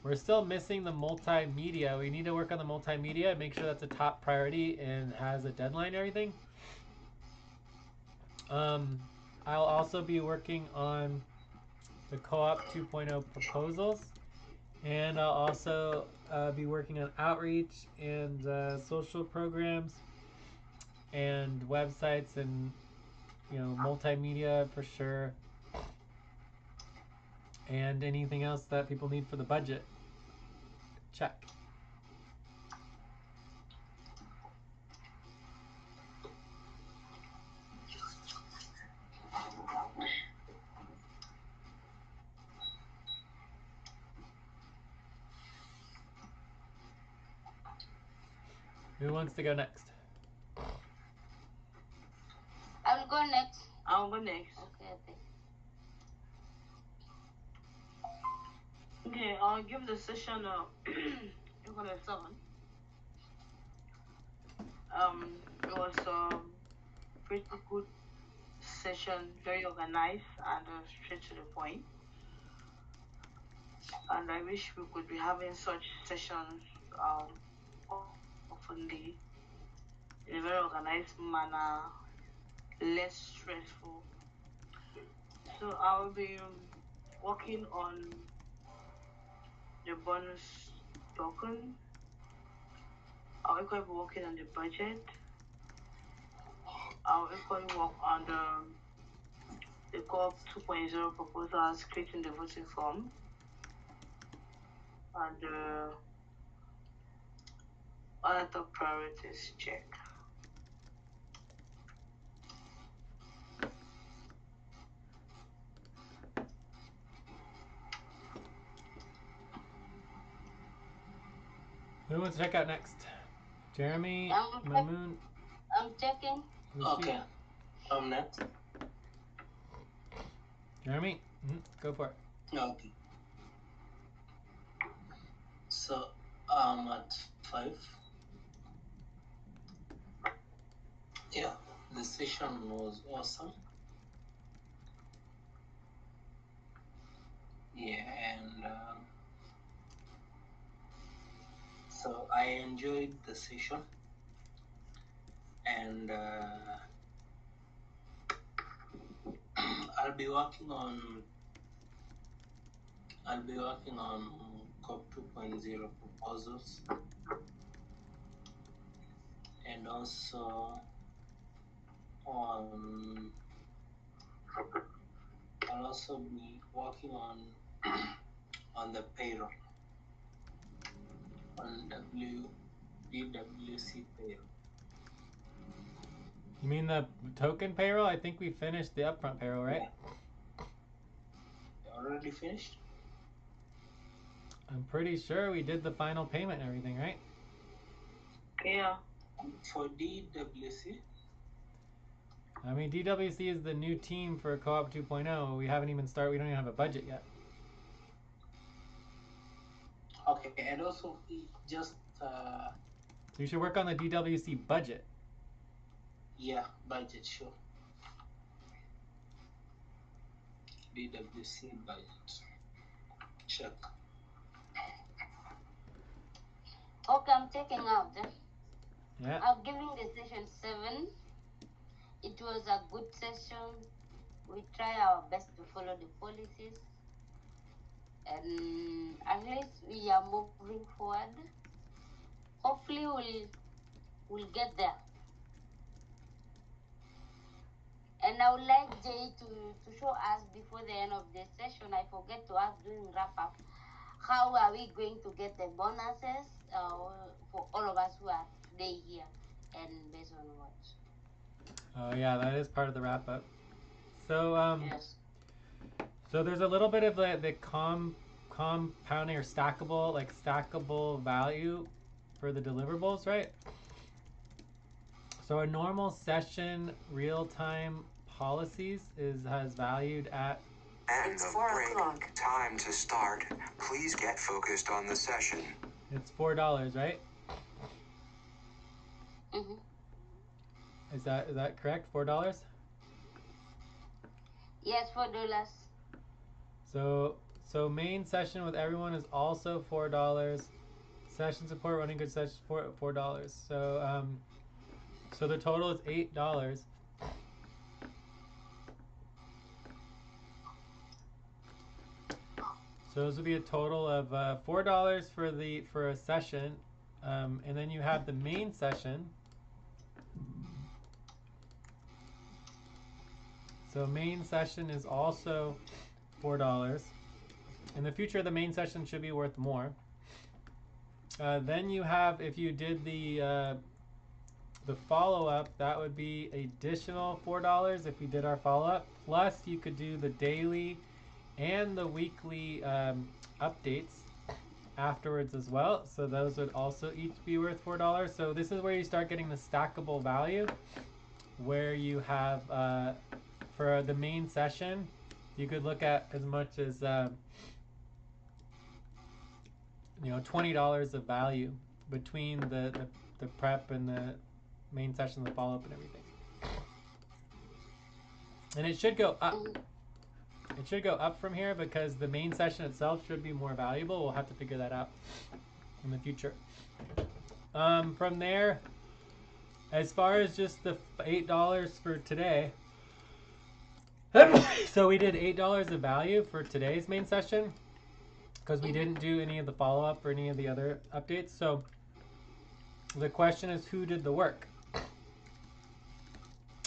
We're still missing the multimedia. We need to work on the multimedia, make sure that's a top priority and has a deadline and everything. I'll also be working on the co-op 2.0 proposals, and I'll also be working on outreach and social programs and websites and multimedia for sure, and anything else that people need for the budget. Check. Who wants to go next? I'll go next. I'll go next. Okay. Okay, I'll give the session a 7. It was a pretty good session, very organized and straight to the point. And I wish we could be having such sessions oftenly in a very organized manner, less stressful. So I'll be working on the bonus token. I'll equally be working on the budget. I'll equally work on the co-op 2.0 proposals, creating the voting form, and other top priorities check. Who wants to check out next? Jeremy, I'm Mamoon. I'm checking. Lucy. Okay, I'm next. Jeremy, go for it. Okay. So I'm at 5. Yeah, the session was awesome. Yeah, and so I enjoyed the session, and I'll be working on COP 2.0 proposals, and also on I'll also be working on on the payroll, on DWC payroll. You mean the token payroll? I think we finished the upfront payroll, right? Yeah. Already finished? I'm pretty sure we did the final payment and everything, right? Yeah. For DWC? I mean, DWC is the new team for Co-op 2.0. We haven't even started. We don't even have a budget yet. Okay, and also just So you should work on the DWC budget. yeah, budget, sure. DWC budget. Check. Okay, I'm checking out. Yeah. I'm giving the session 7. It was a good session. We try our best to follow the policies, and at least we are moving forward. Hopefully, we'll get there. And I would like Jay to show us before the end of the session. I forget to ask during wrap up. How are we going to get the bonuses for all of us who are today here and based on what? Oh yeah, that is part of the wrap up. So Yes. so there's a little bit of the compounding or stackable value for the deliverables, right? So a normal session real-time policies has valued at End It's of 4 break. o'clock. Time to start. Please get focused on the session. it's $4, right? Mm-hmm. Is that correct? $4? Yes, $4. So main session with everyone is also $4. Session support running good session $4. So the total is $8. So this would be a total of $4 for a session, and then you have the main session. So main session is also $4. In the future, the main session should be worth more. Then you have, if you did the follow-up, that would be additional $4 if you did our follow-up. Plus, you could do the daily and the weekly updates afterwards as well. So those would also each be worth $4. So this is where you start getting the stackable value, where you have for the main session, you could look at as much as $20 of value between the prep and the main session, the follow-up and everything. And it should go up. It should go up from here because the main session itself should be more valuable. We'll have to figure that out in the future. From there, as far as just the $8 for today, so we did $8 of value for today's main session because we didn't do any of the follow-up or any of the other updates. So the question is, who did the work?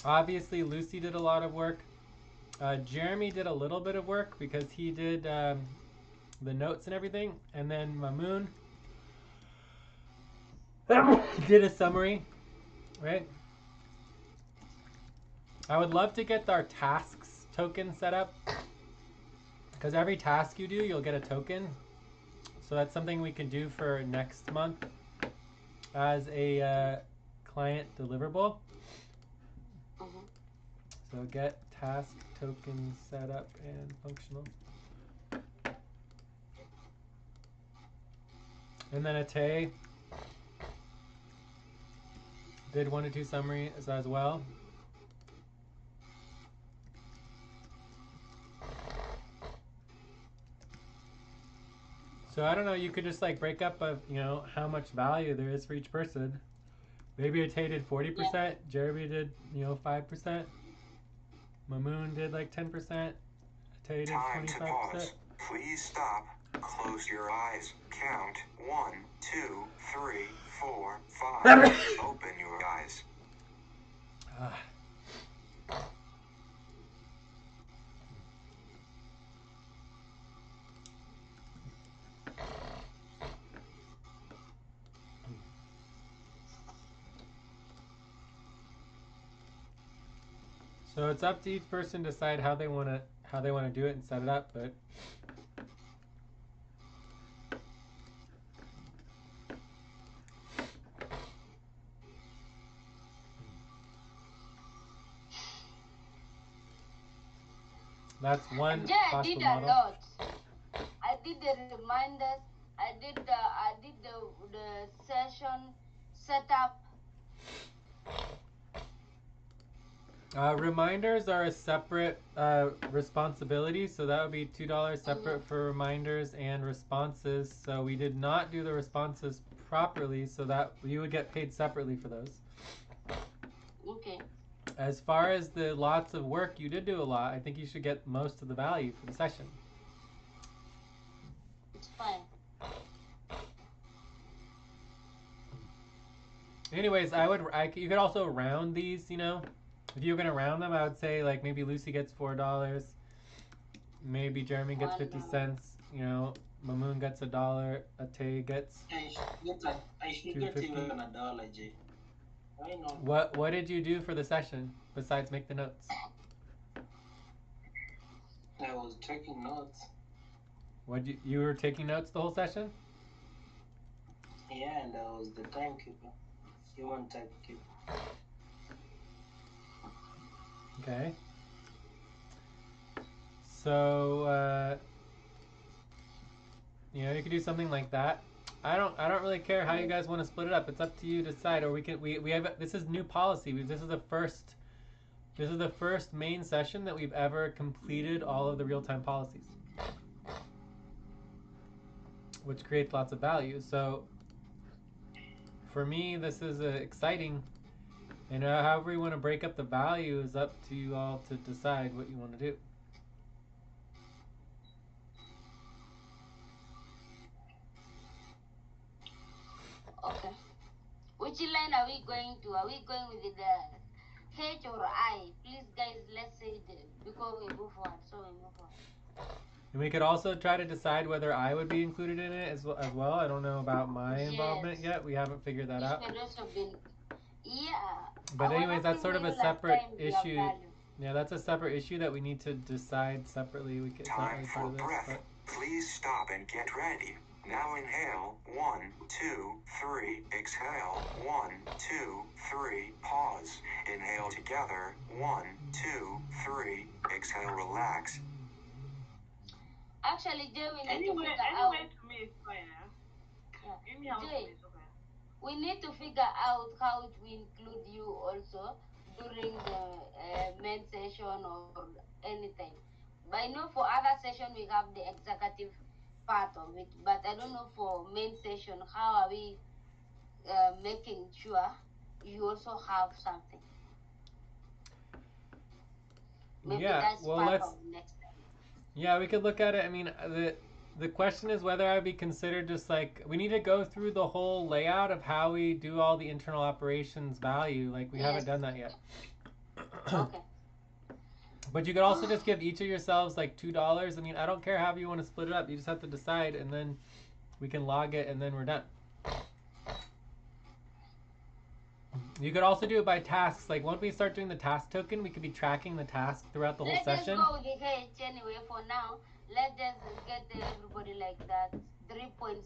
Obviously, Lucy did a lot of work. Jeremy did a little bit of work because he did the notes and everything. And then Mamoon did a summary, right? I would love to get our tasks token set up because every task you do, you'll get a token. So that's something we can do for next month as a client deliverable. So get task token set up and functional. And then Ate did 1 to 2 summaries as well. So I don't know, you could just like break up of, how much value there is for each person. Maybe Ate did 40%, Jeremy did, 5%. Mamoon did like 10%. Ate did 25%. Time to pause. Please stop. Close your eyes. Count 1, 2, 3, 4, 5. Open your eyes. So it's up to each person to decide how they want to do it and set it up, but that's one I did possible a model. lot. I did the reminders. I did the session setup. Reminders are a separate responsibility, so that would be $2 separate for reminders and responses. So we did not do the responses properly, so that you would get paid separately for those. Okay. As far as the lots of work, you did do a lot. I think you should get most of the value for the session. It's fine. Anyways, you could also round these, If you were gonna round them, I would say like maybe Lucy gets $4, maybe Jeremy gets 50 $1. cents. You know, Mamoon gets $1. Ate gets I should get $2.50. even $1, Jay. Why not? What did you do for the session besides make the notes? I was taking notes. What you were taking notes the whole session? Yeah, and I was the timekeeper, human timekeeper. Okay. So you know, you could do something like that. I don't really care how you guys want to split it up. It's up to you to decide. Or we have this is new policy. This is the first main session that we've ever completed all of the real-time policies, which creates lots of value. So for me, this is exciting. And however you want to break up the value is up to you all to decide what you want to do. Okay. Which line are we going to? Are we going with the H or I? Please, guys, let's say because we move forward. So we move forward. And we could also try to decide whether I would be included in it as well. I don't know about my involvement yet. We haven't figured that out. It should also be, yeah. But I was anyways, that's asking sort of you a last separate time your issue. value. Yeah, that's a separate issue that we need to decide separately. It's not Time really for part of this, breath. but Please stop and get ready. Now inhale. 1, 2, 3. Exhale. 1, 2, 3. Pause. Inhale together. 1, 2, 3. Exhale. Relax. Actually, Jay, we need to Anyway, figure out. to me it's fine. Yeah. Anyhow, to Jay, me it's okay. we need to figure out how to include you also during the main session or anything. I know for other session we have the executive part of it, but I don't know for main session how are we making sure you also have something. Maybe yeah. that's Well, part of next time. yeah, we could look at it. I mean, the question is whether I'd be considered just like we need to go through the whole layout of how we do all the internal operations value. Like we haven't done that yet. Okay. But you could also just give each of yourselves like $2. I mean, I don't care however you want to split it up. You just have to decide, and then we can log it, and then we're done. You could also do it by tasks. Like once we start doing the task token, we could be tracking the task throughout the whole session. Let's go with the H anyway for now. Let's just get everybody like that. 3.6,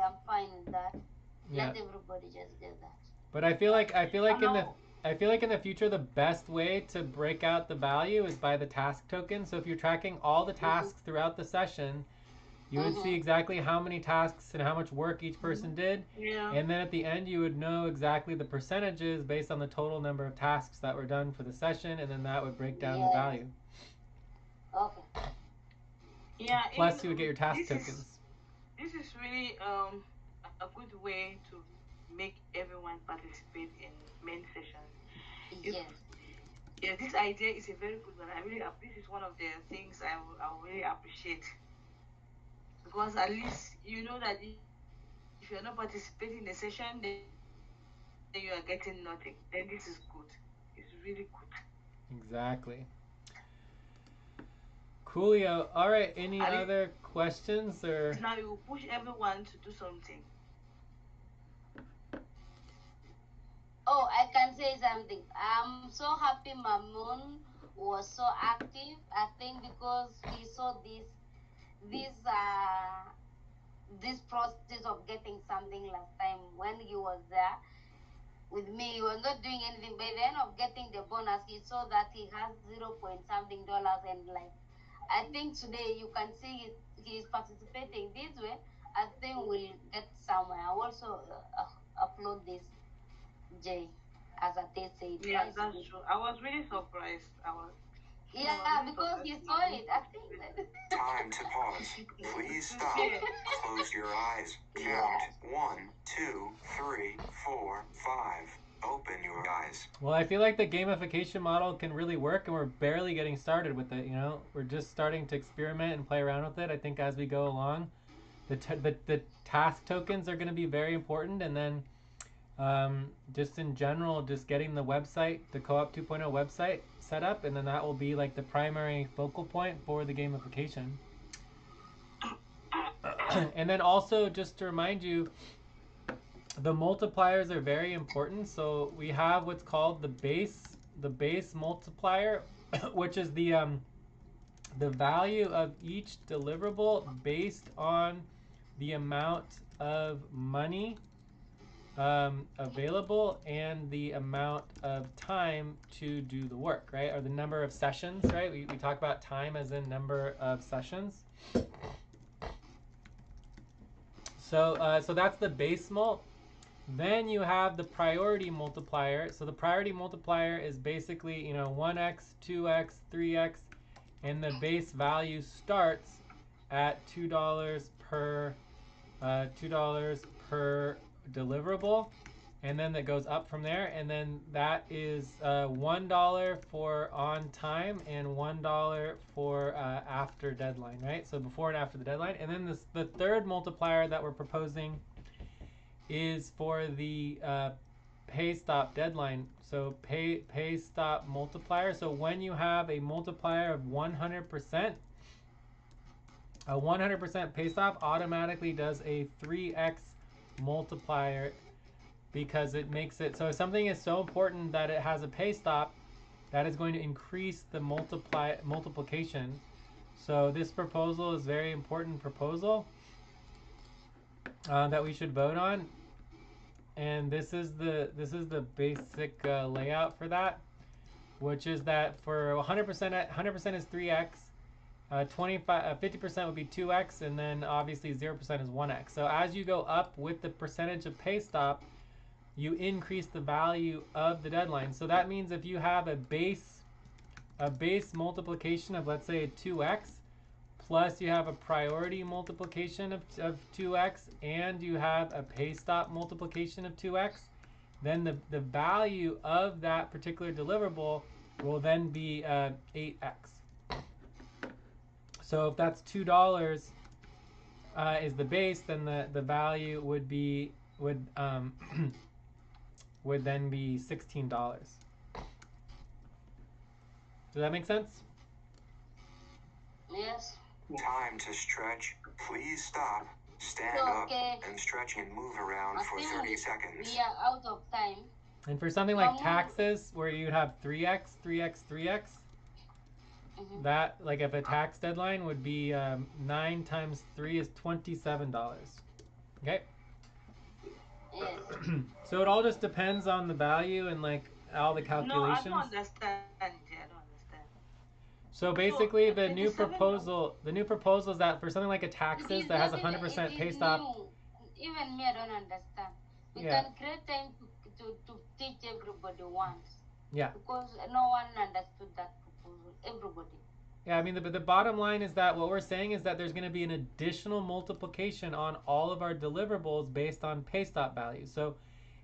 I'm fine with that. Yeah. Let everybody just get that. But I feel like in the future the best way to break out the value is by the task token. So if you're tracking all the tasks throughout the session, you would see exactly how many tasks and how much work each person did. Yeah. And then at the end you would know exactly the percentages based on the total number of tasks that were done for the session, and then that would break down the value. Okay. Yeah. Plus you would get your task tokens. This is really a good way to make everyone participate in main sessions. Yes. Yeah, this idea is a very good one. This is one of the things I will really appreciate, because at least you know that if you're not participating in the session, then you are getting nothing. Then this is good. It's really good. Exactly. Coolio. All right. Any other questions or? Now you push everyone to do something. Oh, I can say something. I'm so happy Mamoon was so active. I think because he saw this process of getting something last time when he was there with me. He was not doing anything. By the end of getting the bonus, he saw that he has 0 point something dollars, and like I think today you can see he is participating this way. I think we'll get somewhere. I also upload this, Jay, as a said. Yeah, that's true. I was really surprised. Yeah, because he saw it. I think that. Time to pause. Please stop. Close your eyes. Count. 1, 2, 3, 4, 5. Open your eyes. Well, I feel like the gamification model can really work, and we're barely getting started with it. You know, we're just starting to experiment and play around with it. I think as we go along, the task tokens are going to be very important, and then Just in general, just getting the website, the Co-op 2.0 website set up, and then that will be like the primary focal point for the gamification. And then also, just to remind you, the multipliers are very important. So we have what's called the base multiplier, which is the value of each deliverable based on the amount of money available and the amount of time to do the work, right? Or the number of sessions, right? We talk about time as in number of sessions. So that's the base mult. Then you have the priority multiplier. So the priority multiplier is basically, 1x, 2x, 3x, and the base value starts at $2 per deliverable, and then that goes up from there, and then that is $1 for on time and $1 for after deadline, right? So before and after the deadline. And then the third multiplier that we're proposing is for the pay stop deadline. So pay stop multiplier. So when you have a multiplier of 100%, a 100% pay stop automatically does a 3x multiplier, because it makes it so if something is so important that it has a pay stop, that is going to increase the multiplication. So this proposal is a very important proposal that we should vote on, and this is the basic layout for that, which is that for 100% is 3x, 50% would be 2x, and then obviously 0% is 1x. So as you go up with the percentage of pay stop, you increase the value of the deadline. So that means if you have a base multiplication of, let's say, 2x, plus you have a priority multiplication of 2x, and you have a pay stop multiplication of 2x, then the value of that particular deliverable will then be 8x. So if that's $2 is the base, then the value would then be $16. Does that make sense? Yes. Time to stretch. Please stop, stand Okay. up, and stretch and move around I for think 30 seconds. we are out of time. And for something like taxes, where you'd have 3x, 3x, 3x, that, like if a tax deadline would be 9 times 3 is $27. Okay? Yes. So it all just depends on the value and like all the No, I calculations. don't understand. I don't understand. So basically, So, the new 27 proposal is that for something like a taxes that has 100% pay stop. New. Even me, I don't understand. We Yeah. can create time to teach everybody once. Yeah. Because no one understood that proposal. Everybody. Yeah, I mean, the bottom line is that what we're saying is that there's going to be an additional multiplication on all of our deliverables based on pay stop values. So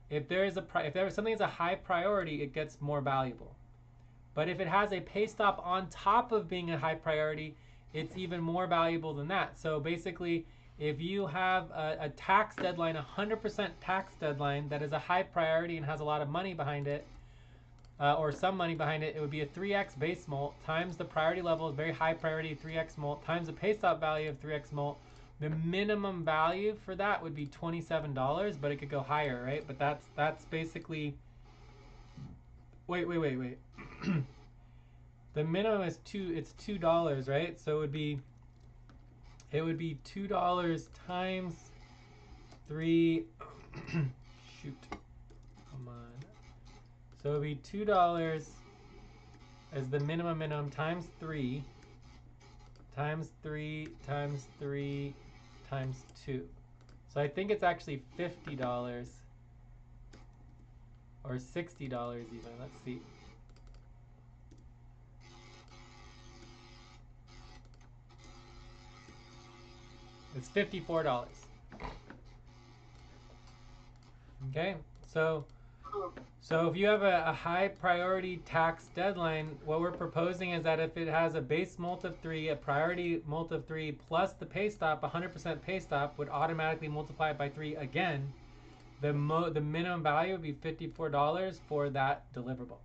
if there's something that's a high priority, it gets more valuable. But if it has a pay stop on top of being a high priority, it's even more valuable than that. So basically, if you have a tax deadline, 100% tax deadline that is a high priority and has a lot of money behind it, or some money behind it, it would be a 3x base mult times the priority level is very high priority 3x mult times the pay stop value of 3x mult. The minimum value for that would be $27, but it could go higher, right? But that's basically. Wait. The minimum is it's $2, right? So it would be $2 times 3. Shoot. Come on. So it would be $2 as the minimum times 3 times 3 times 3 times 2. So I think it's actually $50 or $60 even. Let's see. It's $54. Okay, so if you have a high priority tax deadline, what we're proposing is that if it has a base mult of 3, a priority mult of 3, plus the pay stop, 100% pay stop would automatically multiply it by 3 again, the minimum value would be $54 for that deliverable.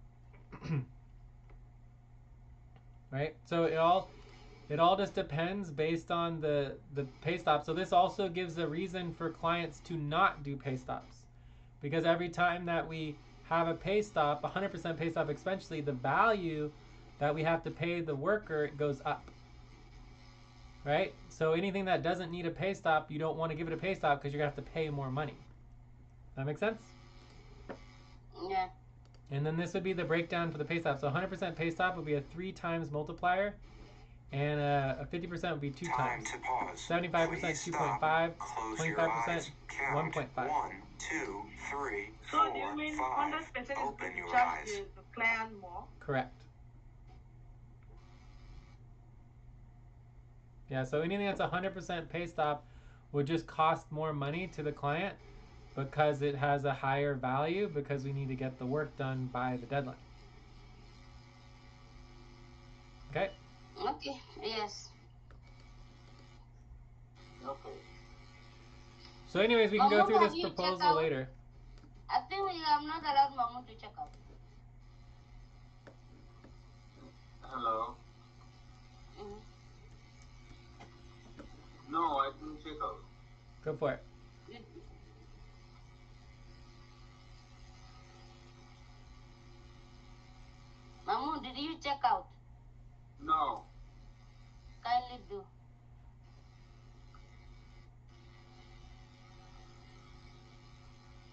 Right? So it all just depends based on the pay stop. So this also gives a reason for clients to not do pay stops, because every time that we have a pay stop, 100% pay stop expense, the value that we have to pay the worker goes up. Right? So anything that doesn't need a pay stop, you don't want to give it a pay stop because you're going to have to pay more money. That make sense? Yeah. And then this would be the breakdown for the pay stop. So 100% pay stop would be a 3 times multiplier, and a 50% would be 2 Time times. to pause. 75% Please 2.5, stop. Close your 25% eyes. Count 1.5. 1, 2, 3, So 4, do you mean 5. 100% is Open going to your charge eyes. the client more? Correct. Yeah, so anything that's 100% pay stop would just cost more money to the client because it has a higher value, because we need to get the work done by the deadline. Okay? Okay. Yes. Okay. So anyways, we can go Mahmoud, through have this you checked proposal out? later. I think we have not allowed Mahmoud to check out. Hello. Mhm. No, I didn't check out. Go for it. You- Mahmoud, did you check out? No. Kindly do.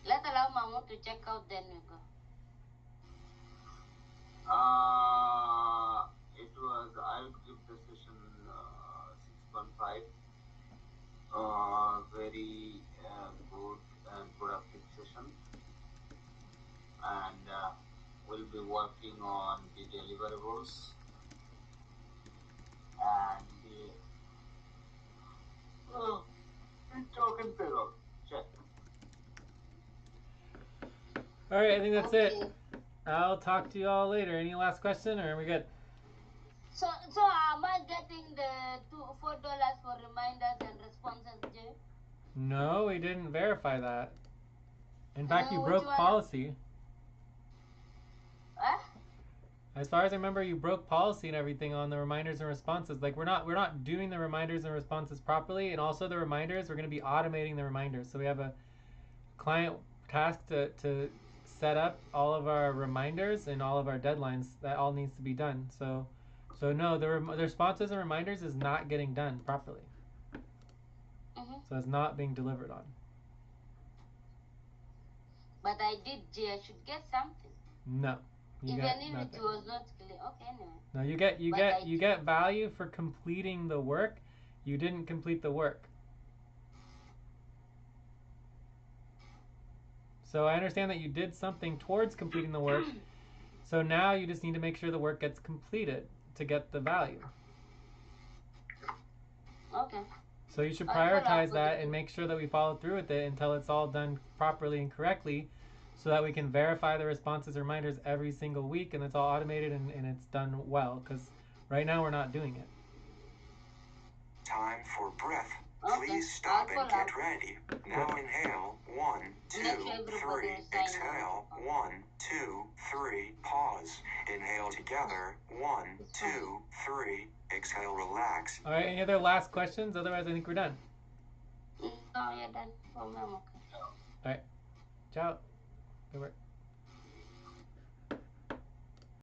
Let's allow Mahmoud to check out, then we go. It was, I would give the session 6.5. Very good and productive session. And we'll be working on the deliverables and the token payroll. Check. All right, I think that's it. Okay. I'll talk to you all later. Any last question, or are we good? So am I getting the $4 for reminders and responses, Jay? No, we didn't verify that. In fact, you Which broke one? policy. Huh? As far as I remember, you broke policy and everything on the reminders and responses. Like we're not doing the reminders and responses properly, and also the reminders, we're going to be automating the reminders. So we have a client task to set up all of our reminders and all of our deadlines. That all needs to be done. So no, the responses and reminders is not getting done properly. Mm-hmm. So it's not being delivered on. But I did, Jay. I should get something. No, you Even get if nothing. it was not clear. Okay, anyway. No, you get value for completing the work. You didn't complete the work. So I understand that you did something towards completing the work. So now you just need to make sure the work gets completed to get the value. Okay. So you should I'll follow up prioritize with that you. and make sure that we follow through with it until it's all done properly and correctly, so that we can verify the responses and reminders every single week and it's all automated and it's done well, because right now we're not doing it. Time for breath. Okay. Please stop I'll and follow get up. ready. Now inhale. 1, 2, Make sure everybody 3. is signing Exhale. on. 1, 2, 3. Pause. Inhale together. 1, 2, 3. Exhale. Relax. All right, any other last questions? Otherwise, I think we're done. No, you're done. Oh, I'm okay. All right, ciao. Good work.